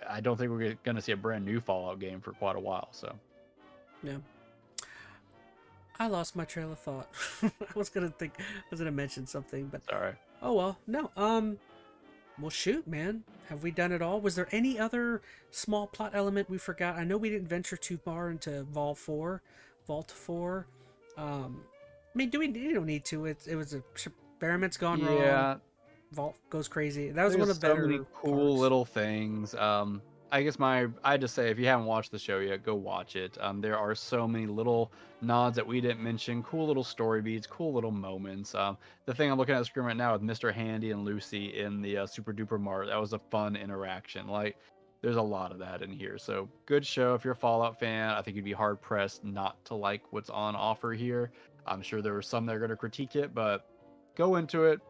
I don't think we're going to see a brand new Fallout game for quite a while. So Yeah. I lost my trail of thought. I was gonna mention something, but sorry. oh well. No. Well, shoot, man. Have we done it all? Was there any other small plot element we forgot? I know we didn't venture too far into Vault 4. I mean, you don't need to. It was experiments gone wrong. Yeah, Vault goes crazy. That was there's one of the so better many cool parts. little things. I guess I just say if you haven't watched the show yet, go watch it. There are so many little nods that we didn't mention, cool little story beats, cool little moments. The thing I'm looking at the screen right now with Mr. Handy and Lucy in the Super Duper Mart, that was a fun interaction. Like, there's a lot of that in here. So good show if you're a Fallout fan. I think you'd be hard pressed not to like what's on offer here. I'm sure there were some that are going to critique it, but go into it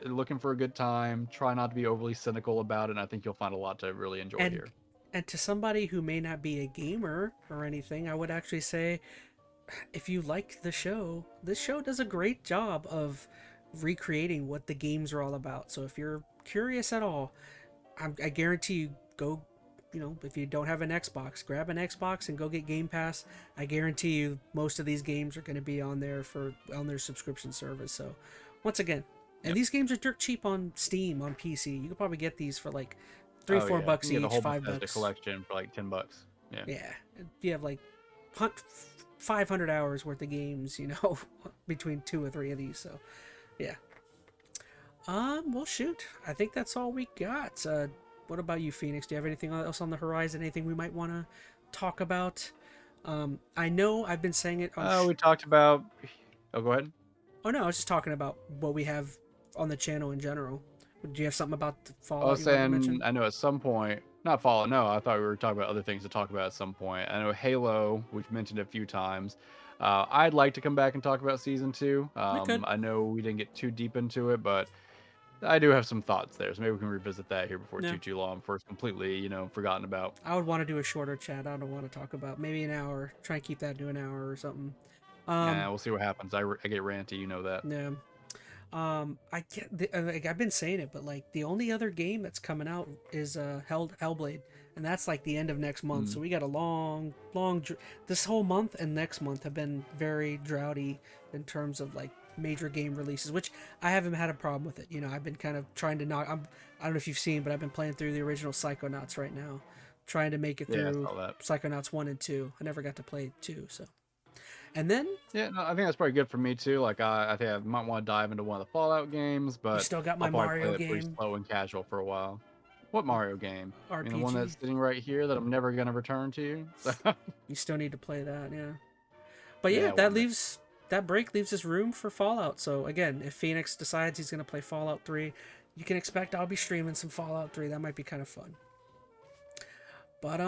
looking for a good time. Try not to be overly cynical about it, and I think you'll find a lot to really enjoy And here. and to somebody who may not be a gamer or anything, I would actually say, if you like the show, this show does a great job of recreating what the games are all about. So if you're curious at all, I guarantee you, go, if you don't have an Xbox, grab an Xbox and go get Game Pass. I guarantee you most of these games are going to be on their subscription service. So once again, and these games are dirt cheap on Steam, on PC. You could probably get these for like $3-4 bucks you each, get the whole $5. Bethesda collection for like $10. Yeah. Yeah, you have like 500 hours worth of games, between 2 or 3 of these. So, yeah. Well, shoot. I think that's all we got. What about you, Phoenix? Do you have anything else on the horizon? Anything we might want to talk about? I know I've been saying it on. We talked about. Oh, go ahead. Oh no, I was just talking about what we have on the channel in general. Do you have something about the Fallout? I was saying, I know at some point, not Fallout. No, I thought we were talking about other things to talk about at some point. I know Halo, we've mentioned a few times. I'd like to come back and talk about season 2. I know we didn't get too deep into it, but I do have some thoughts there, so maybe we can revisit that here before too long, before it's completely, forgotten about. I would want to do a shorter chat. I don't want to talk about maybe an hour. Try and keep that to an hour or something. We'll see what happens. I get ranty, you know that. Yeah. I get. I've been saying it, but like the only other game that's coming out is Hellblade, and that's like the end of next month. So we got a long. This whole month and next month have been very droughty in terms of like major game releases, which I haven't had a problem with it. I've been kind of trying to knock. I don't know if you've seen, but I've been playing through the original Psychonauts right now, trying to make it through Psychonauts 1 and 2. I never got to play 2, so. And then I think that's probably good for me too. Like I think I might want to dive into one of the Fallout games, but you still got my I'll probably Mario play it game. pretty slow and casual for a while. What Mario game? RPG. The one that's sitting right here that I'm never gonna return to. You still need to play that, yeah. But yeah, that break leaves us room for Fallout. So again, if Phoenix decides he's gonna play Fallout 3, you can expect I'll be streaming some Fallout 3. That might be kind of fun. But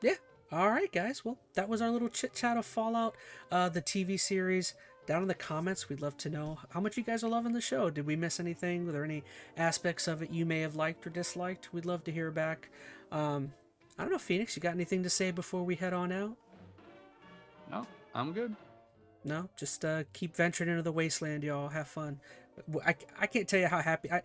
yeah. All right, guys. Well, that was our little chit chat of Fallout, the TV series. Down in the comments, we'd love to know how much you guys are loving the show. Did we miss anything? Were there any aspects of it you may have liked or disliked? We'd love to hear back. I don't know, Phoenix, you got anything to say before we head on out? No, I'm good. No, just keep venturing into the wasteland, y'all. Have fun. I can't tell you how happy I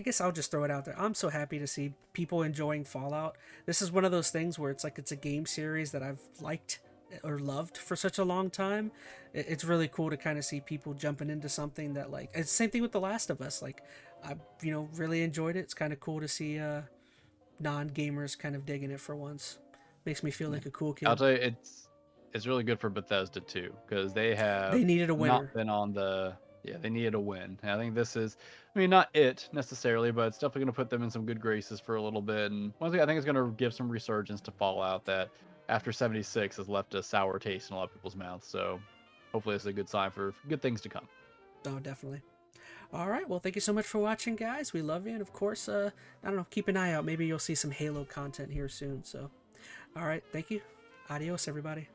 guess I'll just throw it out there. I'm so happy to see people enjoying Fallout. This is one of those things where it's like it's a game series that I've liked or loved for such a long time. It's really cool to kind of see people jumping into something that like it's the same thing with The Last of Us. Like I really enjoyed it. It's kind of cool to see non-gamers kind of digging it for once. Makes me feel like a cool kid. I'll tell you, it's really good for Bethesda too, because they have needed a winner. not been on the they needed a win. And I think this is, I mean, not it necessarily, but it's definitely going to put them in some good graces for a little bit. And one thing I think it's going to give some resurgence to Fallout that after 76 has left a sour taste in a lot of people's mouths. So hopefully it's a good sign for good things to come. Oh, definitely. All right, well, thank you so much for watching, guys. We love you, and of course, I don't know, keep an eye out. Maybe you'll see some Halo content here soon. So, all right, thank you. Adios, everybody.